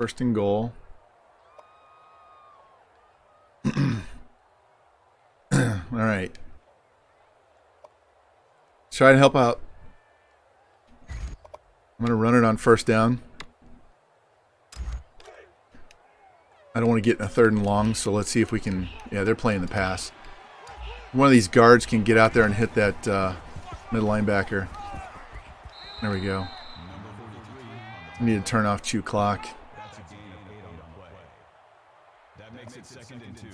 1st and goal. All right. Try and help out. I'm going to run it on 1st down. I don't want to get in a 3rd and long, so let's see if we can... Yeah, they're playing the pass. One of these guards can get out there and hit that middle linebacker. There we go. We need to turn off chew clock. That's a gain of 8 on the play. That makes it 2nd and 2.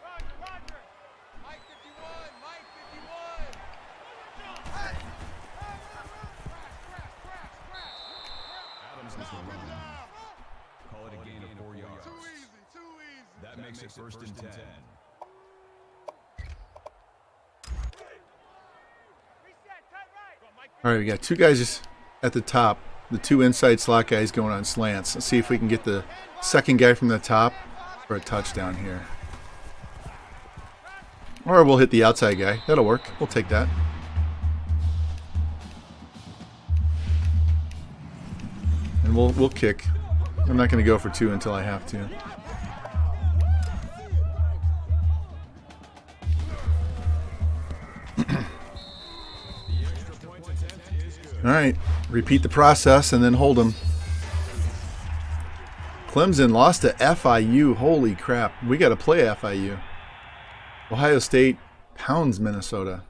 Roger, Roger. Mike 51, Mike 51. Hey. Adams is the run. Call it a gain of 4 yards. Too easy, too easy. That makes it 1st and 10. Reset, cut right. All right, we got 2 guys just at the top. The 2 inside slot guys going on slants. Let's see if we can get the 2nd guy from the top for a touchdown here. Or we'll hit the outside guy. That'll work. We'll take that. And we'll kick. I'm not going to go for 2 until I have to. All right, repeat the process and then hold them. Clemson lost to FIU. Holy crap. We got to play FIU. Ohio State pounds Minnesota.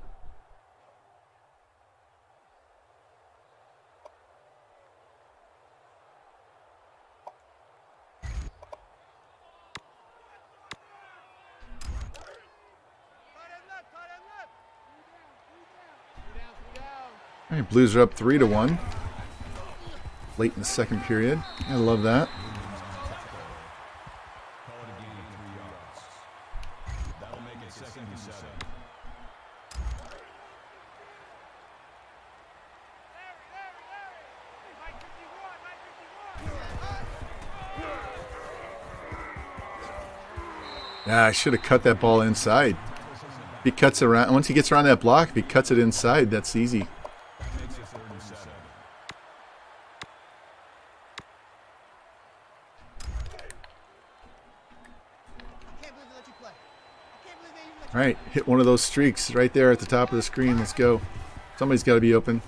All right, Blues are up 3-1. Late in the second period. I love that. Call it a gain of 3 yards. That'll make it 2nd and 7. Yeah, I should have cut that ball inside. If he cuts around, once he gets around that block, if he cuts it inside, that's easy. That makes it 3rd and 7. All right, hit one of those streaks right there at the top of the screen. Let's go. Somebody's got to be open.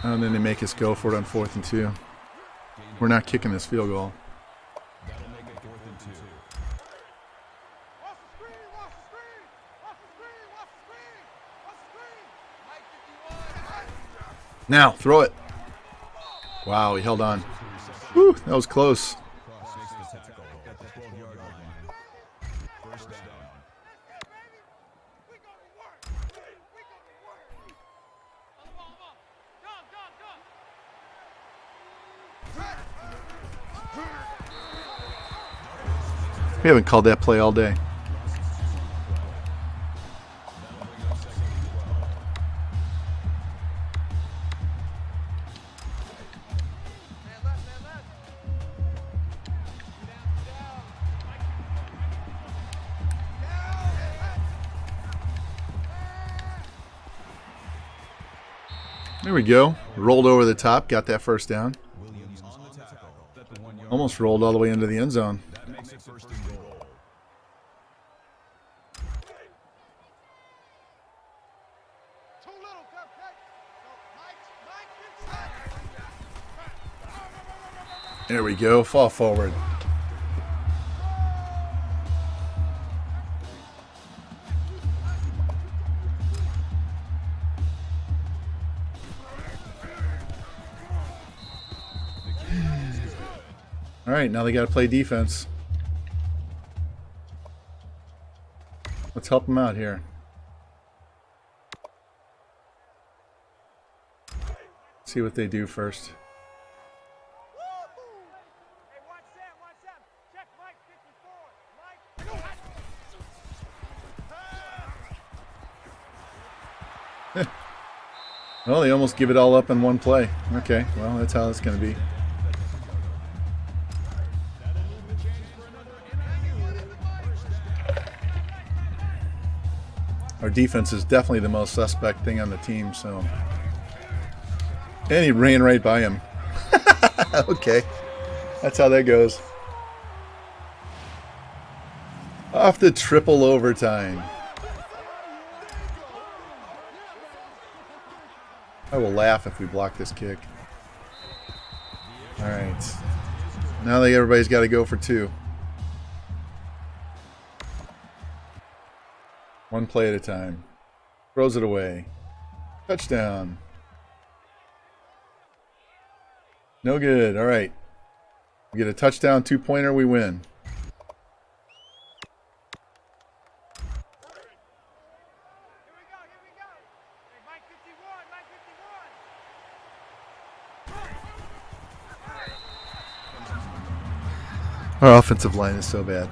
And then they make us go for it on 4th and 2. We're not kicking this field goal. That'll make it 4th and 2. Off the screen, off the screen, off the screen, off the screen, off the screen. Mike 51. Now, throw it. Wow, he held on. Whew, that was close. Cross makes the tackle at the 12-yard line. First down. We gonna work. We gonna work. Come on. We haven't called that play all day. There we go. Rolled over the top, got that first down. Williams on the tackle at the 1-yard line. Almost rolled all the way into the end zone. That makes it 1st and goal. Too little, cupcake. So Mike inside. There we go. Fall forward. All right, now they got to play defense. Let's help them out here. See what they do first. Hey, watch that. Check Mike 54. Mike. Well, they almost give it all up in one play. Okay, well, that's how it's going to be. Our defense is definitely the most suspect thing on the team, so. And he ran right by him. Okay, that's how that goes. Off the triple overtime. I will laugh if we block this kick. All right. Now everybody's got to go for 2. One play at a time. Throws it away. Touchdown. No good. All right. We get a touchdown 2-pointer, we win. Here we go. Hey, Mike 51. Our offensive line is so bad.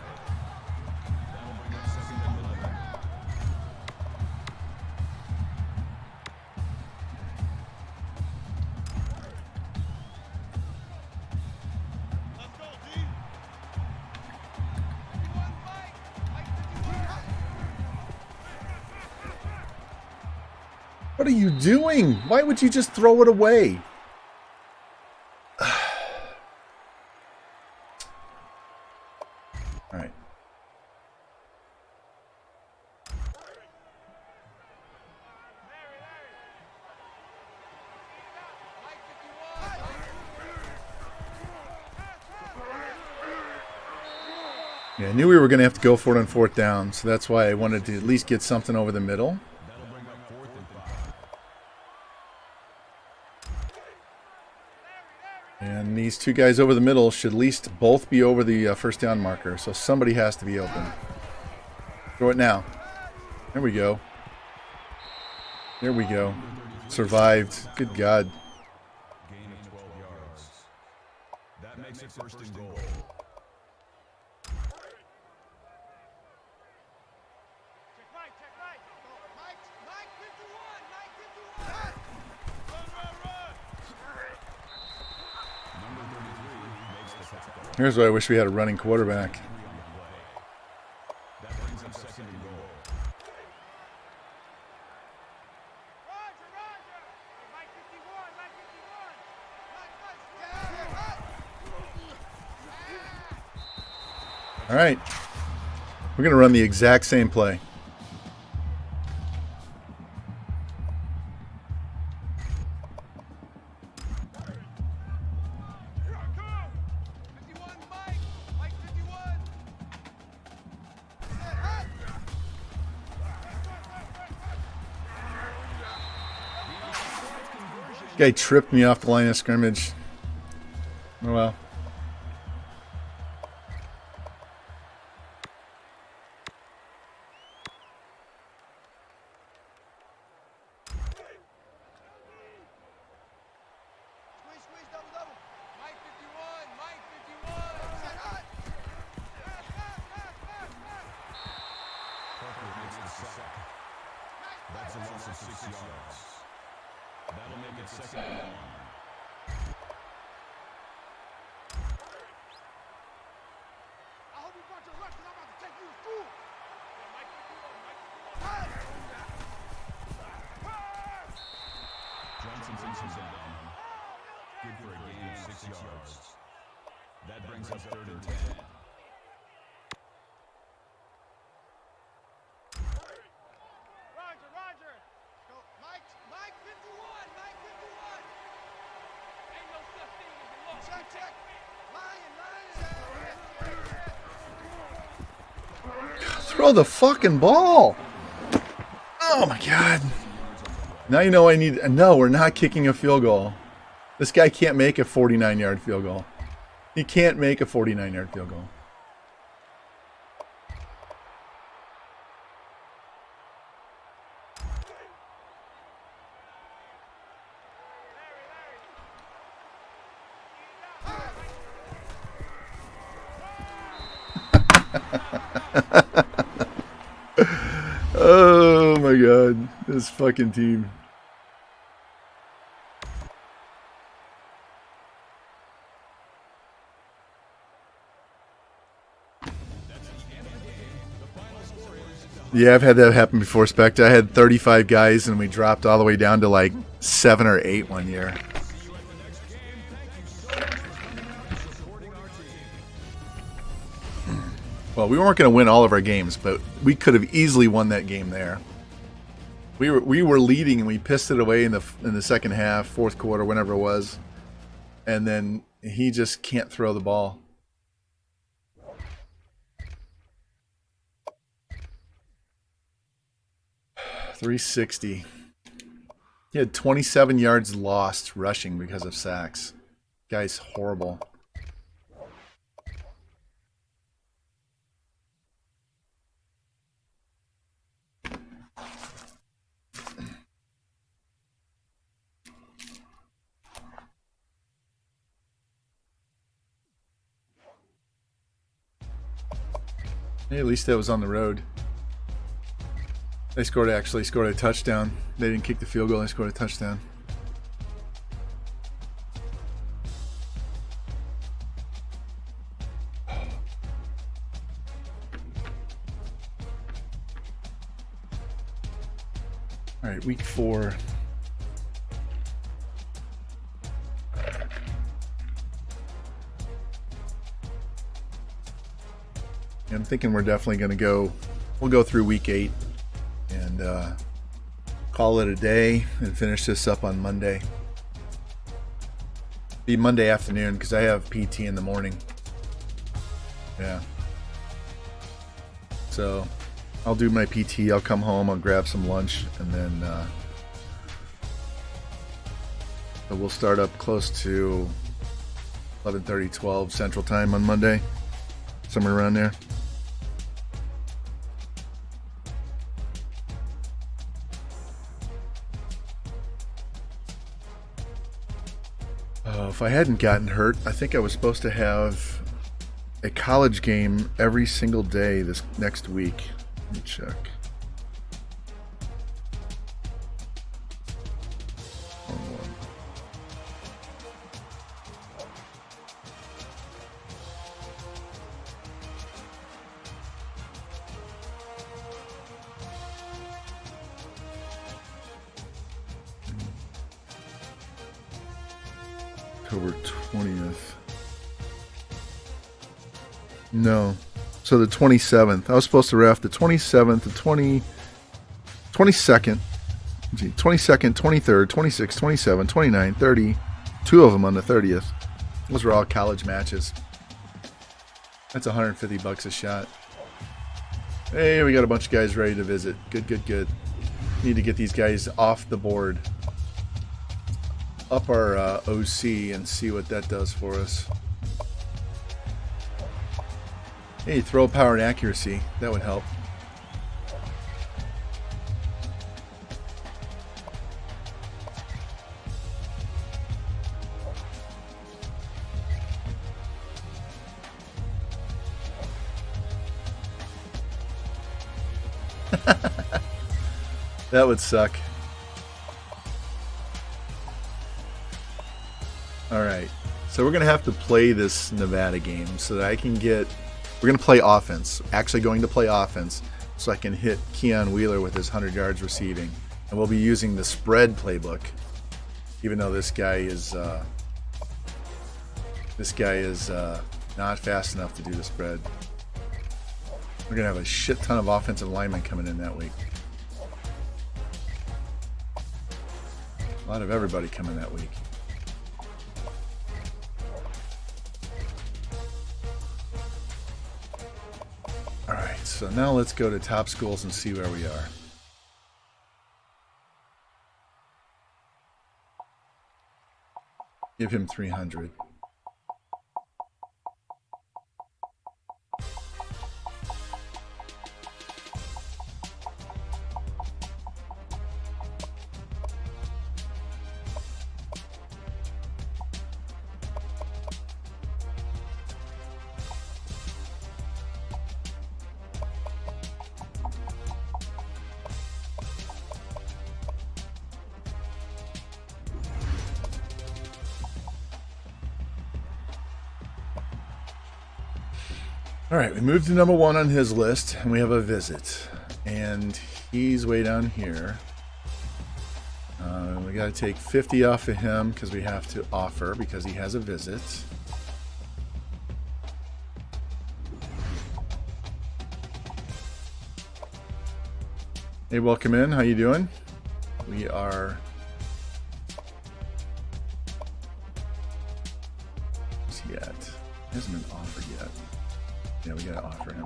What are you doing? Why would you just throw it away? All right. Yeah, I knew we were going to have to go for it on 4th down, so that's why I wanted to at least get something over the middle. That'll bring up 4th and 5. And these two guys over the middle should at least both be over the first down marker, so somebody has to be open. Throw it now. There we go. There we go. Survived. Good God. Gain of 12 yards. That makes it 1st and goal. Check right, check right. Mike 51, Mike 51. Run. Number 33 makes the tackle. Here's what I wish we had a running quarterback. That brings up 2nd and goal. Roger. Mike 51, Mike 51. All right. We're going to run the exact same play. Here I come. 51, Mike 51. Guy tripped me off the line of scrimmage. Oh well. Squeeze, double. Mike 51, Mike 51. Set hot. Parker makes the sack. That's a loss of 6 yards. That'll make it 2nd and 1. I hope you brought your lunch, 'cause I'm about to take you to school. Yeah, Mike 51, Mike 51. Johnson takes him down. Good for a gain of 6 yards. That brings up 3rd and 10. Roger. Go, Mike 51, Mike 51. Ain't no such thing as a loss. Check. Lion. Throw the fucking ball. Oh my God. Now you know I need. No, we're not kicking a field goal. This guy can't make a 49-yard field goal. He can't make a 49-yard field goal. Oh my God, this fucking team. Yeah, I've had that happen before, Spectre. I had 35 guys and we dropped all the way down to like 7 or 8 one year. Well, we weren't going to win all of our games, but we could have easily won that game there. We were leading and we pissed it away in the second half, fourth quarter, whenever it was, and then he just can't throw the ball. .360. He had 27 yards lost rushing because of sacks. Guy's horrible. Hey, at least that was on the road. They actually scored a touchdown. They didn't kick the field goal, they scored a touchdown. All right, week 4. I'm thinking we're definitely going to go, we'll go through week 8 and call it a day and finish this up on Monday. Be Monday afternoon because I have PT in the morning. Yeah. So I'll do my PT. I'll come home. I'll grab some lunch, and then so we'll start up close to 11:30, 12 Central Time on Monday, somewhere around there. If I hadn't gotten hurt, I think I was supposed to have a college game every single day this next week. Let me check. October 20th. No. So the 27th. I was supposed to ref the 27th, the 22nd, 23rd, 26th, 27th, 29th, 30. Two of them on the 30th. Those were all college matches. That's $150 a shot. Hey, we got a bunch of guys ready to visit. Good, good, good. Need to get these guys off the board. Up our OC and see what that does for us. Hey, throw power and accuracy. That would help. That would suck. Alright, so we're going to have to play this Nevada game so that I can get... We're going to play offense. Actually going to play offense so I can hit Keon Wheeler with his 100 yards receiving. And we'll be using the spread playbook. Even though this guy is not fast enough to do the spread. We're going to have a shit ton of offensive linemen coming in that week. A lot of everybody coming that week. Alright, so now let's go to top schools and see where we are. Give him 300. All right, we moved to number 1 on his list, and we have a visit. And he's way down here. We got to take 50 off of him because we have to offer because he has a visit. Hey, welcome in. How you doing? We are... Where's he at? He hasn't been offered yet. Yeah, we gotta offer him.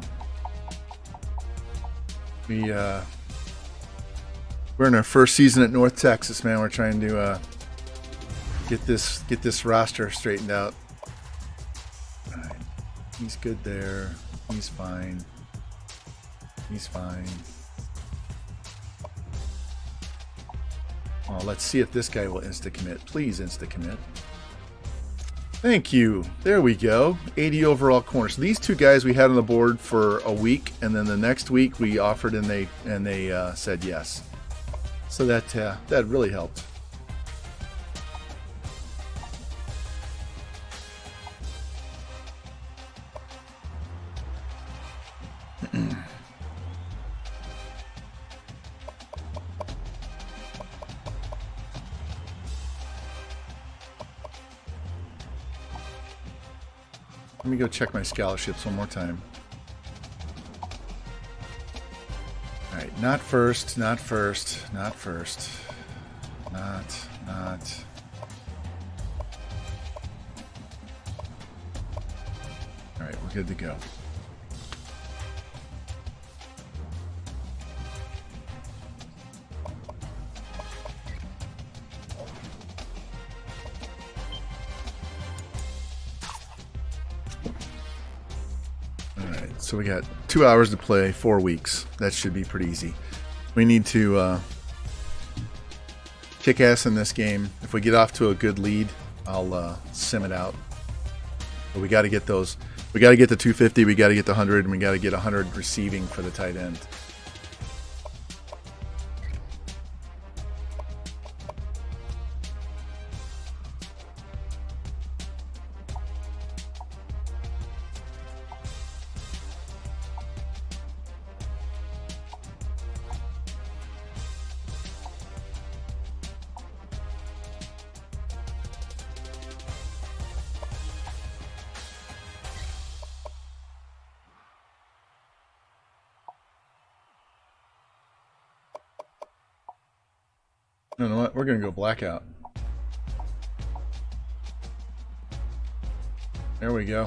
We're in our first season at North Texas, man. We're trying to get this roster straightened out. All right. He's good there. He's fine. He's fine. Oh, let's see if this guy will insta-commit. Please insta-commit. Thank you. There we go. 80 overall corners. So these two guys we had on the board for a week, and then the next week we offered and they said yes. So that really helped. Let me go check my scholarships one more time. All right, not first, not first, not first, not. All right, we're good to go. So we got 2 hours to play, 4 weeks. That should be pretty easy. We need to kick ass in this game. If we get off to a good lead, I'll sim it out. But we got to get those. We got to get the 250. We got to get the 100, and we got to get 100 receiving for the tight end. You know what? We're going to go blackout. There we go.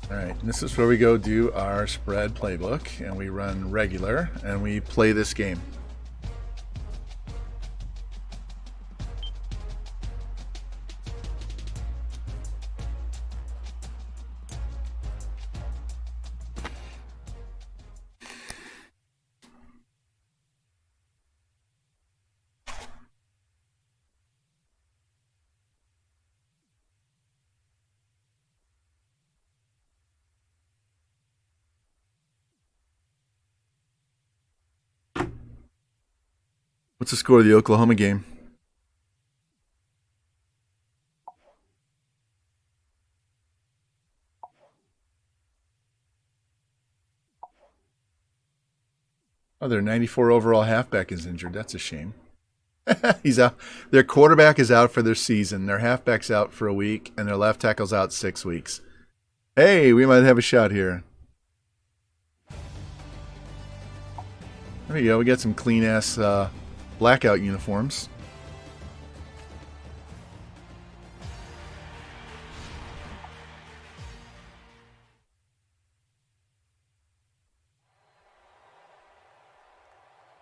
All right, and this is where we go do our spread playbook, and we run regular, and we play this game. What's the score of the Oklahoma game? Oh, their 94 overall halfback is injured. That's a shame. He's out. Their quarterback is out for their season. Their halfback's out for a week, and their left tackle's out 6 weeks. Hey, we might have a shot here. There we go. We got some clean-ass blackout uniforms.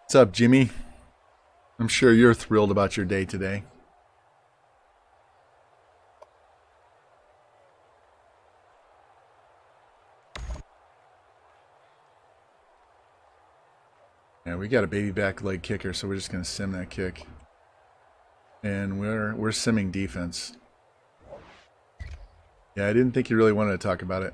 What's up, Jimmy? I'm sure you're thrilled about your day today. Yeah, we got a baby back leg kicker, so we're just going to sim that kick. And we're simming defense. Yeah, I didn't think you really wanted to talk about it.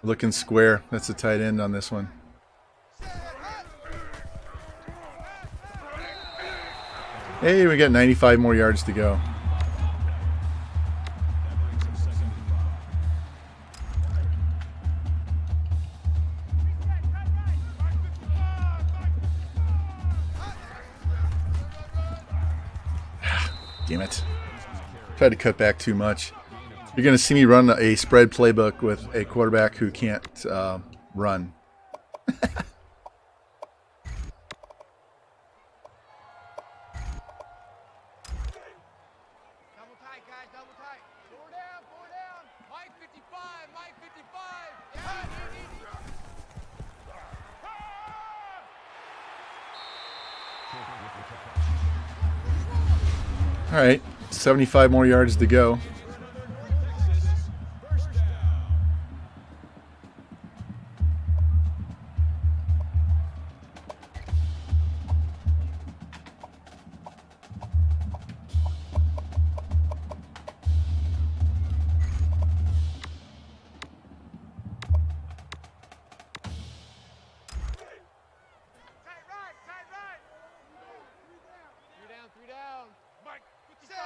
Looking square. That's a tight end on this one. Hey, we got 95 more yards to go. Damn it. Tried to cut back too much. You're going to see me run a spread playbook with a quarterback who can't run. Double tight, guys, double tight. Four down. Mike 55, Mike 55. Yeah, easy. All right, 75 more yards to go. Tight right. 3 down. Mike 55.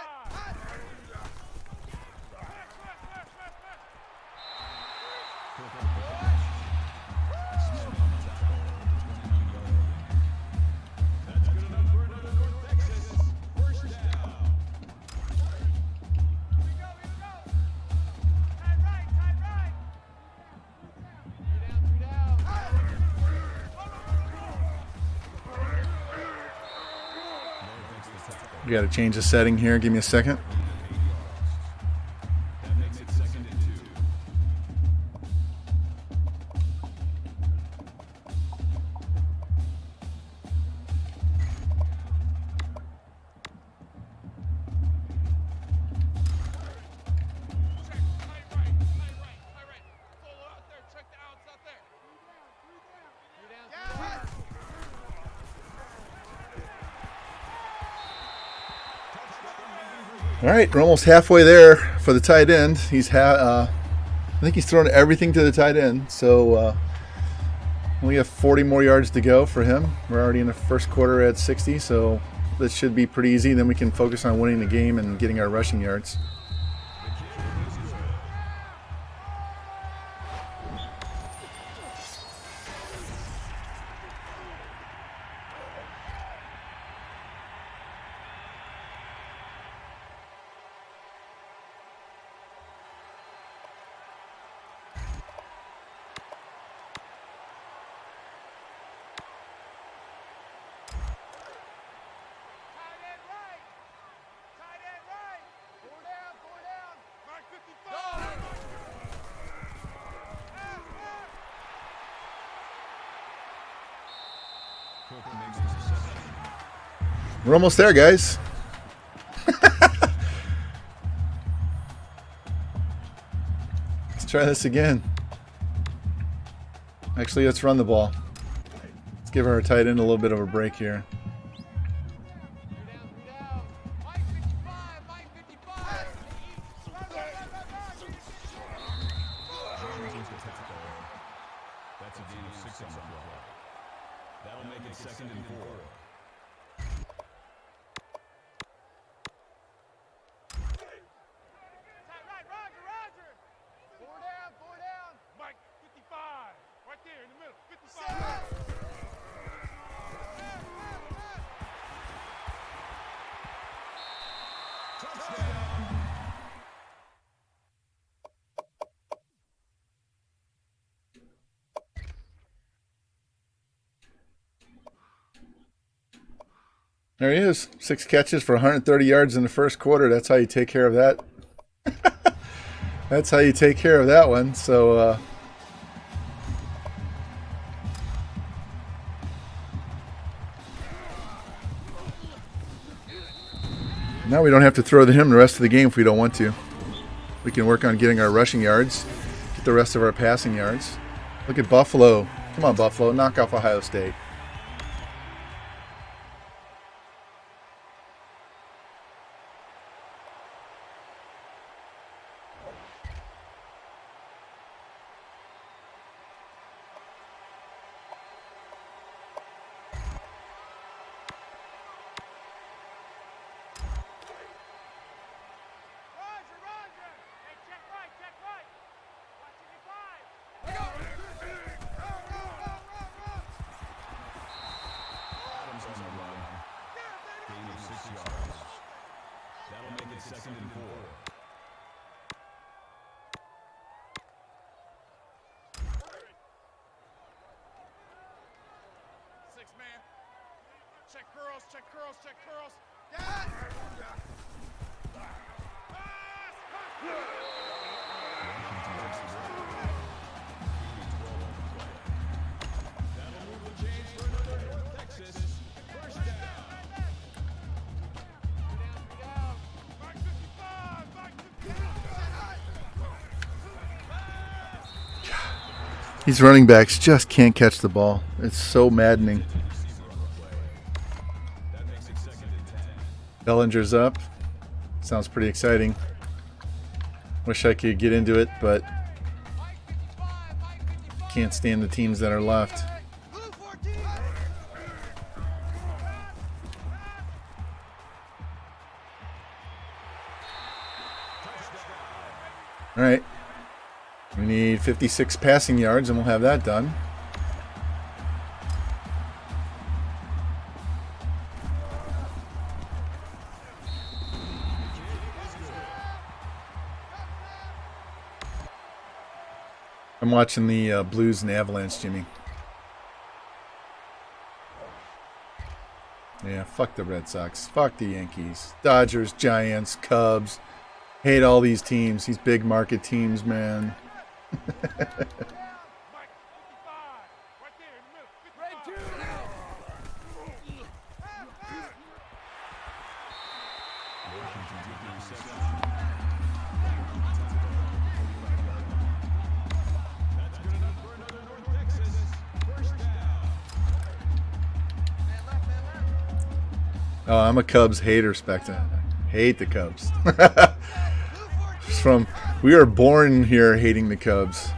That's good enough for another North Texas. First down. Here we go. Tight right. 3 down. We got to change the setting here. Give me a second. That makes it 2nd and 2. All right, we're almost halfway there for the tight end. I think he's thrown everything to the tight end. So we have 40 more yards to go for him. We're already in the first quarter at 60, so this should be pretty easy. Then we can focus on winning the game and getting our rushing yards. Tight end right. Tight end right. Four down, four down. Mark 55. Cook makes the reception. We're almost there, guys. Let's try this again. Actually, let's run the ball. Let's give our tight end a little bit of a break here. Three down. Mike 55, Mike 55. Jones the tackle. That's a gain of 6 on the play. That'll make it 2nd and 4. Tight right, Roger, Roger. Four down, four down. Mike 55. Right there in the middle. 55. There he is. 6 catches for 130 yards in the first quarter. That's how you take care of that. That's how you take care of that one. So, now we don't have to throw to him the rest of the game if we don't want to. We can work on getting our rushing yards, get the rest of our passing yards. Look at Buffalo. Come on, Buffalo. Knock off Ohio State. Roger, Roger. Hey, check right, check right. Watch 55. Go. Adams on the run. Gain of 6 yards. That'll make it 2nd and 4. Six man. Check curls, check curls, check curls. That'll move the chains for another North Texas first down. Three down. Mark 55, Mark 55. These running backs just can't catch the ball. It's so maddening. That makes it 2nd and 10. Bellinger's up. Sounds pretty exciting. Wish I could get into it, but Mike 55, Mike 55. can't stand the teams that are left. Blue 14. All right. We need 56 passing yards, and we'll have that done. I'm watching the Blues and Avalanche, Jimmy. Yeah, fuck the Red Sox. Fuck the Yankees. Dodgers, Giants, Cubs. Hate all these teams. These big market teams, man. Mike 55. Right there in the middle. 55. Red 2. Washington with the reception. That's good enough for another North Texas first down. Oh, I'm a Cubs hater, Specta. Hate the Cubs. We are born here hating the Cubs.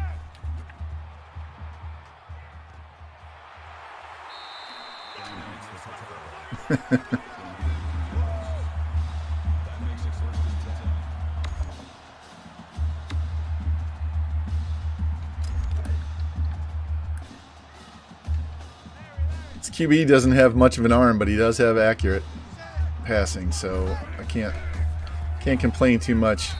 This QB doesn't have much of an arm, but he does have accurate passing, so I can't complain too much.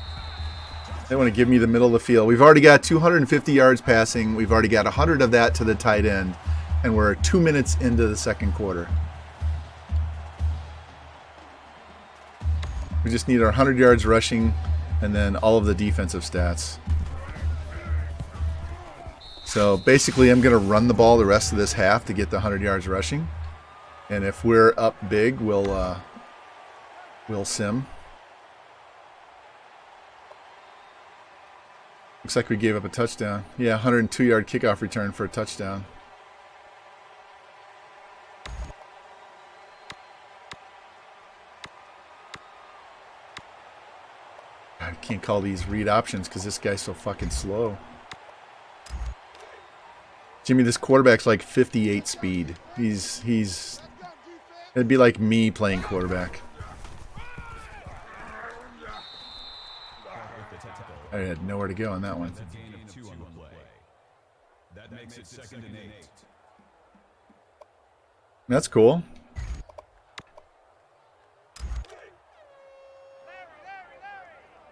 They want to give me the middle of the field. We've already got 250 yards passing. We've already got 100 of that to the tight end, and we're 2 minutes into the second quarter. We just need our 100 yards rushing and then all of the defensive stats. So basically I'm going to run the ball the rest of this half to get the 100 yards rushing. And if we're up big, we'll sim. Looks like we gave up a touchdown. Yeah, 102-yard kickoff return for a touchdown. I can't call these read options because this guy's so fucking slow. Jimmy, this quarterback's like 58 speed. It'd be like me playing quarterback. I had nowhere to go on that one. That makes it 2nd and 8. That's cool.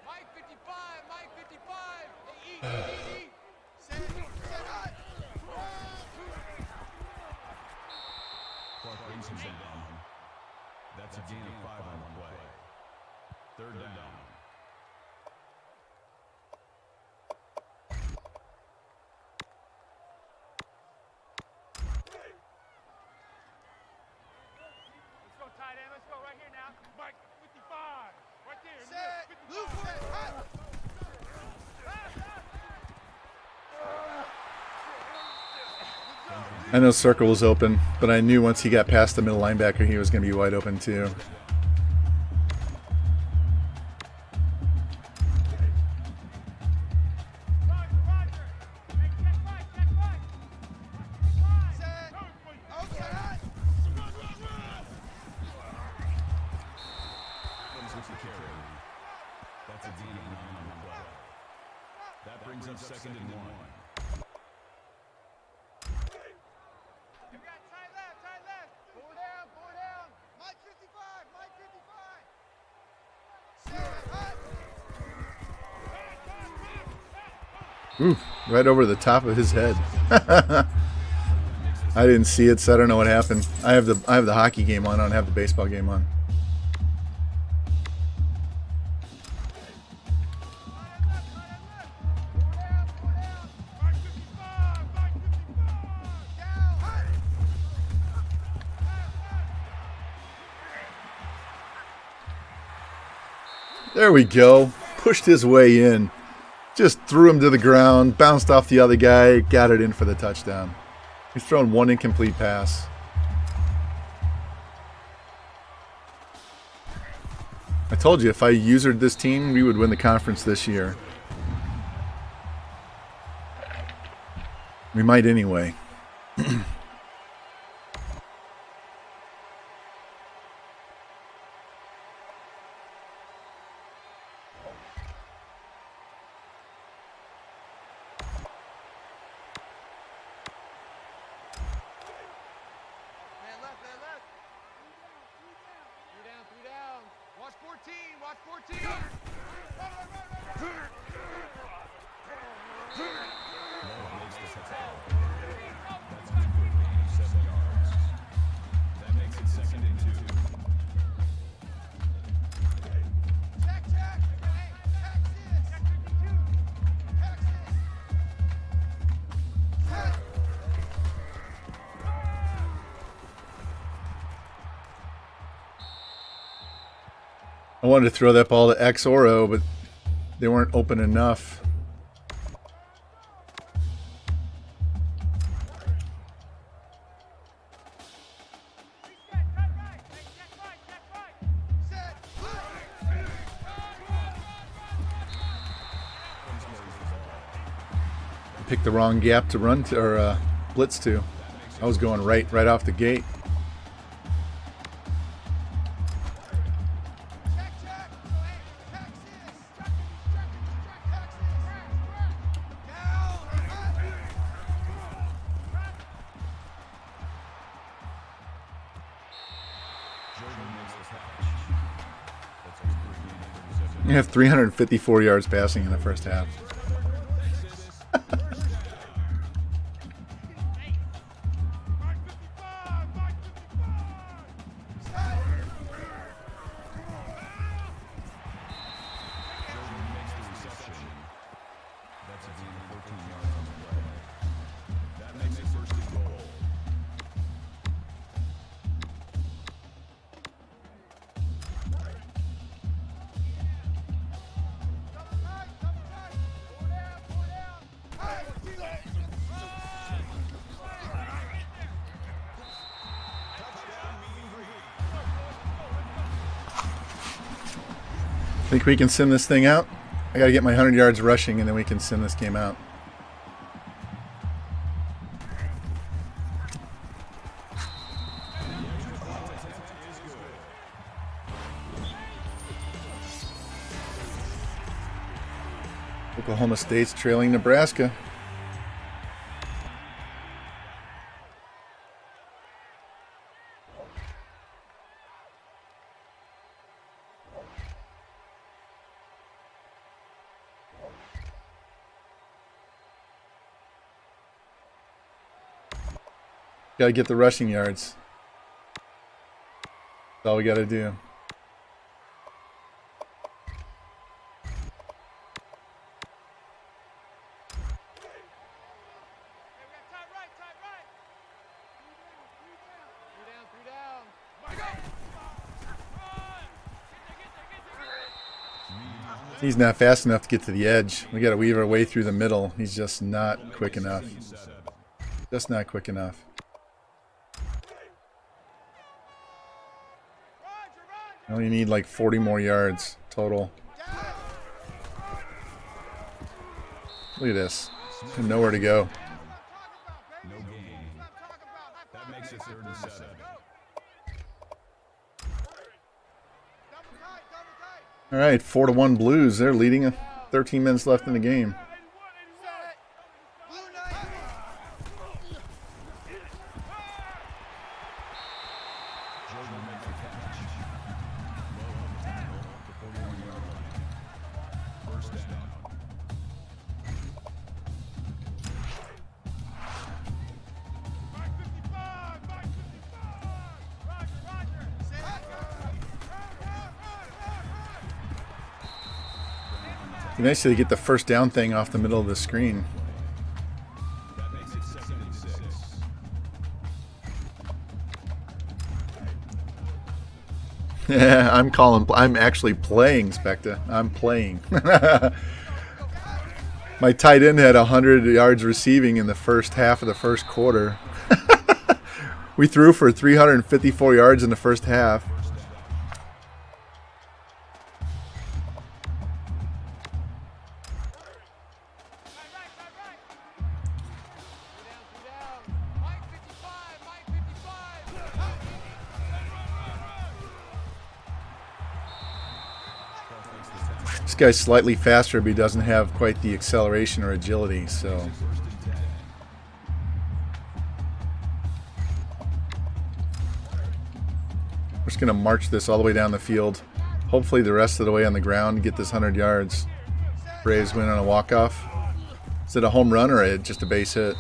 Mike 55, Mike 55. Hey, set up. Clark brings him down. That's a gain of 5 on the play. 3rd down. Let's go tight end. Let's go right here now. Mike 55. Right there. Set. Loose set. I know circle was open, but I knew once he got past the middle linebacker, he was going to be wide open too. That's a gain of 9 on the play. That brings up 2nd and 1. You got tight left. 4 down. Mike 55, Mike 55. Ooh, right over the top of his head. I didn't see it, so I don't know what happened. I have the hockey game on. I don't have the baseball game on. There we go. Pushed his way in. Just threw him to the ground, bounced off the other guy, got it in for the touchdown. He's thrown one incomplete pass. I told you if I usered this team, we would win the conference this year. We might anyway. Man left. 3 down. Watch 14. Makes the touchdown. That's good for a gain of 7 yards. That makes it 2nd and 2. Check. Hey, Texas. Check 52. Texas. Check. I wanted to throw that ball to X or O, but they weren't open enough. Reset. Cut right. Hey, check right. Set. picked the wrong gap to run to, or blitz to. I was going right off the gate. Check, check. Hey, Texas. Check, Texas. Down. Jordan makes the catch. That's his 3 You have 354 yards passing in the first half. Think we can send this thing out? I gotta get my 100 yards rushing and then we can send this game out. Oklahoma State's trailing Nebraska. Gotta get the rushing yards. That's all we gotta do. He's not fast enough to get to the edge. We gotta weave our way through the middle. He's just not quick enough. Just not quick enough. I only need like 40 more yards total. Look at this. Nowhere to go. No gain. That makes it 3rd and 7. All right, 4-1 Blues. They're leading. 13 minutes left in the game. It'd be nice to get the first down thing off the middle of the screen. That makes it 2nd and 6. Yeah, I'm actually playing, Specta. I'm playing. My tight end had 100 yards receiving in the first half of the first quarter. We threw for 354 yards in the first half. This guy's slightly faster, but he doesn't have quite the acceleration or agility, so. We're just going to march this all the way down the field. Hopefully the rest of the way on the ground, get this 100 yards. Braves win on a walk-off. Is it a home run or just a base hit?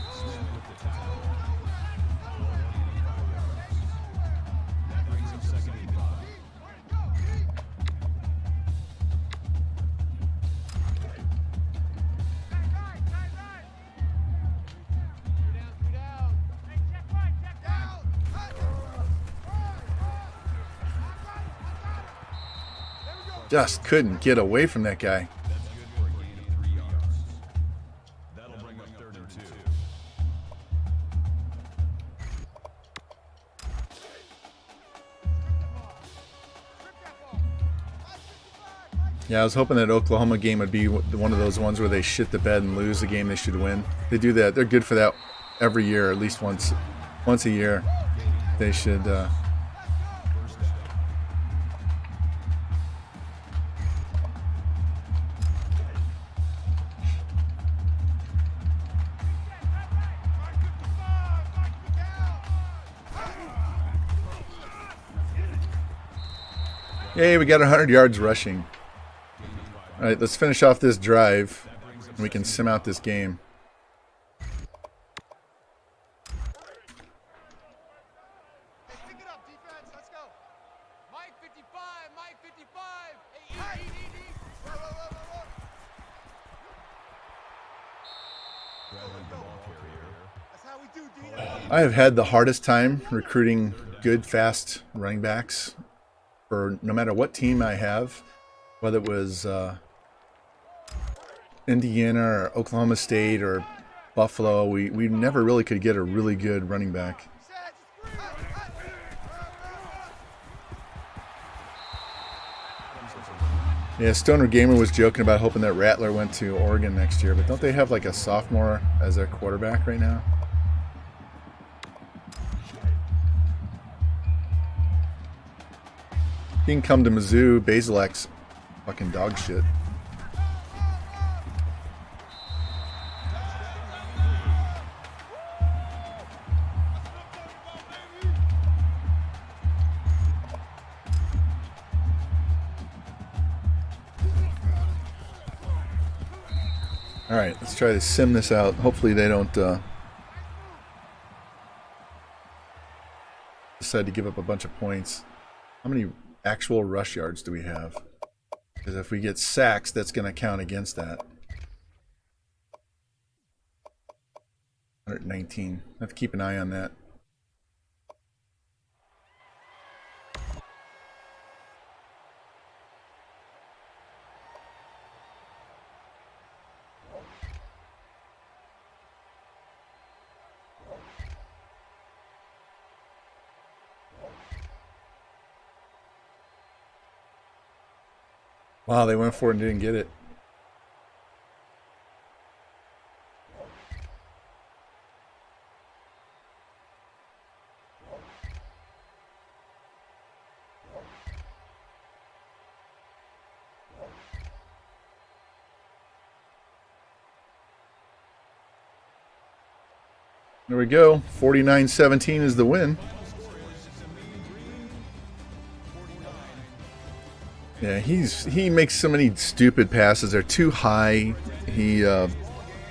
Just couldn't get away from that guy. That's good for a gain of 3 yards. That'll bring up 3rd and 2. Yeah, I was hoping that Oklahoma game would be one of those ones where they shit the bed and lose the game they should win. They do that. They're good for that every year, at least once a year. They should. Yay, we got 100 yards rushing. All right, let's finish off this drive, and we can sim out this game. Pick it up, defense. Let's go. Mike 55. Mike 55. Hey, Whoa, whoa, whoa, whoa, whoa. Bradley, the ball carrier. That's how we do, D. I have had the hardest time recruiting good, fast running backs for no matter what team I have, whether it was Indiana or Oklahoma State or Buffalo. We never really could get a really good running back. Yeah, Stoner Gamer was joking about hoping that Rattler went to Oregon next year, but don't they have like a sophomore as their quarterback right now? He can come to Mizzou. Basilak's fucking dog shit. All right, let's try to sim this out. Hopefully they don't decide to give up a bunch of points. How many actual rush yards do we have? Because if we get sacks, that's going to count against that. 119. I have to keep an eye on that. Wow, they went for it and didn't get it. There we go. 49-17 is the win. Yeah, he makes so many stupid passes. They're too high.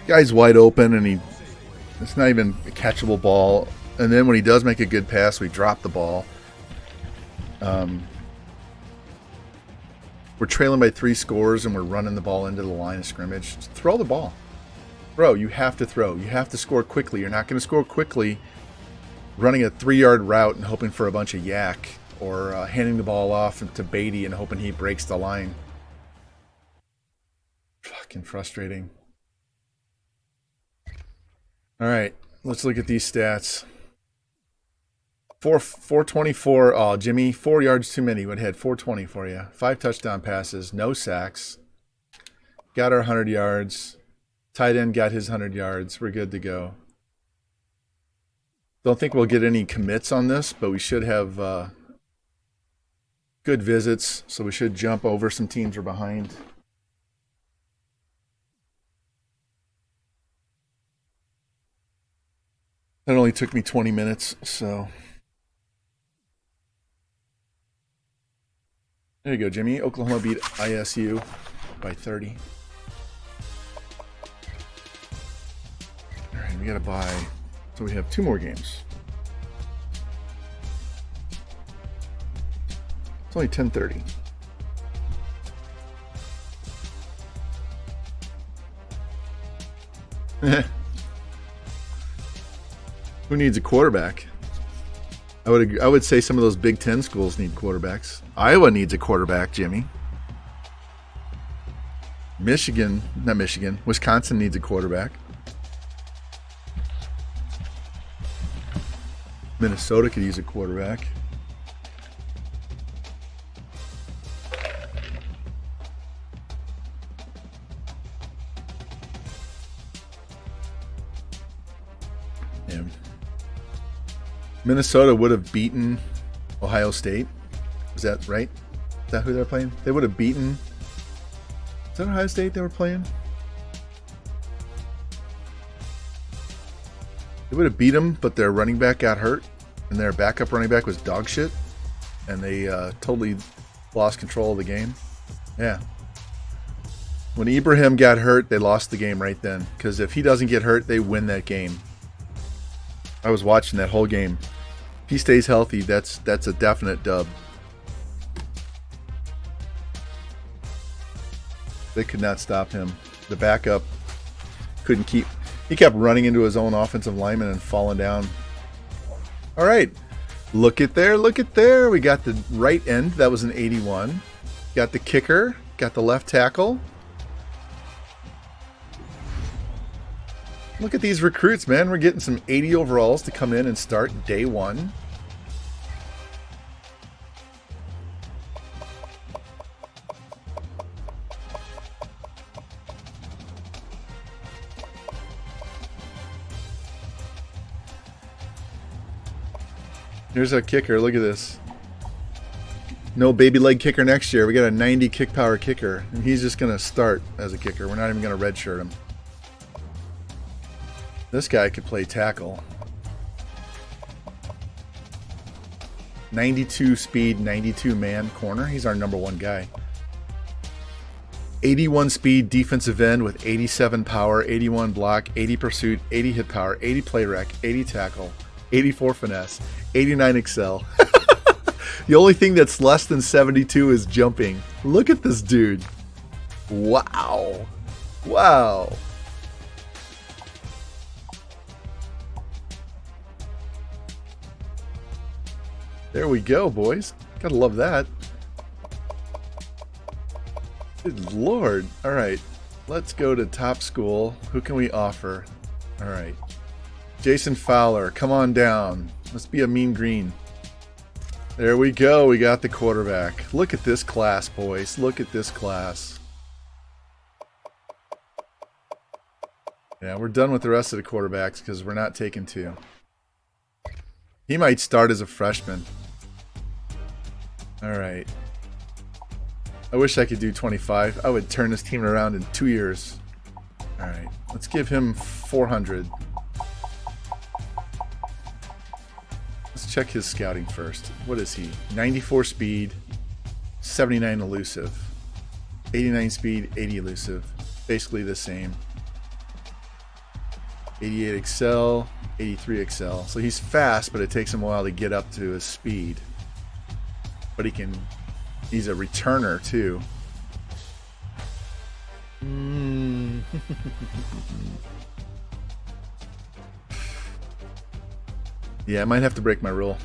Guy's wide open, and it's not even a catchable ball. And then when he does make a good pass, we drop the ball. We're trailing by 3 scores, and we're running the ball into the line of scrimmage. Just throw the ball. Bro, you have to throw. You have to score quickly. You're not going to score quickly running a 3-yard route and hoping for a bunch of yak, or handing the ball off to Beatty and hoping he breaks the line. Fucking frustrating. All right, let's look at these stats. 424. Oh, Jimmy, 4 yards too many. Would had 420 for you. 5 touchdown passes, no sacks. Got our 100 yards. Tight end got his 100 yards. We're good to go. Don't think we'll get any commits on this, but we should have good visits, so we should jump over some teams we're behind. That only took me 20 minutes, so. There you go, Jimmy. Oklahoma beat ISU by 30. All right, we got to buy. So we have 2 more games. It's only 10:30. Who needs a quarterback? I would say some of those Big Ten schools need quarterbacks. Iowa needs a quarterback, Jimmy. Wisconsin needs a quarterback. Minnesota could use a quarterback. Minnesota would have beaten Ohio State. Is that right? Is that who they're playing? They would have beaten. Is that Ohio State they were playing? They would have beat them, but their running back got hurt, and their backup running back was dog shit, and they totally lost control of the game. Yeah. When Ibrahim got hurt, they lost the game right then, because if he doesn't get hurt, they win that game. I was watching that whole game. If he stays healthy, that's a definite dub. They could not stop him. The backup couldn't keep. He kept running into his own offensive lineman and falling down. All right. Look at there. Look at there. We got the right end. That was an 81. Got the kicker. Got the left tackle. Look at these recruits, man. We're getting some 80 overalls to come in and start day one. Here's a kicker. Look at this. No baby leg kicker next year. We got a 90 kick power kicker. And he's just going to start as a kicker. We're not even going to redshirt him. This guy could play tackle. 92 speed, 92 man corner. He's our number one guy. 81 speed defensive end with 87 power, 81 block, 80 pursuit, 80 hit power, 80 play rec, 80 tackle, 84 finesse, 89 excel. The only thing that's less than 72 is jumping. Look at this dude. Wow. Wow. There we go, boys. Gotta love that. Good Lord. All right. Let's go to top school. Who can we offer? All right. Jason Fowler, come on down. Let's be a mean green. There we go. We got the quarterback. Look at this class, boys. Look at this class. Yeah, we're done with the rest of the quarterbacks because we're not taking two. He might start as a freshman. All right. I wish I could do 25. I would turn this team around in 2 years. All right. Let's give him 400. Let's check his scouting first. What is he? 94 speed, 79 elusive, 89 speed, 80 elusive. Basically the same. 88 excel, 83 excel. So he's fast, but it takes him a while to get up to his speed. But he's a returner too. Yeah, I might have to break my rule.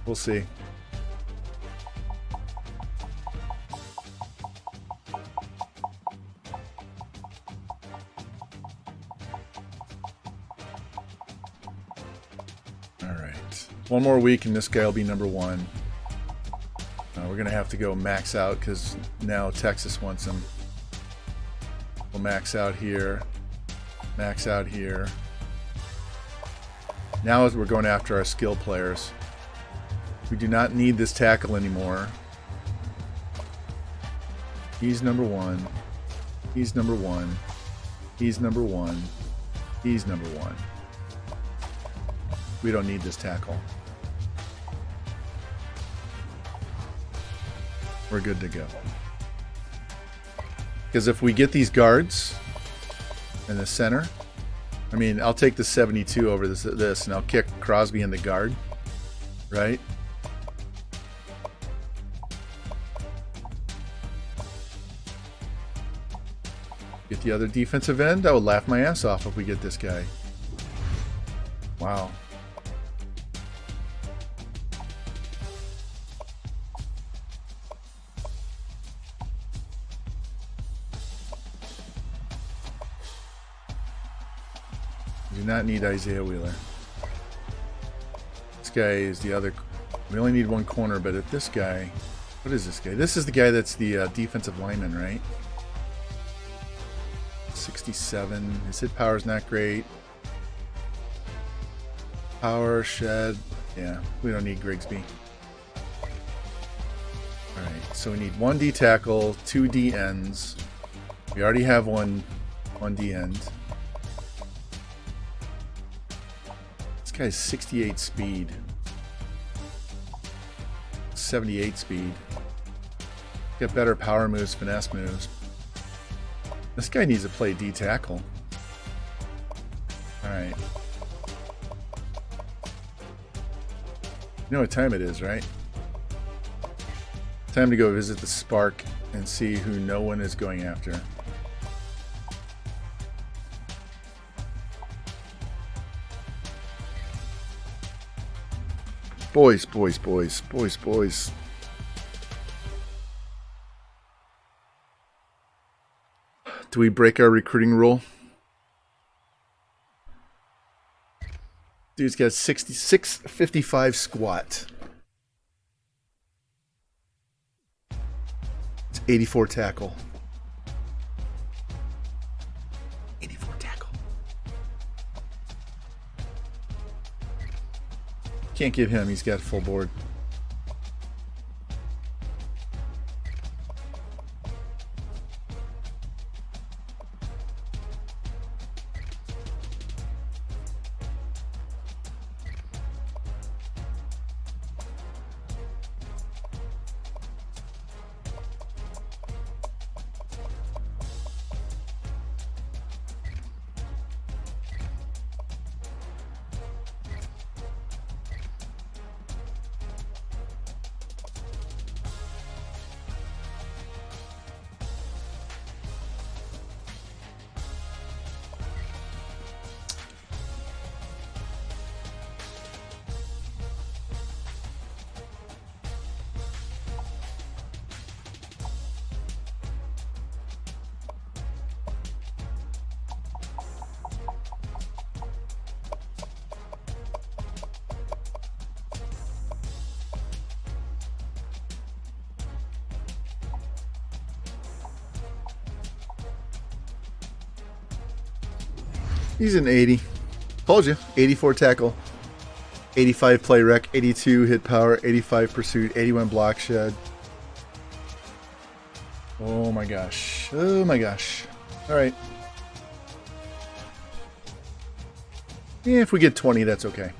We'll see. All right. One more week and this guy will be number one. We're going to have to go max out because now Texas wants him. We'll max out here. Max out here. Now as we're going after our skill players. We do not need this tackle anymore. He's number one. He's number one. He's number one. He's number one. We don't need this tackle. We're good to go. Because if we get these guards in the center, I mean, I'll take the 72 over this and I'll kick Crosby in the guard, right? Get the other defensive end. I would laugh my ass off if we get this guy. Wow. Do not need Isaiah Wheeler. This guy is the other. We only need one corner, but if this guy, what is this guy? This is the guy that's the defensive lineman, right? 67. His hit power is not great. Power, shed. Yeah, we don't need Grigsby. Alright, so we need 1 D tackle, 2 D ends. We already have one D end. This guy's 68 speed. 78 speed. Get better power moves, finesse moves. This guy needs to play D tackle. Alright. You know what time it is, right? Time to go visit the Spark and see who no one is going after. Boys, boys, boys, boys, boys. Do we break our recruiting rule? Dude's got 56.55 squat. It's 84 tackle. 84 tackle. Can't give him, he's got full board. He's an 80. Told you. 84 tackle. 85 play rec. 82 hit power. 85 pursuit. 81 block shed. Oh my gosh. Oh my gosh. Alright. Yeah, if we get 20, that's okay.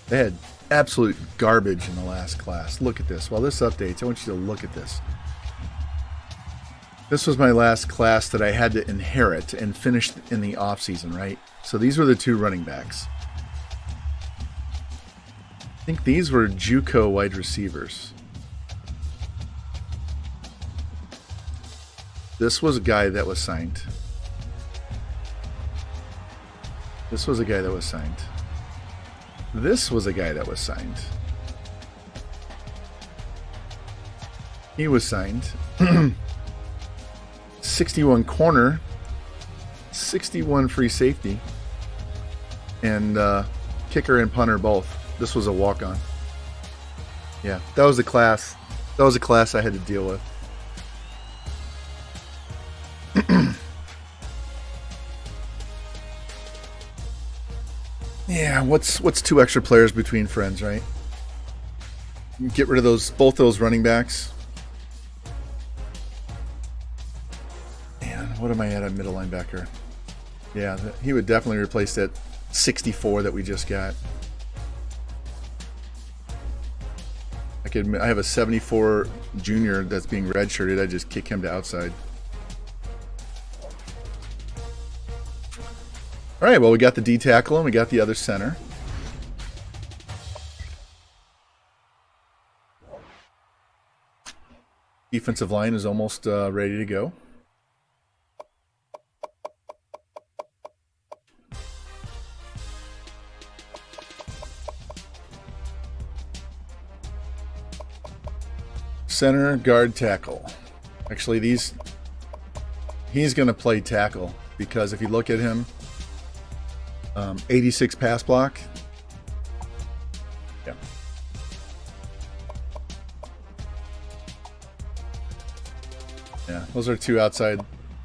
They had absolute garbage in the last class. Look at this. While this updates, I want you to look at this. This was my last class that I had to inherit and finish in the off season, right? So these were the 2 running backs. I think these were JUCO wide receivers. This was a guy that was signed. This was a guy that was signed. This was a guy that was signed. He was signed. 61 corner, 61 free safety, and kicker and punter both. This was a walk-on. Yeah, that was the class. That was a class I had to deal with. Yeah, what's 2 extra players between friends, right? Get rid of both those running backs. And what am I at middle linebacker? Yeah, he would definitely replace that 64 that we just got. I have a 74 junior that's being redshirted. I just kick him to outside. All right, well, we got the D tackle and we got the other center. Defensive line is almost ready to go. Center, guard, tackle. Actually, he's going to play tackle because if you look at him, 86 pass block. Yeah. Yeah, those are 2 outside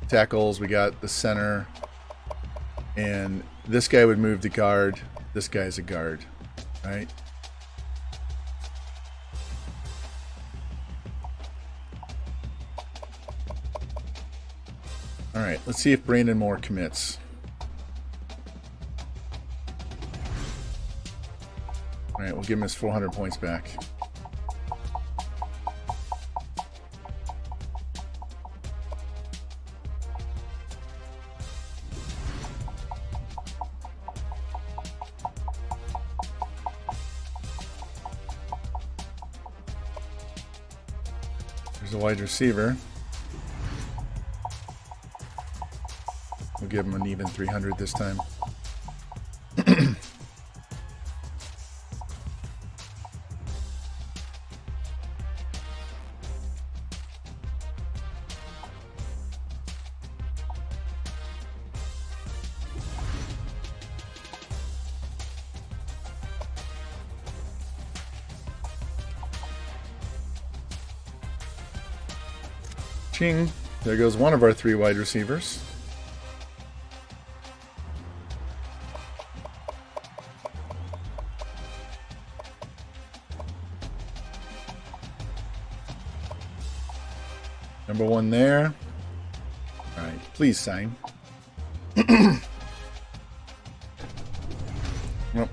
tackles. We got the center. And this guy would move to guard. This guy's a guard, right? All right, let's see if Brandon Moore commits. All right, we'll give him his 400 points back. There's a wide receiver. We'll give him an even 300 this time. Ching. There goes one of our 3 wide receivers. Number 1 there. All right, please sign. Nope.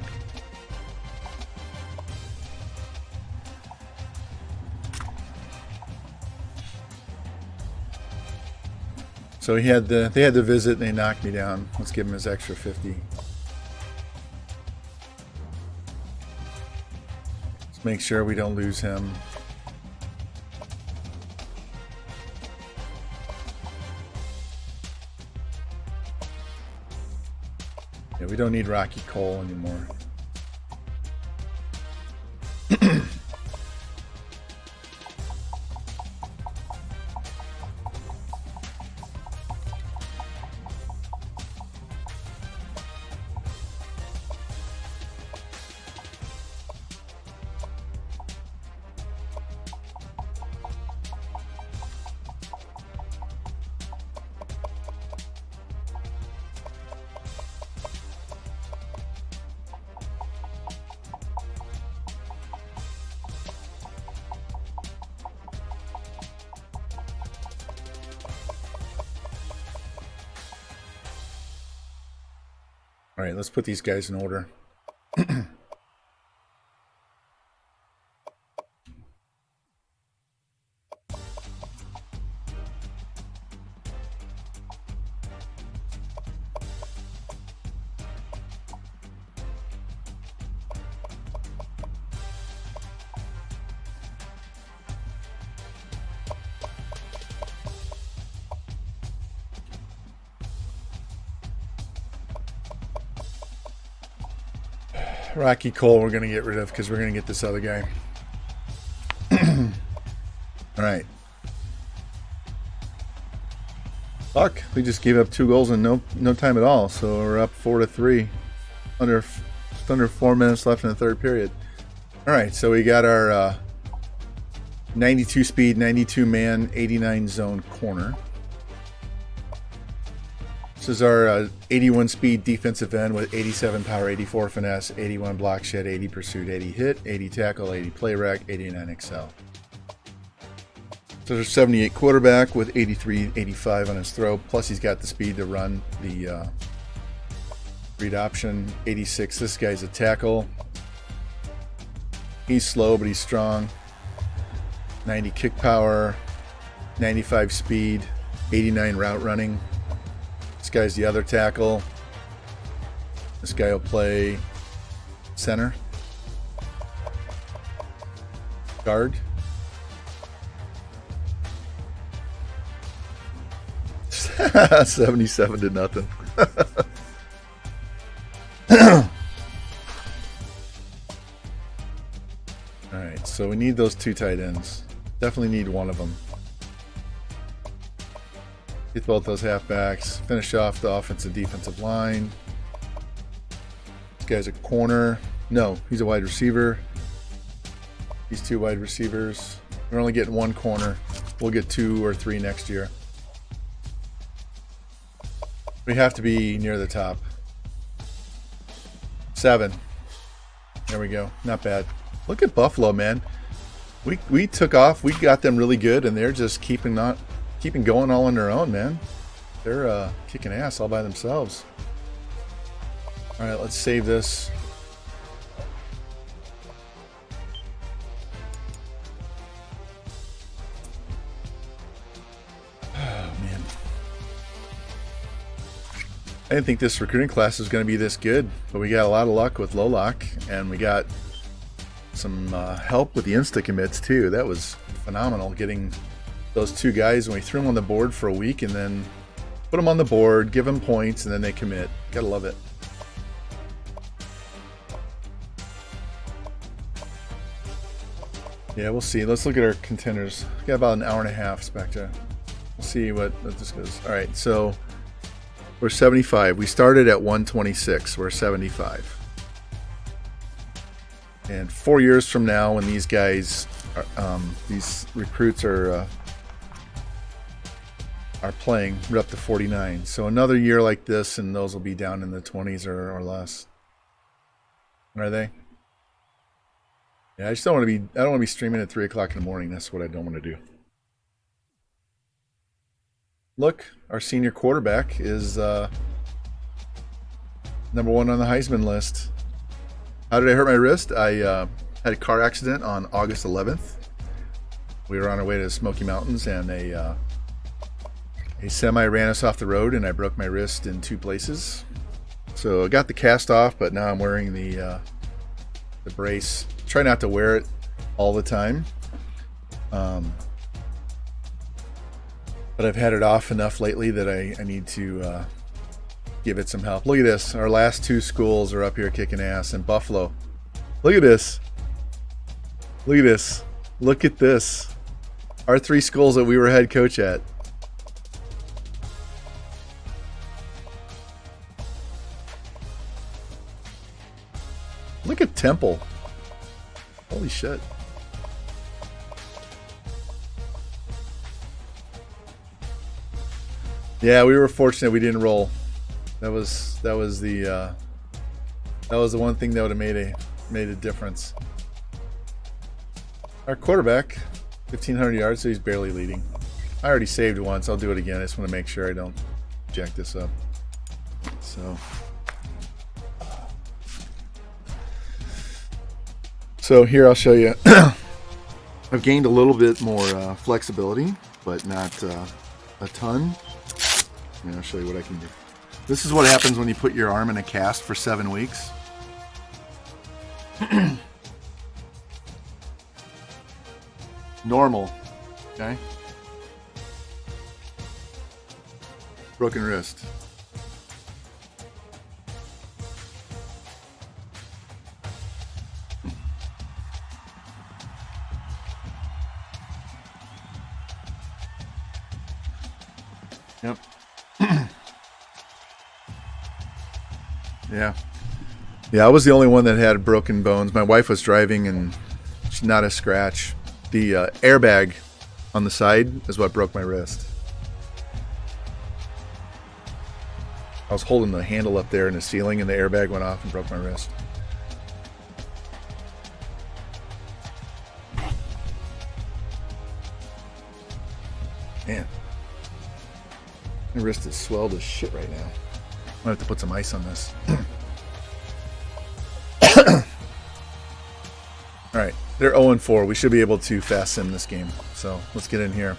So they had the visit and they knocked me down. Let's give him his extra 50. Let's make sure we don't lose him. Yeah, we don't need Rocky Cole anymore. All right, let's put these guys in order. Rocky Cole we're going to get rid of because we're going to get this other guy. All right. Fuck, we just gave up 2 goals in no time at all. So we're up 4-3. Just under 4 minutes left in the 3rd period. All right, so we got our 92 speed, 92 man, 89 zone corner. This is our 81 speed defensive end with 87 power, 84 finesse, 81 block shed, 80 pursuit, 80 hit, 80 tackle, 80 play rack, 89 excel. So there's 78 quarterback with 83, 85 on his throw. Plus he's got the speed to run the read option. 86, this guy's a tackle. He's slow, but he's strong. 90 kick power, 95 speed, 89 route running. This guy's the other tackle. This guy will play center. Guard. $77 to nothing. Alright, so we need those 2 tight ends. Definitely need one of them. Get both those halfbacks. Finish off the offensive defensive line. This guy's a corner. No, he's a wide receiver. These 2 wide receivers. We're only getting 1 corner. We'll get 2 or 3 next year. We have to be near the top. 7. There we go. Not bad. Look at Buffalo, man. We took off. We got them really good, and they're just keeping going all on their own, man. They're kicking ass all by themselves. All right, let's save this. Oh, man. I didn't think this recruiting class was going to be this good, but we got a lot of luck with Lolock, and we got some help with the insta commits too. That was phenomenal, getting those 2 guys when we threw them on the board for a week and then put them on the board, give them points, and then they commit. Gotta love it. Yeah, we'll see. Let's look at our contenders. We got about an hour and a half, Spectre. We'll see what this goes. All right, so we're 75. We started at 126. We're 75. And 4 years from now, when these guys, these recruits are playing, we're up to 49. So another year like this, and those will be down in the 20s or less. Are they? Yeah, I just don't want to be. I don't want to be streaming at 3 o'clock in the morning. That's what I don't want to do. Look, our senior quarterback is #1 on the Heisman list. How did I hurt my wrist? I had a car accident on August 11th. We were on our way to the Smoky Mountains, and a semi ran us off the road, and I broke my wrist in 2 places. So I got the cast off, but now I'm wearing the brace. Try not to wear it all the time. But I've had it off enough lately that I need to give it some help. Look at this. Our last 2 schools are up here kicking ass. And Buffalo. Look at this. Look at this. Look at this. Our 3 schools that we were head coach at. Look at Temple. Holy shit. Yeah, we were fortunate we didn't roll. That was the one thing that would have made a difference. Our quarterback, 1,500 yards, so he's barely leading. I already saved once. I'll do it again. I just want to make sure I don't jack this up. So here I'll show you. I've gained a little bit more flexibility, but not a ton. And I'll show you what I can do. This is what happens when you put your arm in a cast for 7 weeks. Normal, okay? Broken wrist. Yep. Yeah, I was the only one that had broken bones. My wife was driving and she's not a scratch. The airbag on the side is what broke my wrist. I was holding the handle up there in the ceiling and the airbag went off and broke my wrist. Man. My wrist is swelled as shit right now. I'm gonna have to put some ice on this. Alright, they're 0-4. We should be able to fast sim this game. So let's get in here.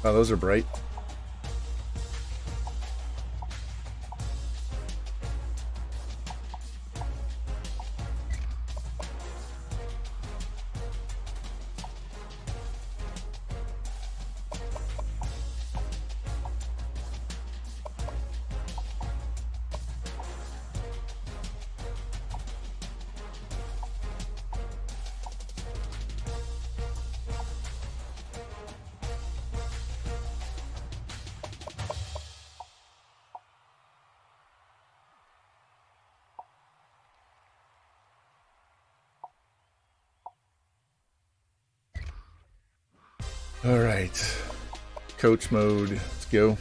Wow, those are bright. All right. Coach mode. Let's go.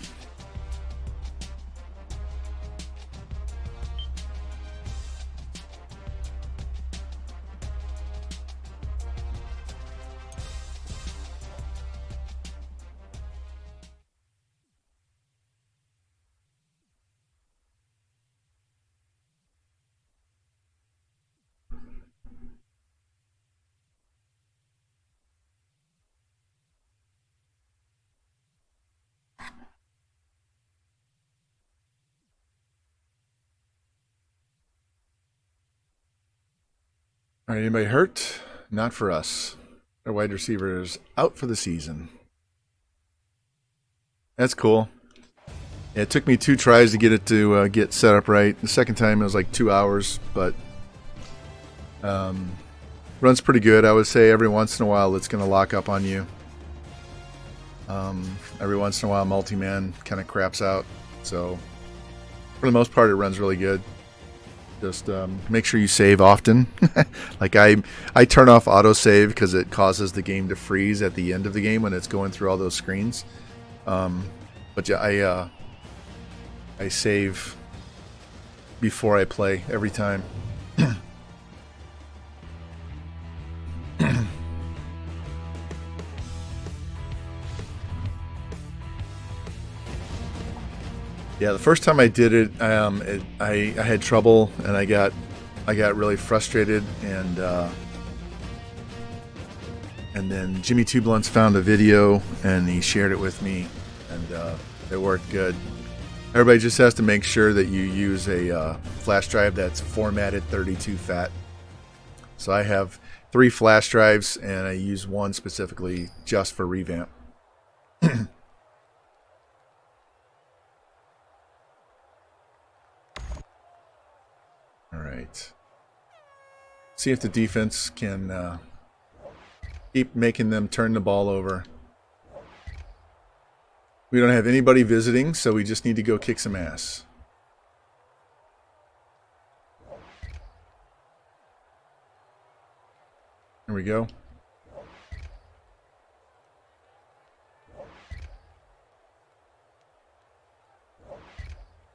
All right, anybody hurt? Not for us. Our wide receiver is out for the season. That's cool. Yeah, it took me 2 tries to get it to get set up right. The second time it was like 2 hours, but runs pretty good. I would say every once in a while it's going to lock up on you. Every once in a while multi-man kind of craps out. So for the most part it runs really good. Just make sure you save often. Like I turn off autosave because it causes the game to freeze at the end of the game when it's going through all those screens. But yeah, I save before I play every time. Yeah, the first time I did it, I had trouble and I got really frustrated, and then Jimmy Two Blunts found a video and he shared it with me, and it worked good. Everybody just has to make sure that you use a flash drive that's formatted 32 FAT. So I have 3 flash drives and I use one specifically just for revamp. All right. See if the defense can keep making them turn the ball over. We don't have anybody visiting, so we just need to go kick some ass. There we go.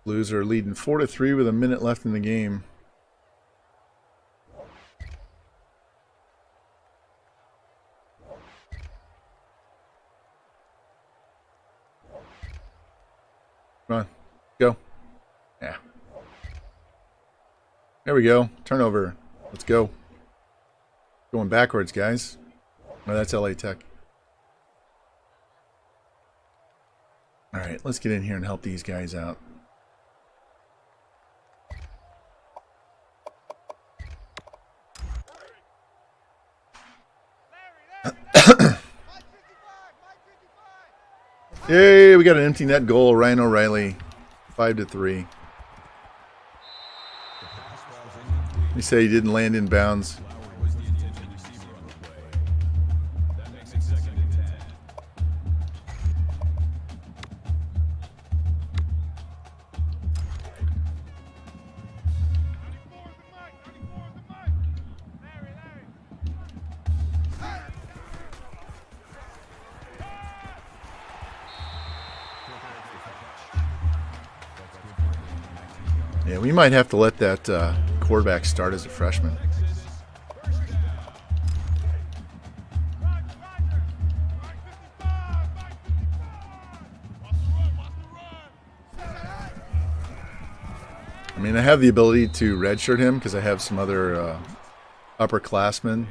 Blues are leading 4-3 with a minute left in the game. Come on, go. Yeah. There we go. Turnover. Let's go. Going backwards, guys. Oh, that's LA Tech. All right, let's get in here and help these guys out. Yay, we got an empty net goal. Ryan O'Reilly, 5-3. You say he didn't land in bounds. Yeah, we might have to let that quarterback start as a freshman. I mean, I have the ability to redshirt him because I have some other upperclassmen.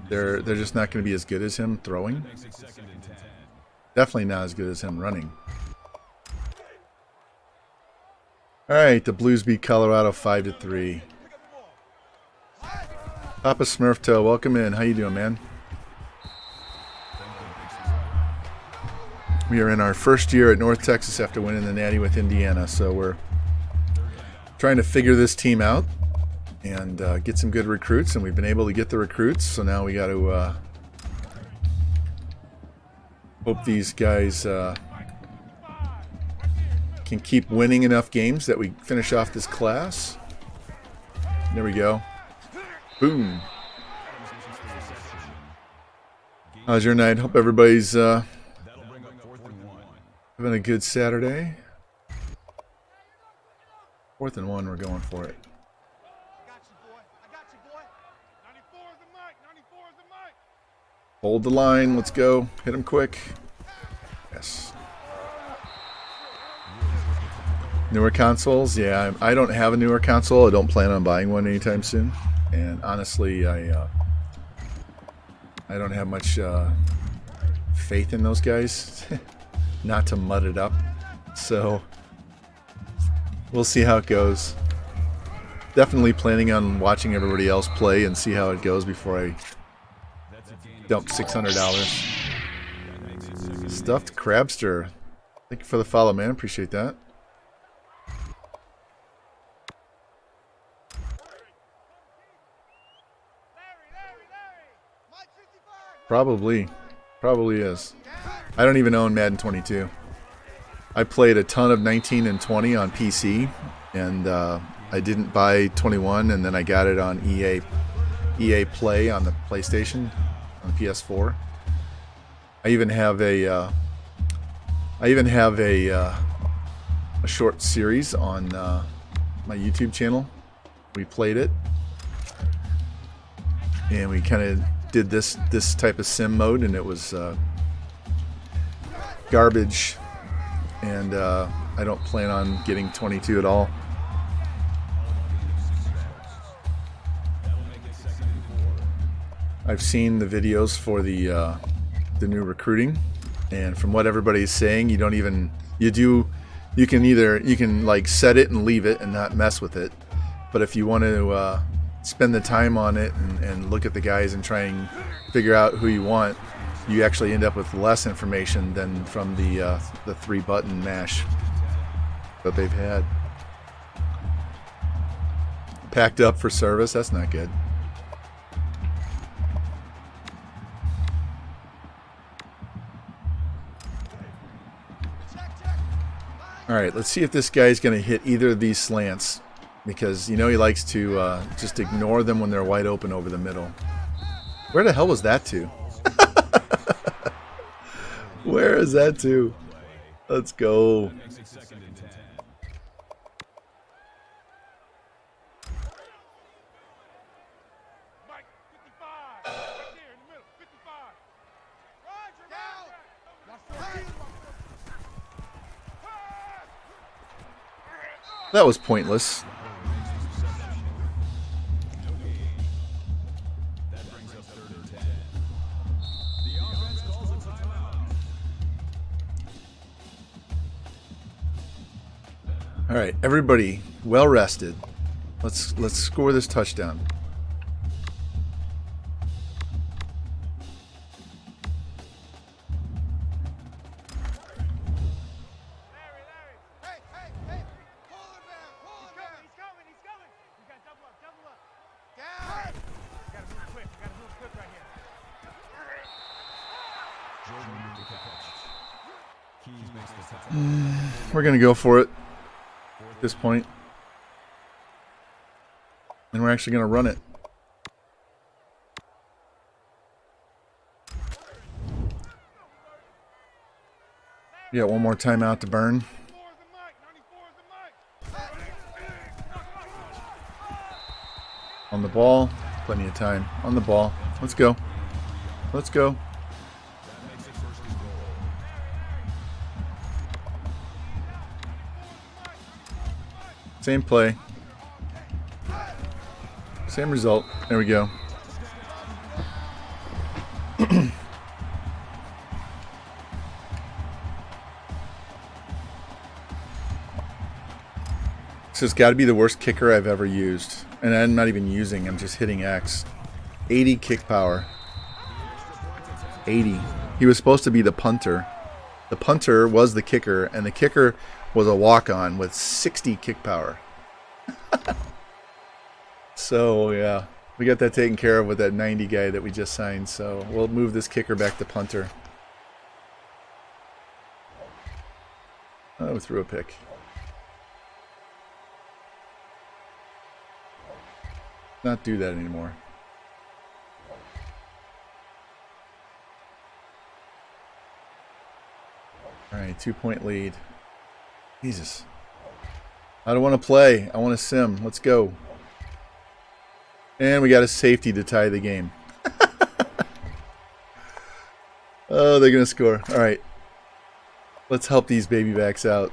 They're just not going to be as good as him throwing. Definitely not as good as him running. All right, the Blues beat Colorado 5-3. Papa Smurfto, welcome in. How you doing, man? We are in our first year at North Texas after winning the Natty with Indiana, so we're trying to figure this team out and get some good recruits, and we've been able to get the recruits, so now we got to hope these guys can keep winning enough games that we finish off this class. There we go. Boom. How's your night? Hope everybody's That'll bring up 4th and 1. having a good Saturday. 4th and 1, we're going for it. I got you, boy. I got you, boy. 94 is the mic. 94 is the mic. Hold the line. Let's go. Hit him quick. Yes. Newer consoles? Yeah, I don't have a newer console. I don't plan on buying one anytime soon. And honestly, I don't have much faith in those guys. Not to mud it up. So we'll see how it goes. Definitely planning on watching everybody else play and see how it goes before I dump $600. Stuffed Crabster. Thank you for the follow, man. Appreciate that. Mike 55. Probably is. I don't even own Madden 22. I played a ton of 19 and 20 on PC, and I didn't buy 21, and then I got it on EA Play on the PlayStation, on PS4. I even have a short series on my YouTube channel. We played it, and we kind of did this type of sim mode, and it was garbage. And I don't plan on getting 22 at all. I've seen the videos for the new recruiting, and from what everybody's saying, you can like set it and leave it and not mess with it. But if you want to spend the time on it and look at the guys and try and figure out who you want, you actually end up with less information than from the 3-button mash that they've had. Packed up for service, that's not good. Alright, let's see if this guy's going to hit either of these slants, because you know he likes to just ignore them when they're wide open over the middle. Where the hell was that to? Where is that to? Let's go. Mike 55. Right there in the middle. 55. Roger, Roger. That was pointless. All right, everybody, well rested. Let's score this touchdown. Hey, hey, hey. Pull him down. Pull him down. He's coming. He's coming. You got double up. Double up. Down. You gotta move quick. You gotta move quick right here. Jordan with the catch. Keys makes the tackle. We're gonna go for it at this point, and we're actually gonna run it. We got one more timeout to burn. 94 is the mic. 94 is the mic. On the ball, plenty of time. On the ball, let's go. Let's go. Same play. Same result. There we go. This has got to be the worst kicker I've ever used. And I'm not even using, I'm just hitting X. 80 kick power. 80. He was supposed to be the punter. The punter was the kicker, and the kicker was a walk-on with 60 kick power. So, yeah. We got that taken care of with that 90 guy that we just signed, so we'll move this kicker back to punter. Oh, threw a pick. Not do that anymore. All right, 2-point lead. Jesus. I don't want to play. I want to sim. Let's go. And we got a safety to tie the game. Oh, they're going to score. All right. Let's help these baby backs out.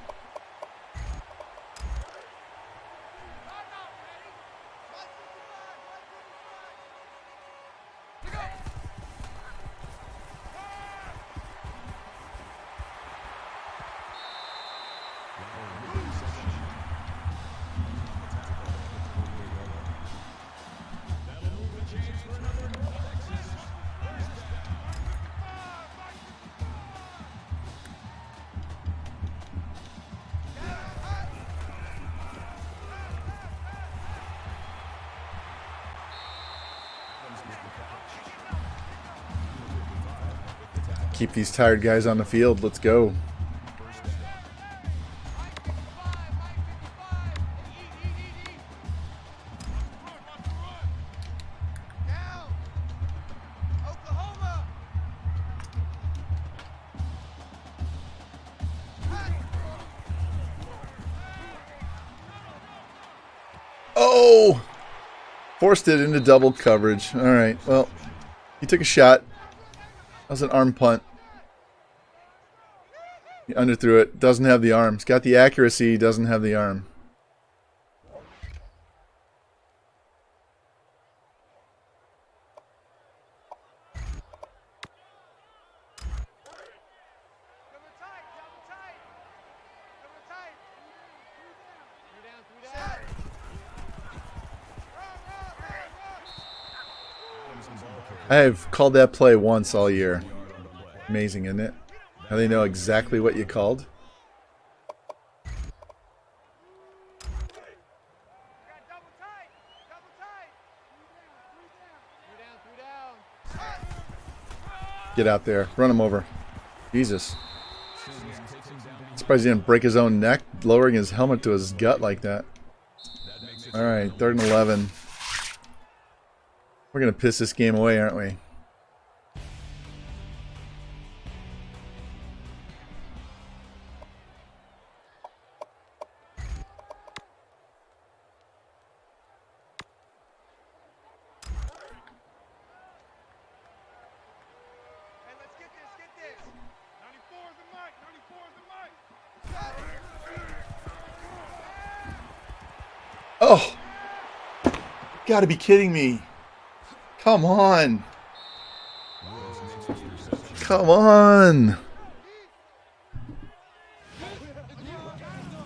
Keep these tired guys on the field. Let's go. Oh! Forced it into double coverage. All right. Well, he took a shot. That was an arm punt. He underthrew it. Doesn't have the arm. He's got the accuracy. Doesn't have the arm. I've called that play once all year. Amazing, isn't it? How they know exactly what you called. Get out there. Run him over. Jesus. Surprised he didn't break his own neck, lowering his helmet to his gut like that. Alright, 3rd and 11. We're going to piss this game away, aren't we? Oh! Gotta be kidding me. Come on. Come on.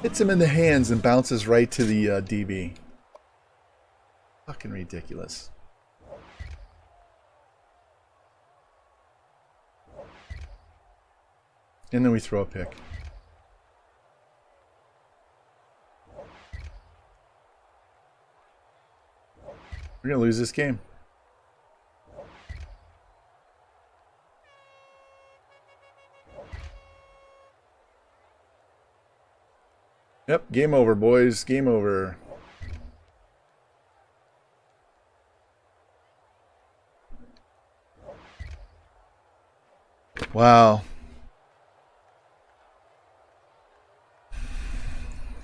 Hits him in the hands and bounces right to the DB. Fucking ridiculous. And then we throw a pick. We're going to lose this game. Yep, game over, boys. Game over. Wow.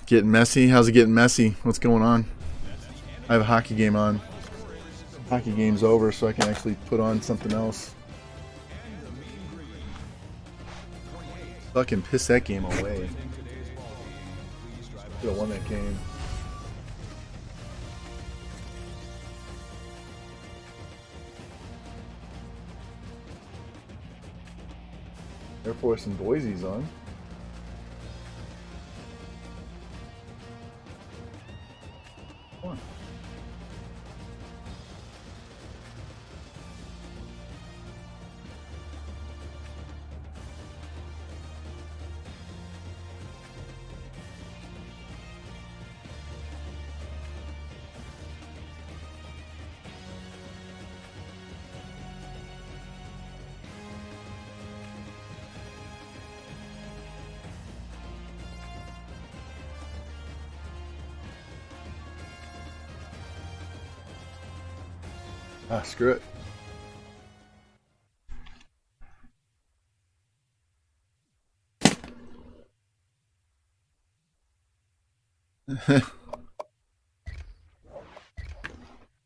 Getting messy? How's it getting messy? What's going on? I have a hockey game on. Hockey game's over, so I can actually put on something else. Fucking piss that game away. Should have won that game. Air Force and Boise's on. Come on. Ah, screw it.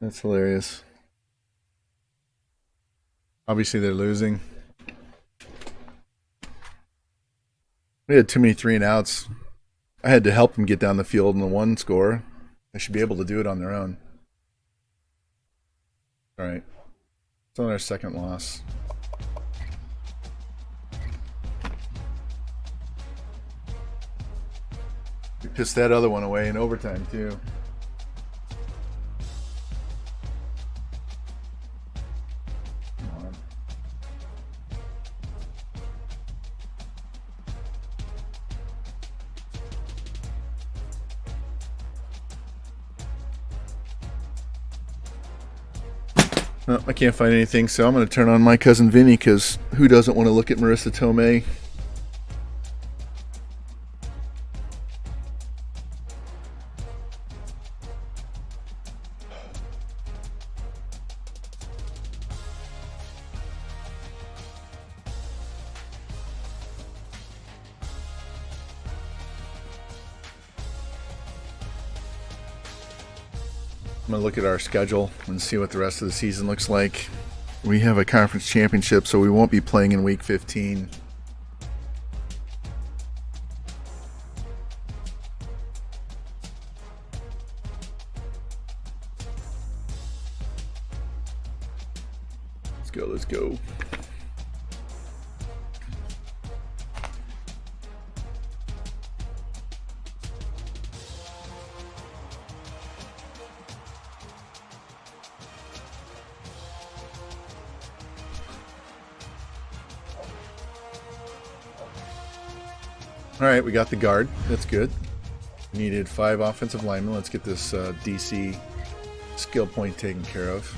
That's hilarious. Obviously, they're losing. We had too many 3-and-outs. I had to help them get down the field in the one score. They should be able to do it on their own. All right. It's on our second loss. We pissed that other one away in overtime, too. Come on. Oh, I can't find anything, so I'm going to turn on my cousin Vinny, because who doesn't want to look at Marissa Tomei? I'm going to look at our schedule and see what the rest of the season looks like. We have a conference championship, so we won't be playing in week 15. Let's go. All right, we got the guard. That's good. We needed 5 offensive linemen. Let's get this DC skill point taken care of.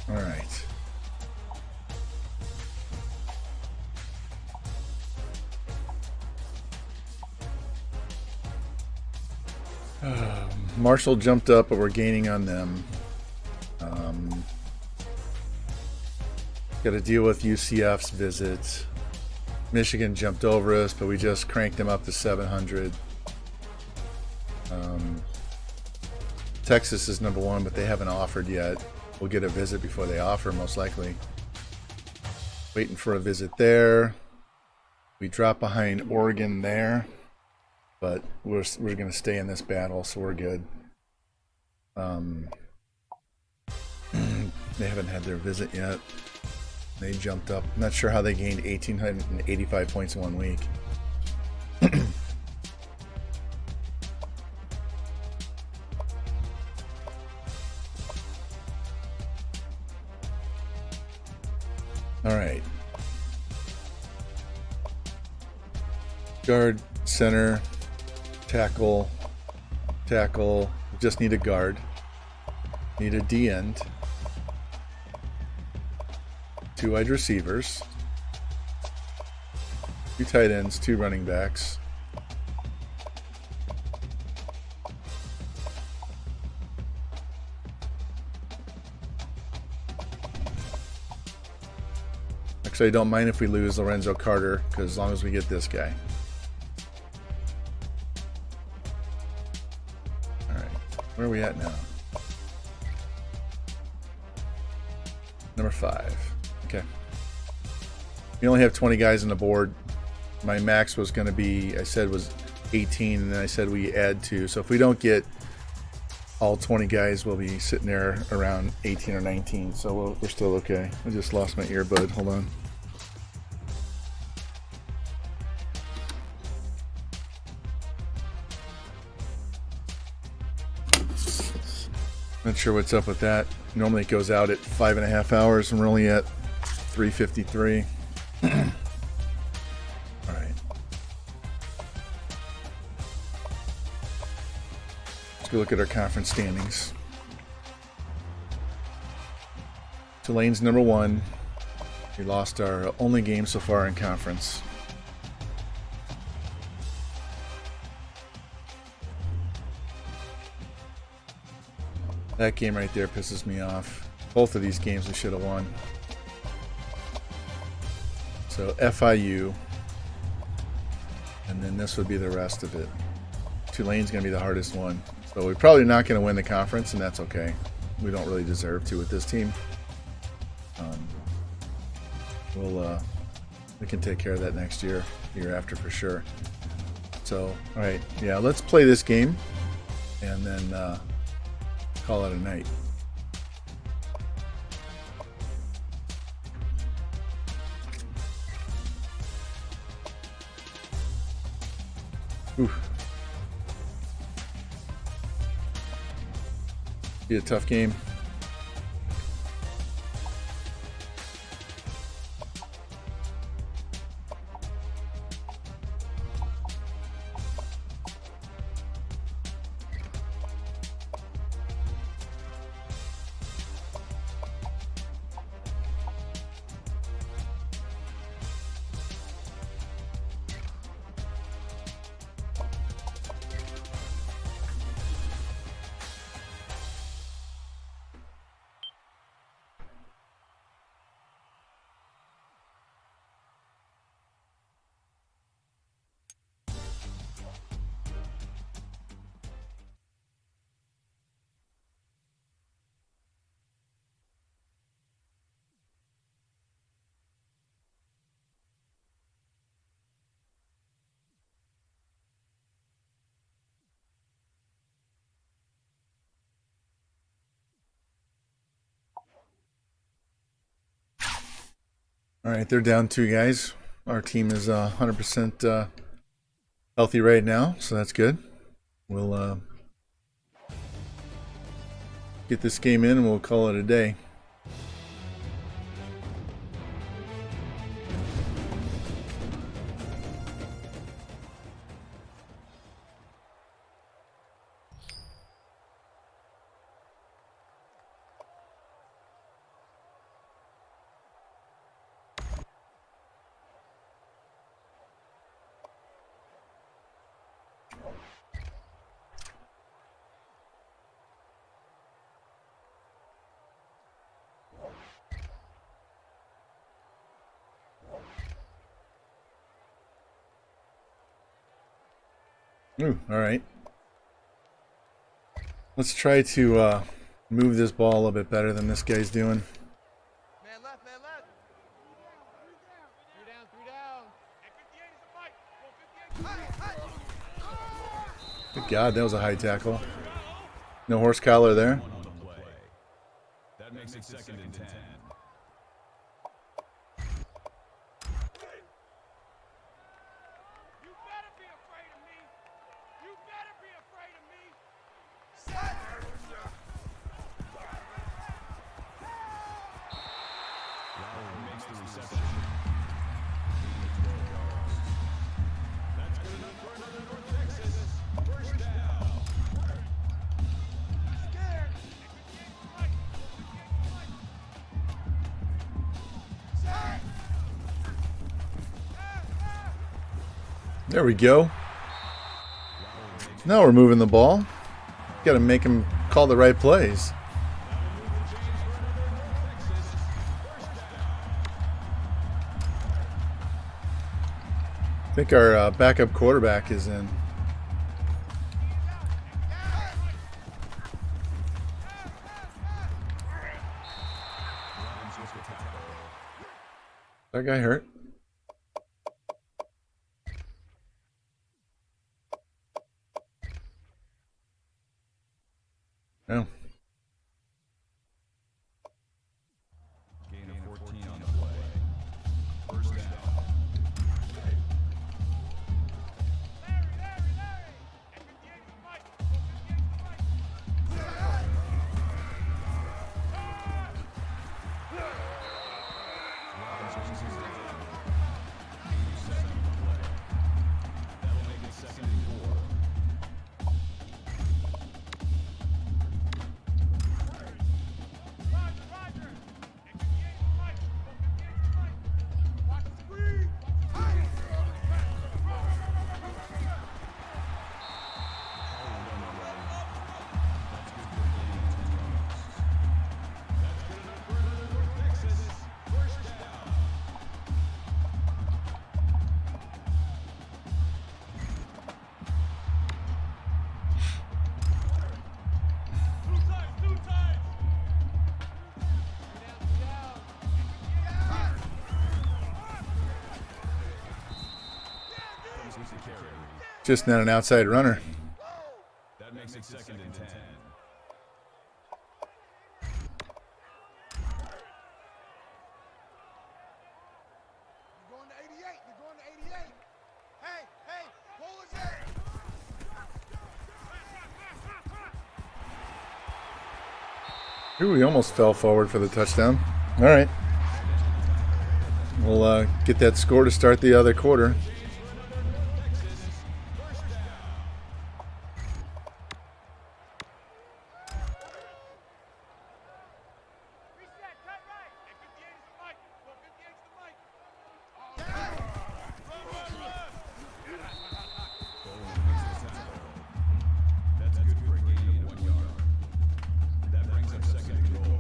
All right. Marshall jumped up, but we're gaining on them. Got to deal with UCF's visit. Michigan jumped over us, but we just cranked them up to 700. Texas is number 1, but they haven't offered yet. We'll get a visit before they offer, most likely. Waiting for a visit there. We drop behind Oregon there, but we're going to stay in this battle, so we're good. They haven't had their visit yet. They jumped up. I'm not sure how they gained 1,885 points in 1 week. All right. Guard, center, tackle. Just need a guard. Need a D end. 2 wide receivers. 2 tight ends, 2 running backs. Actually, I don't mind if we lose Lorenzo Carter, because as long as we get this guy. All right, where are we at now? Number 5. Okay. We only have 20 guys on the board. My max was going to be, I said was 18, and then I said we add 2. So if we don't get all 20 guys, we'll be sitting there around 18 or 19. So we're still okay. I just lost my earbud. Hold on. Not sure what's up with that. Normally it goes out at 5.5 hours, and we're only at 3:53. All right. Let's go look at our conference standings. Tulane's number 1. We lost our only game so far in conference. That game right there pisses me off. Both of these games we should have won. So FIU, and then this would be the rest of it. Tulane's going to be the hardest one. So we're probably not going to win the conference, and that's okay. We don't really deserve to with this team. We can take care of that next year, the year after for sure. So, all right, yeah, let's play this game, and then call it a night. Oof. Be a tough game. All right, they're down 2 guys. Our team is 100% healthy right now, so that's good. We'll get this game in, and we'll call it a day. Ooh, all right. Let's try to move this ball a little bit better than this guy's doing. Man left, man left. 3 down, 3 down. And 58 is the fight. Good God, that was a high tackle. No horse collar there. On the play. That makes it 2nd and 10. You better be afraid of me. You better be afraid of me. Set. Lowry makes the reception. That's good enough for another North Texas. First down. Scared. Set. There we go. Now we're moving the ball. Got to make him call the right plays. I think our backup quarterback is in. That guy hurt. carry. Just not an outside runner. That makes it 2nd and 10. You're going to 88. You're going to 88. Hey, hey, pull his head. Ooh, he almost fell forward for the touchdown. All right. We'll get that score to start the other quarter. Reset, cut right. Hey, 58 is the mic. Go, 58 is the mic. That's good for a gain of 1 yard. That brings up 2nd and goal.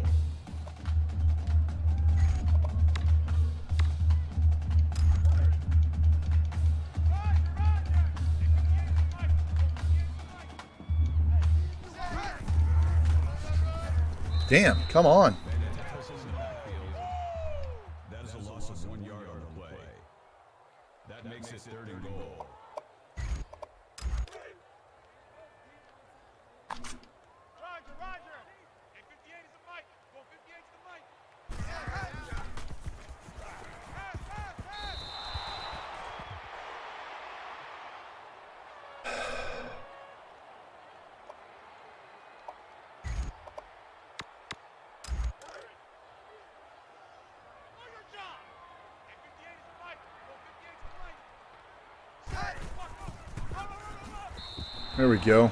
Damn, come on. That is a loss of 1 yard on the play. That makes it 3rd and goal. Roger, Roger. Hey, 58 is the mic. Go, 58 is the mic. Pass, pass, pass. Do your job. Hey, 58 is the mic. Go, 58 is the mic. Set. Go, go, go, go. There we go.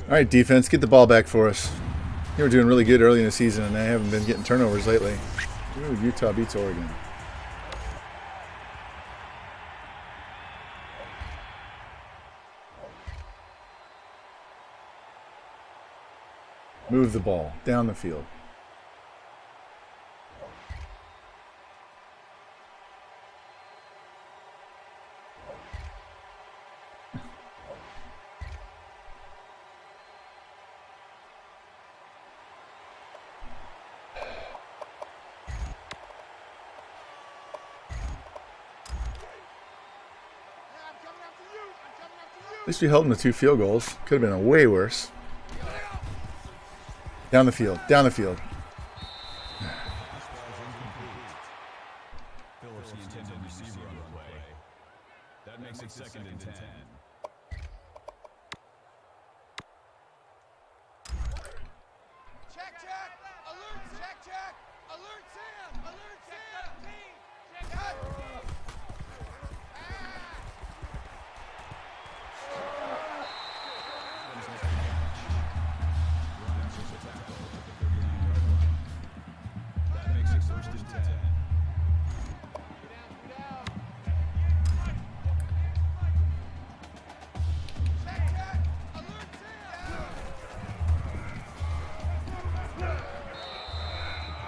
All right, defense, get the ball back for us. They were doing really good early in the season, and they haven't been getting turnovers lately. Ooh, Utah beats Oregon. Move the ball down the field. At least we held them to 2 field goals. Could have been way worse. Down the field. Down the field. Phillips, the intended receiver on the play. That makes it 2nd and 10. Check, check. Alert, check, check. Alert Sam. Alert Sam. Check, cut. That makes it 1st and 10. Check, check. Alert Sam.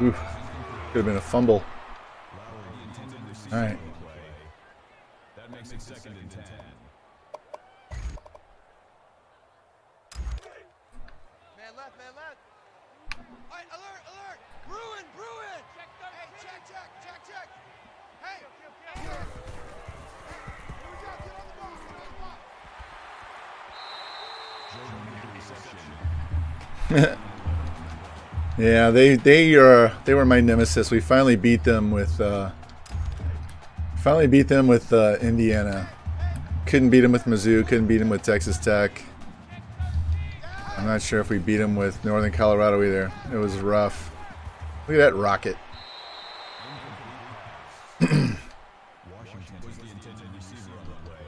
Oof. Could have been a fumble. All right. That makes it 2nd and 10. Man left, man left. All right, alert, alert. Bruin, Bruin. Hey, check, check, check, check. Hey. Here we go. Get on the ball. Get on the ball. Yeah, they were my nemesis. We finally beat them with Indiana. Couldn't beat them with Mizzou. Couldn't beat them with Texas Tech. I'm not sure if we beat them with Northern Colorado either. It was rough. Look at that rocket. Washington was the intended receiver on the play.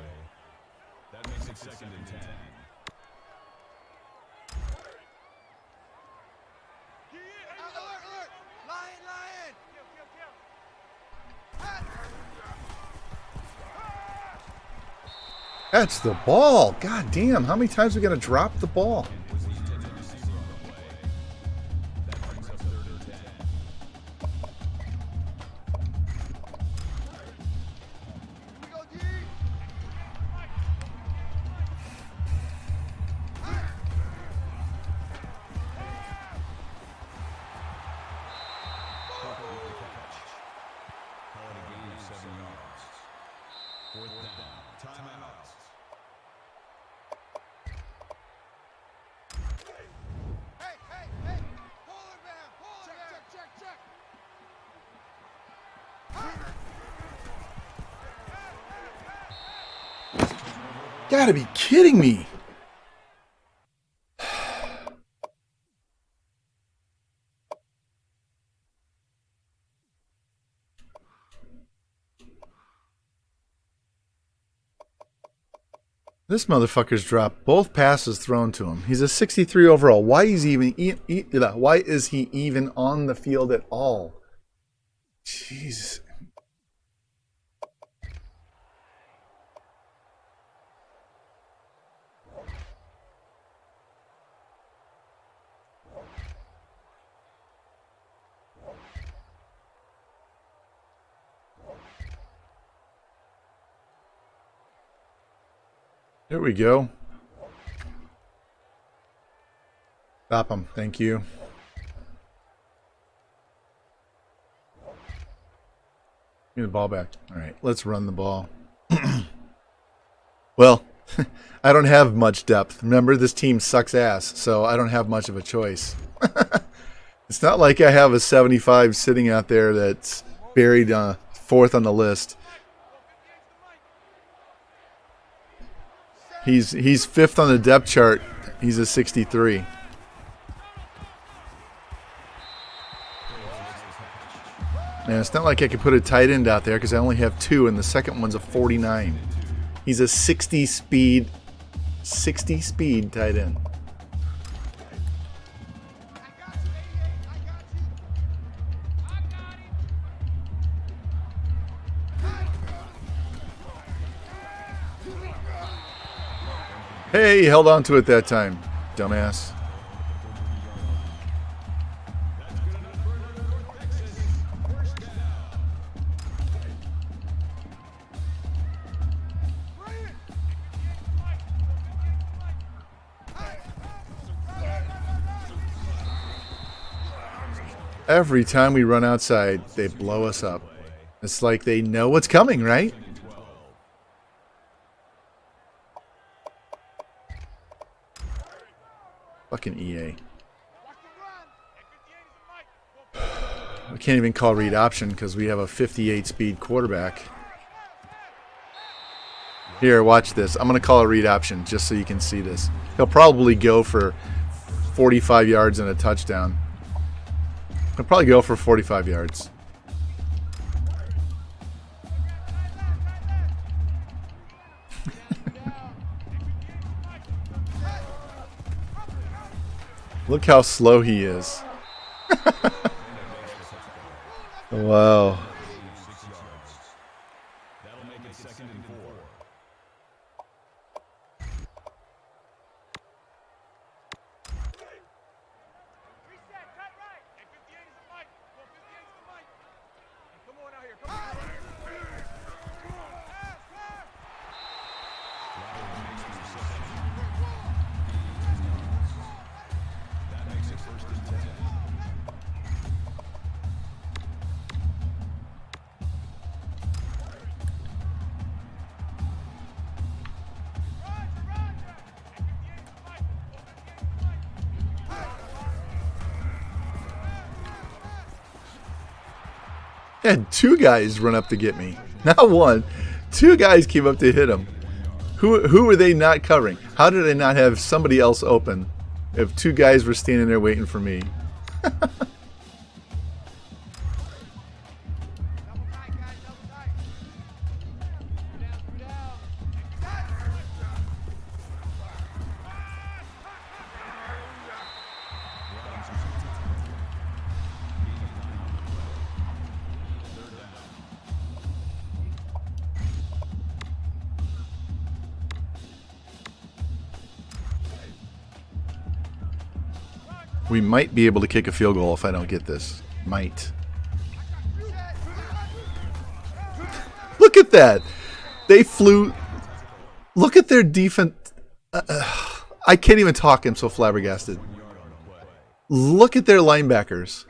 That makes it 2nd and 10. Alert, alert. Lion, lion. Kill, kill, kill. That's the ball. God damn, how many times are we going to drop the ball? Was the intended receiver on the play. That brings up 3rd and 10. We go D. Gotta be kidding me. This motherfucker's dropped both passes thrown to him. He's a 63 overall. Why is he even on the field at all? Jeez. There we go. Stop him. Thank you. Give me the ball back. All right, let's run the ball. Well, I don't have much depth. Remember, this team sucks ass, so I don't have much of a choice. It's not like I have a 75 sitting out there that's buried fourth on the list. He's fifth on the depth chart. He's a 63. And it's not like I could put a tight end out there because I only have 2, and the second one's a 49. He's a 60 speed tight end. Hey, he held on to it that time, dumbass. Every time we run outside, they blow us up. It's like they know what's coming, right? Fucking EA. We can't even call read option because we have a 58 speed quarterback. Here, watch this. I'm going to call a read option just so you can see this. He'll probably go for 45 yards and a touchdown. He'll probably go for 45 yards. Look how slow he is. Wow. That'll make it 2nd and 4. Reset, cut right. Hey, 58 is the mic. Go, 58 is the mic. Come on out here. Come on. That makes it 1st and 10. Had 2 guys run up to get me. Not 1. 2 guys came up to hit him. Who were they not covering? How did I not have somebody else open if 2 guys were standing there waiting for me? Double tight, guys. Double tight. Through down. We might be able to kick a field goal if I don't get this. Might. Look at that. They flew. Look at their defense. I can't even talk. I'm so flabbergasted. Look at their linebackers.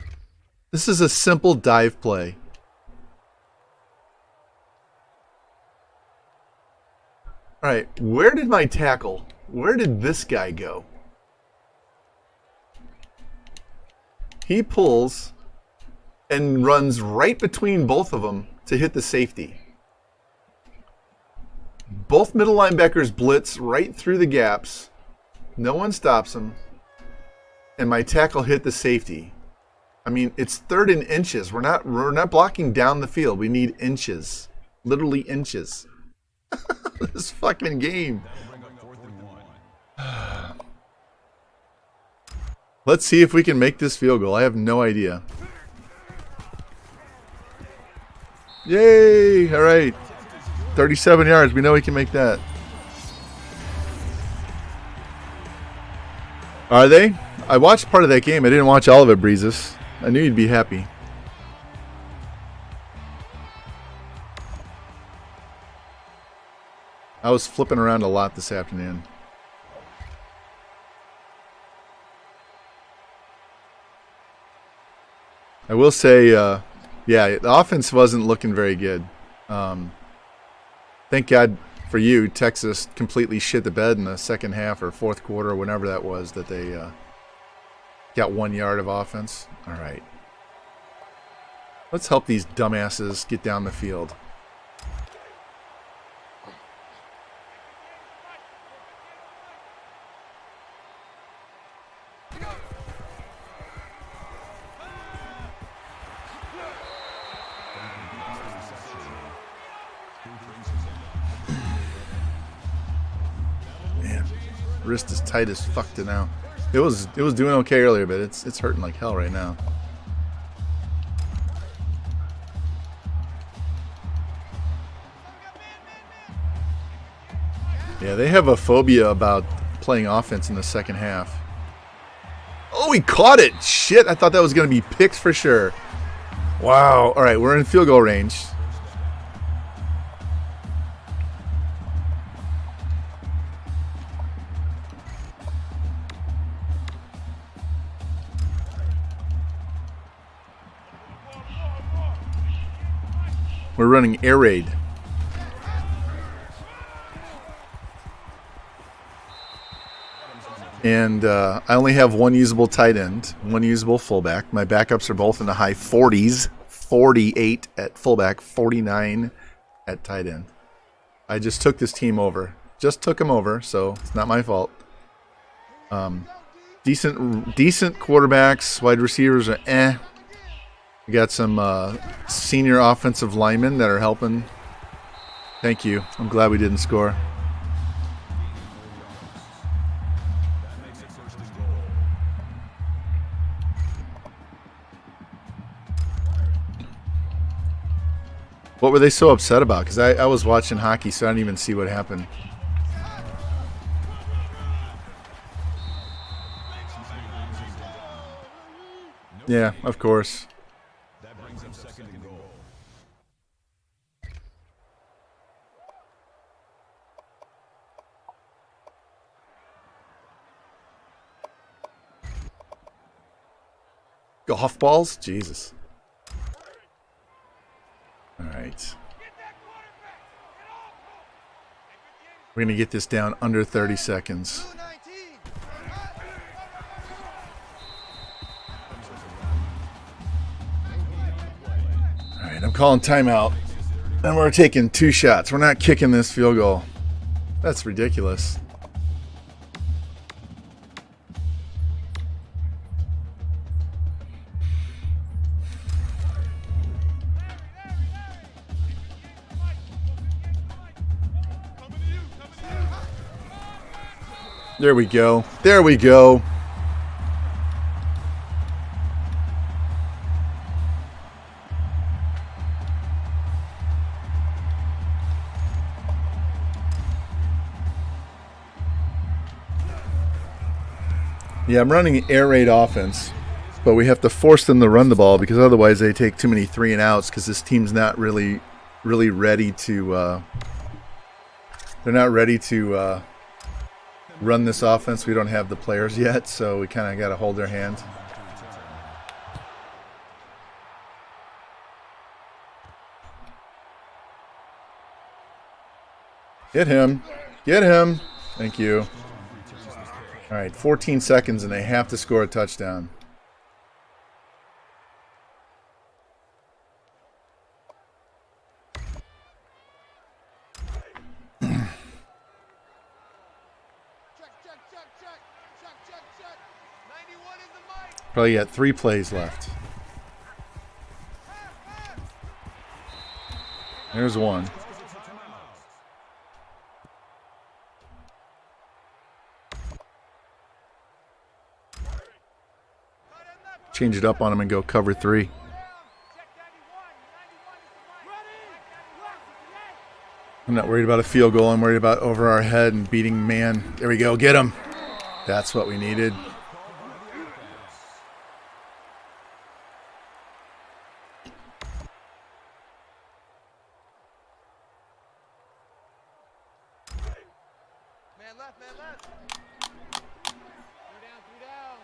This is a simple dive play. All right. Where did my tackle? Where did this guy go? He pulls and runs right between both of them to hit the safety. Both middle linebackers blitz right through the gaps. No one stops them. And my tackle hit the safety. I mean, it's 3rd and inches. We're not blocking down the field. We need inches. Literally inches. This fucking game. Let's see if we can make this field goal. I have no idea. Yay! All right. 37 yards. We know we can make that. Are they? I watched part of that game. I didn't watch all of it, Breezes. I knew you'd be happy. I was flipping around a lot this afternoon. I will say, yeah, the offense wasn't looking very good. Thank God for you, Texas completely shit the bed in the second half or fourth quarter or whenever that was that they got 1 yard of offense. All right. Let's help these dumbasses get down the field. Man, wrist is tight as fuck to now. It was doing okay earlier, but it's hurting like hell right now. Yeah, they have a phobia about playing offense in the second half. Oh, he caught it! Shit, I thought that was going to be picked for sure. Wow. All right, we're in field goal range. We're running air raid. And I only have one usable tight end, one usable fullback. My backups are both in the high 40s, 48 at fullback, 49 at tight end. I just took this team over. Just took them over, so it's not my fault. Decent quarterbacks, wide receivers are eh. We got some senior offensive linemen that are helping. Thank you. I'm glad we didn't score. What were they so upset about? Because I was watching hockey, so I didn't even see what happened. Yeah, of course. That brings up second and goal. Golf balls? Jesus. All right. We're going to get this down under 30 seconds. All right, I'm calling timeout. And we're taking 2 shots. We're not kicking this field goal. That's ridiculous. There we go. There we go. Yeah, I'm running air raid offense, but we have to force them to run the ball because otherwise they take too many 3 and outs because this team's not really ready to they're not ready to run this offense. We don't have the players yet, so we kind of got to hold their hand. Get him. Get him. Thank you. All right, 14 seconds, and they have to score a touchdown. Probably got 3 plays left. There's one. Change it up on him and go cover 3. I'm not worried about a field goal. I'm worried about over our head and beating man. There we go. Get him. That's what we needed. Man left, man left. 3 down.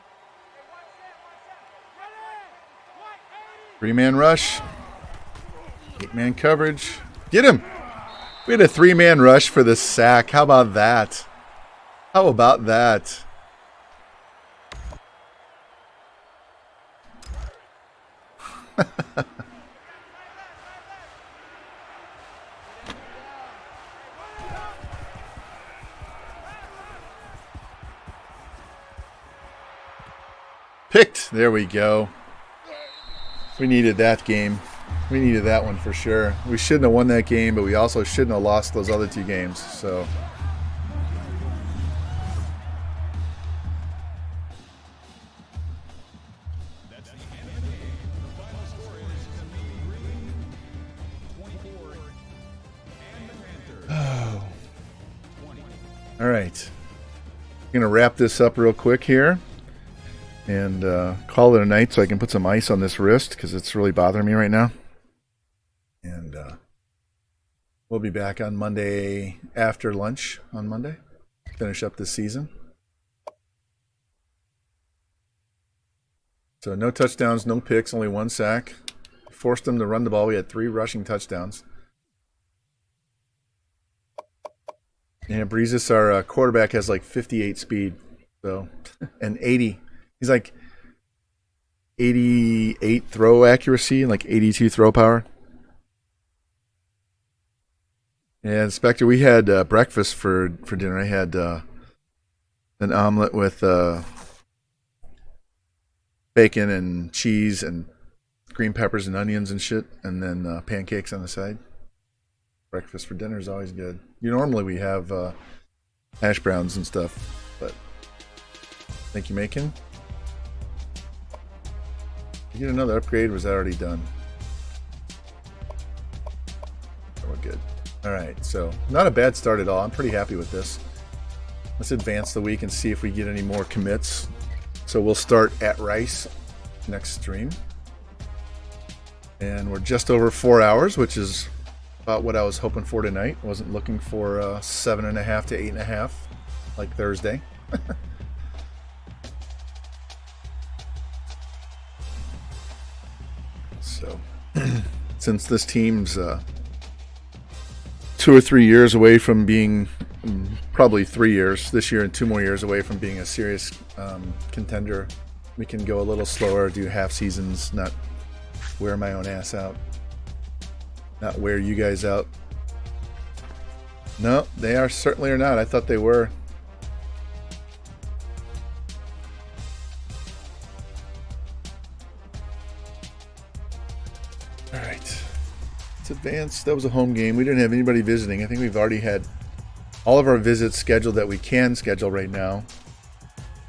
3-man rush. 8-man coverage. Get him. We had a 3-man rush for the sack. How about that? How about that? Picked. There we go. We needed that game. We needed that one for sure. We shouldn't have won that game, but we also shouldn't have lost those other 2 games. So That's the end of the game. The final score is the Mean Grean 24 and the Panthers 20. all right. I'm going to wrap this up real quick here and call it a night so I can put some ice on this wrist because it's really bothering me right now. And we'll be back on Monday after lunch on Monday. Finish up this season. So no touchdowns, no picks, only 1 sack. Forced them to run the ball. We had 3 rushing touchdowns. And Breezes, our quarterback, has like 58 speed. So, and 80. He's like 88 throw accuracy and like 82 throw power. And Spectre, we had breakfast for dinner. I had an omelet with bacon and cheese and green peppers and onions and shit, and then pancakes on the side. Breakfast for dinner is always good. Normally we have hash browns and stuff, but thank you, Macon. Did you get another upgrade? Or was that already done? Oh, we're good. All right, so not a bad start at all. I'm pretty happy with this. Let's advance the week and see if we get any more commits. So we'll start at Rice next stream. And we're just over 4 hours, which is about what I was hoping for tonight. Wasn't looking for 7.5 to 8.5 like Thursday. So since this team's 2 or 3 years away from being, probably 3 years this year and 2 more years away from being a serious contender, we can go a little slower, do half seasons, not wear my own ass out, not wear you guys out. No, they are certainly are not. I thought they were. All right, let's advance. That was a home game. We didn't have anybody visiting. I think we've already had all of our visits scheduled that we can schedule right now.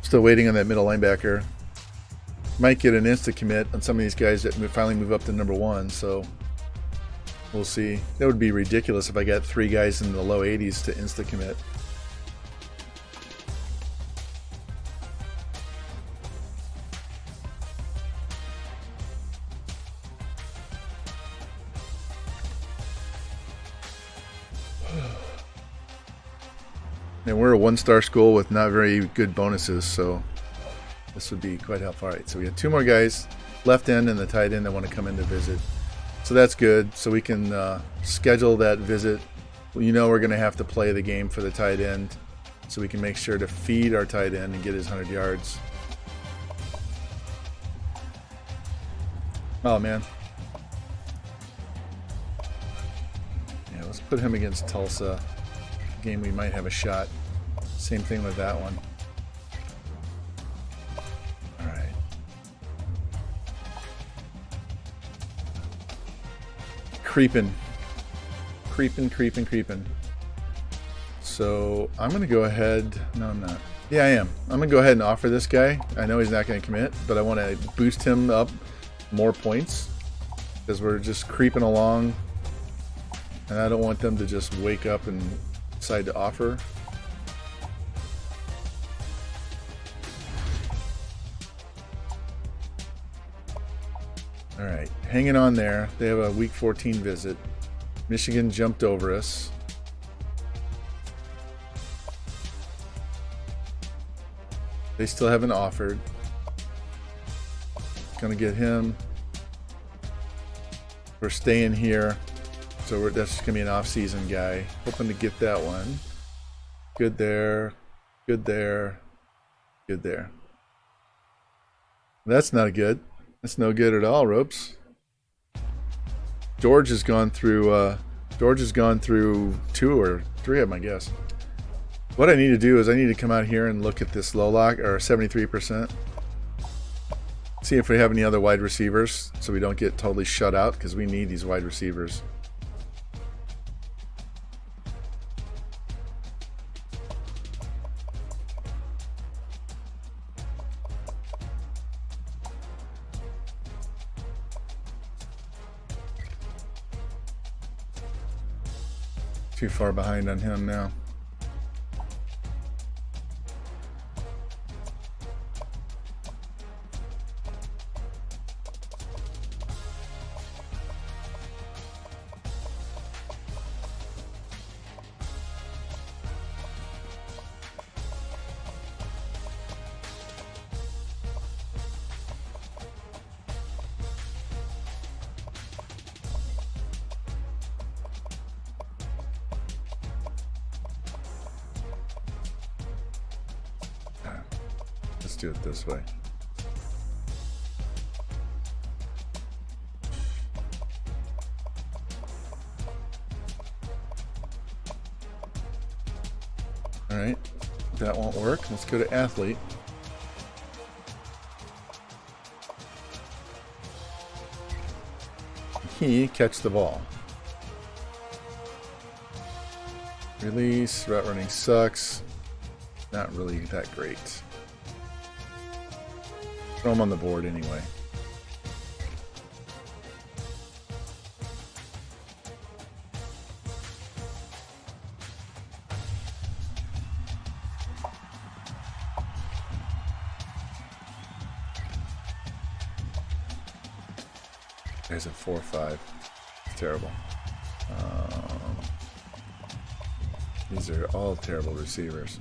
Still waiting on that middle linebacker. Might get an insta commit on some of these guys that finally move up to number 1, so we'll see. That would be ridiculous if I got 3 guys in the low 80s to insta commit. And we're a 1-star school with not very good bonuses, so this would be quite helpful. All right, so we have 2 more guys, left end and the tight end, that want to come in to visit. So that's good. So we can schedule that visit. Well, we're going to have to play the game for the tight end, so we can make sure to feed our tight end and get his 100 yards. Oh, man. Yeah, let's put him against Tulsa. Game we might have a shot. Same thing with that one. creeping. Creeping. So I'm going to go ahead. No, I'm not. Yeah, I am. I'm going to go ahead and offer this guy. I know he's not going to commit, but I want to boost him up more points because we're just creeping along. And I don't want them to just wake up and decide to offer. All right, hanging on there. They have a week 14 visit. Michigan jumped over us. They still haven't offered. Gonna get him. We're staying here. So that's just gonna be an off-season guy. Hoping to get that one. Good there. Good there. Good there. That's not good. That's no good at all, Ropes. George has gone through 2 or 3 of them, I guess. What I need to do is I need to come out here and look at this low lock, or 73%. See if we have any other wide receivers so we don't get totally shut out, because we need these wide receivers. Too far behind on him now. Let's do it this way. All right, that won't work. Let's go to athlete. He catch the ball. Release, route running sucks. Not really that great. Throw him on the board anyway. There's a 4-5. It's terrible. These are all terrible receivers.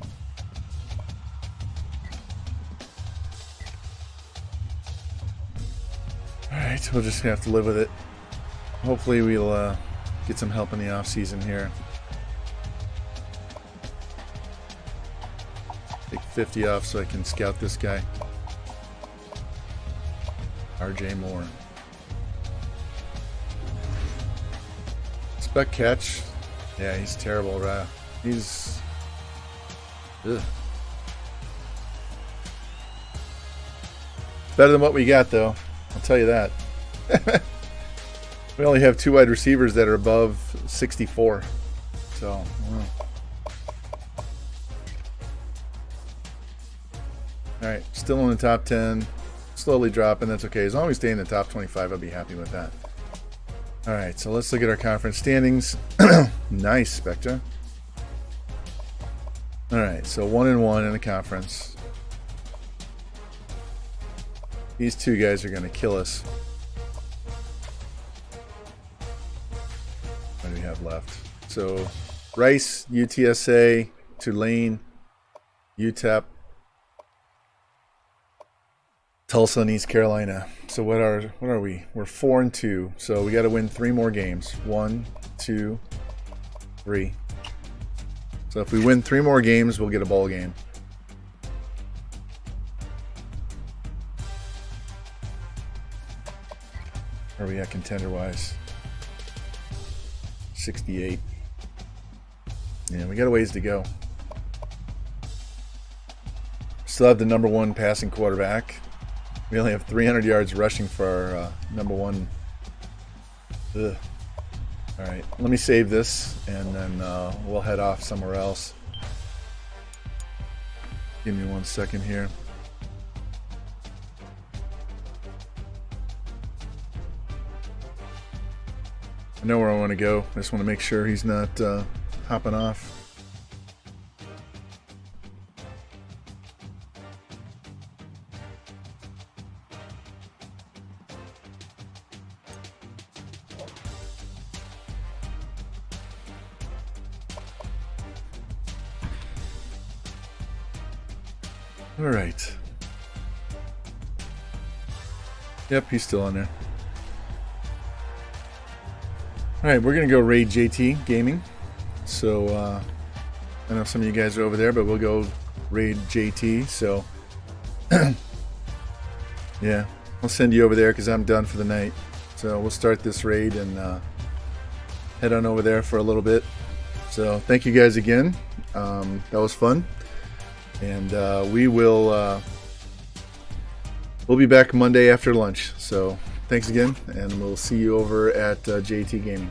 Alright, we'll just have to live with it. Hopefully we'll get some help in the off season here. Take 50 off so I can scout this guy. RJ Moore. Spec catch. Yeah, he's terrible, right? He's... Ugh. Better than what we got, though. I'll tell you that. We only have 2 wide receivers that are above 64. So, Alright, still in the top 10. Slowly dropping, that's okay. As long as we stay in the top 25, I'll be happy with that. Alright, so let's look at our conference standings. Nice, Spectre. Alright, so 1-1 in the conference. These 2 guys are going to kill us. What do we have left? So, Rice, UTSA, Tulane, UTEP, Tulsa, and East Carolina. So what are we? We're 4-2. So we got to win 3 more games. 1, 2, 3. So if we win 3 more games, we'll get a bowl game. Where are we at contender-wise? 68. Yeah, we got a ways to go. Still have the #1 passing quarterback. We only have 300 yards rushing for our #1. Ugh. All right, let me save this, and then we'll head off somewhere else. Give me 1 second here. I know where I want to go. I just want to make sure he's not hopping off. All right. Yep, he's still on there. All right, we're gonna go raid JT Gaming. So I know some of you guys are over there, but we'll go raid JT. So yeah, I'll send you over there because I'm done for the night. So we'll start this raid and head on over there for a little bit. So thank you guys again. That was fun. And we'll be back Monday after lunch. So thanks again, and we'll see you over at JT Gaming.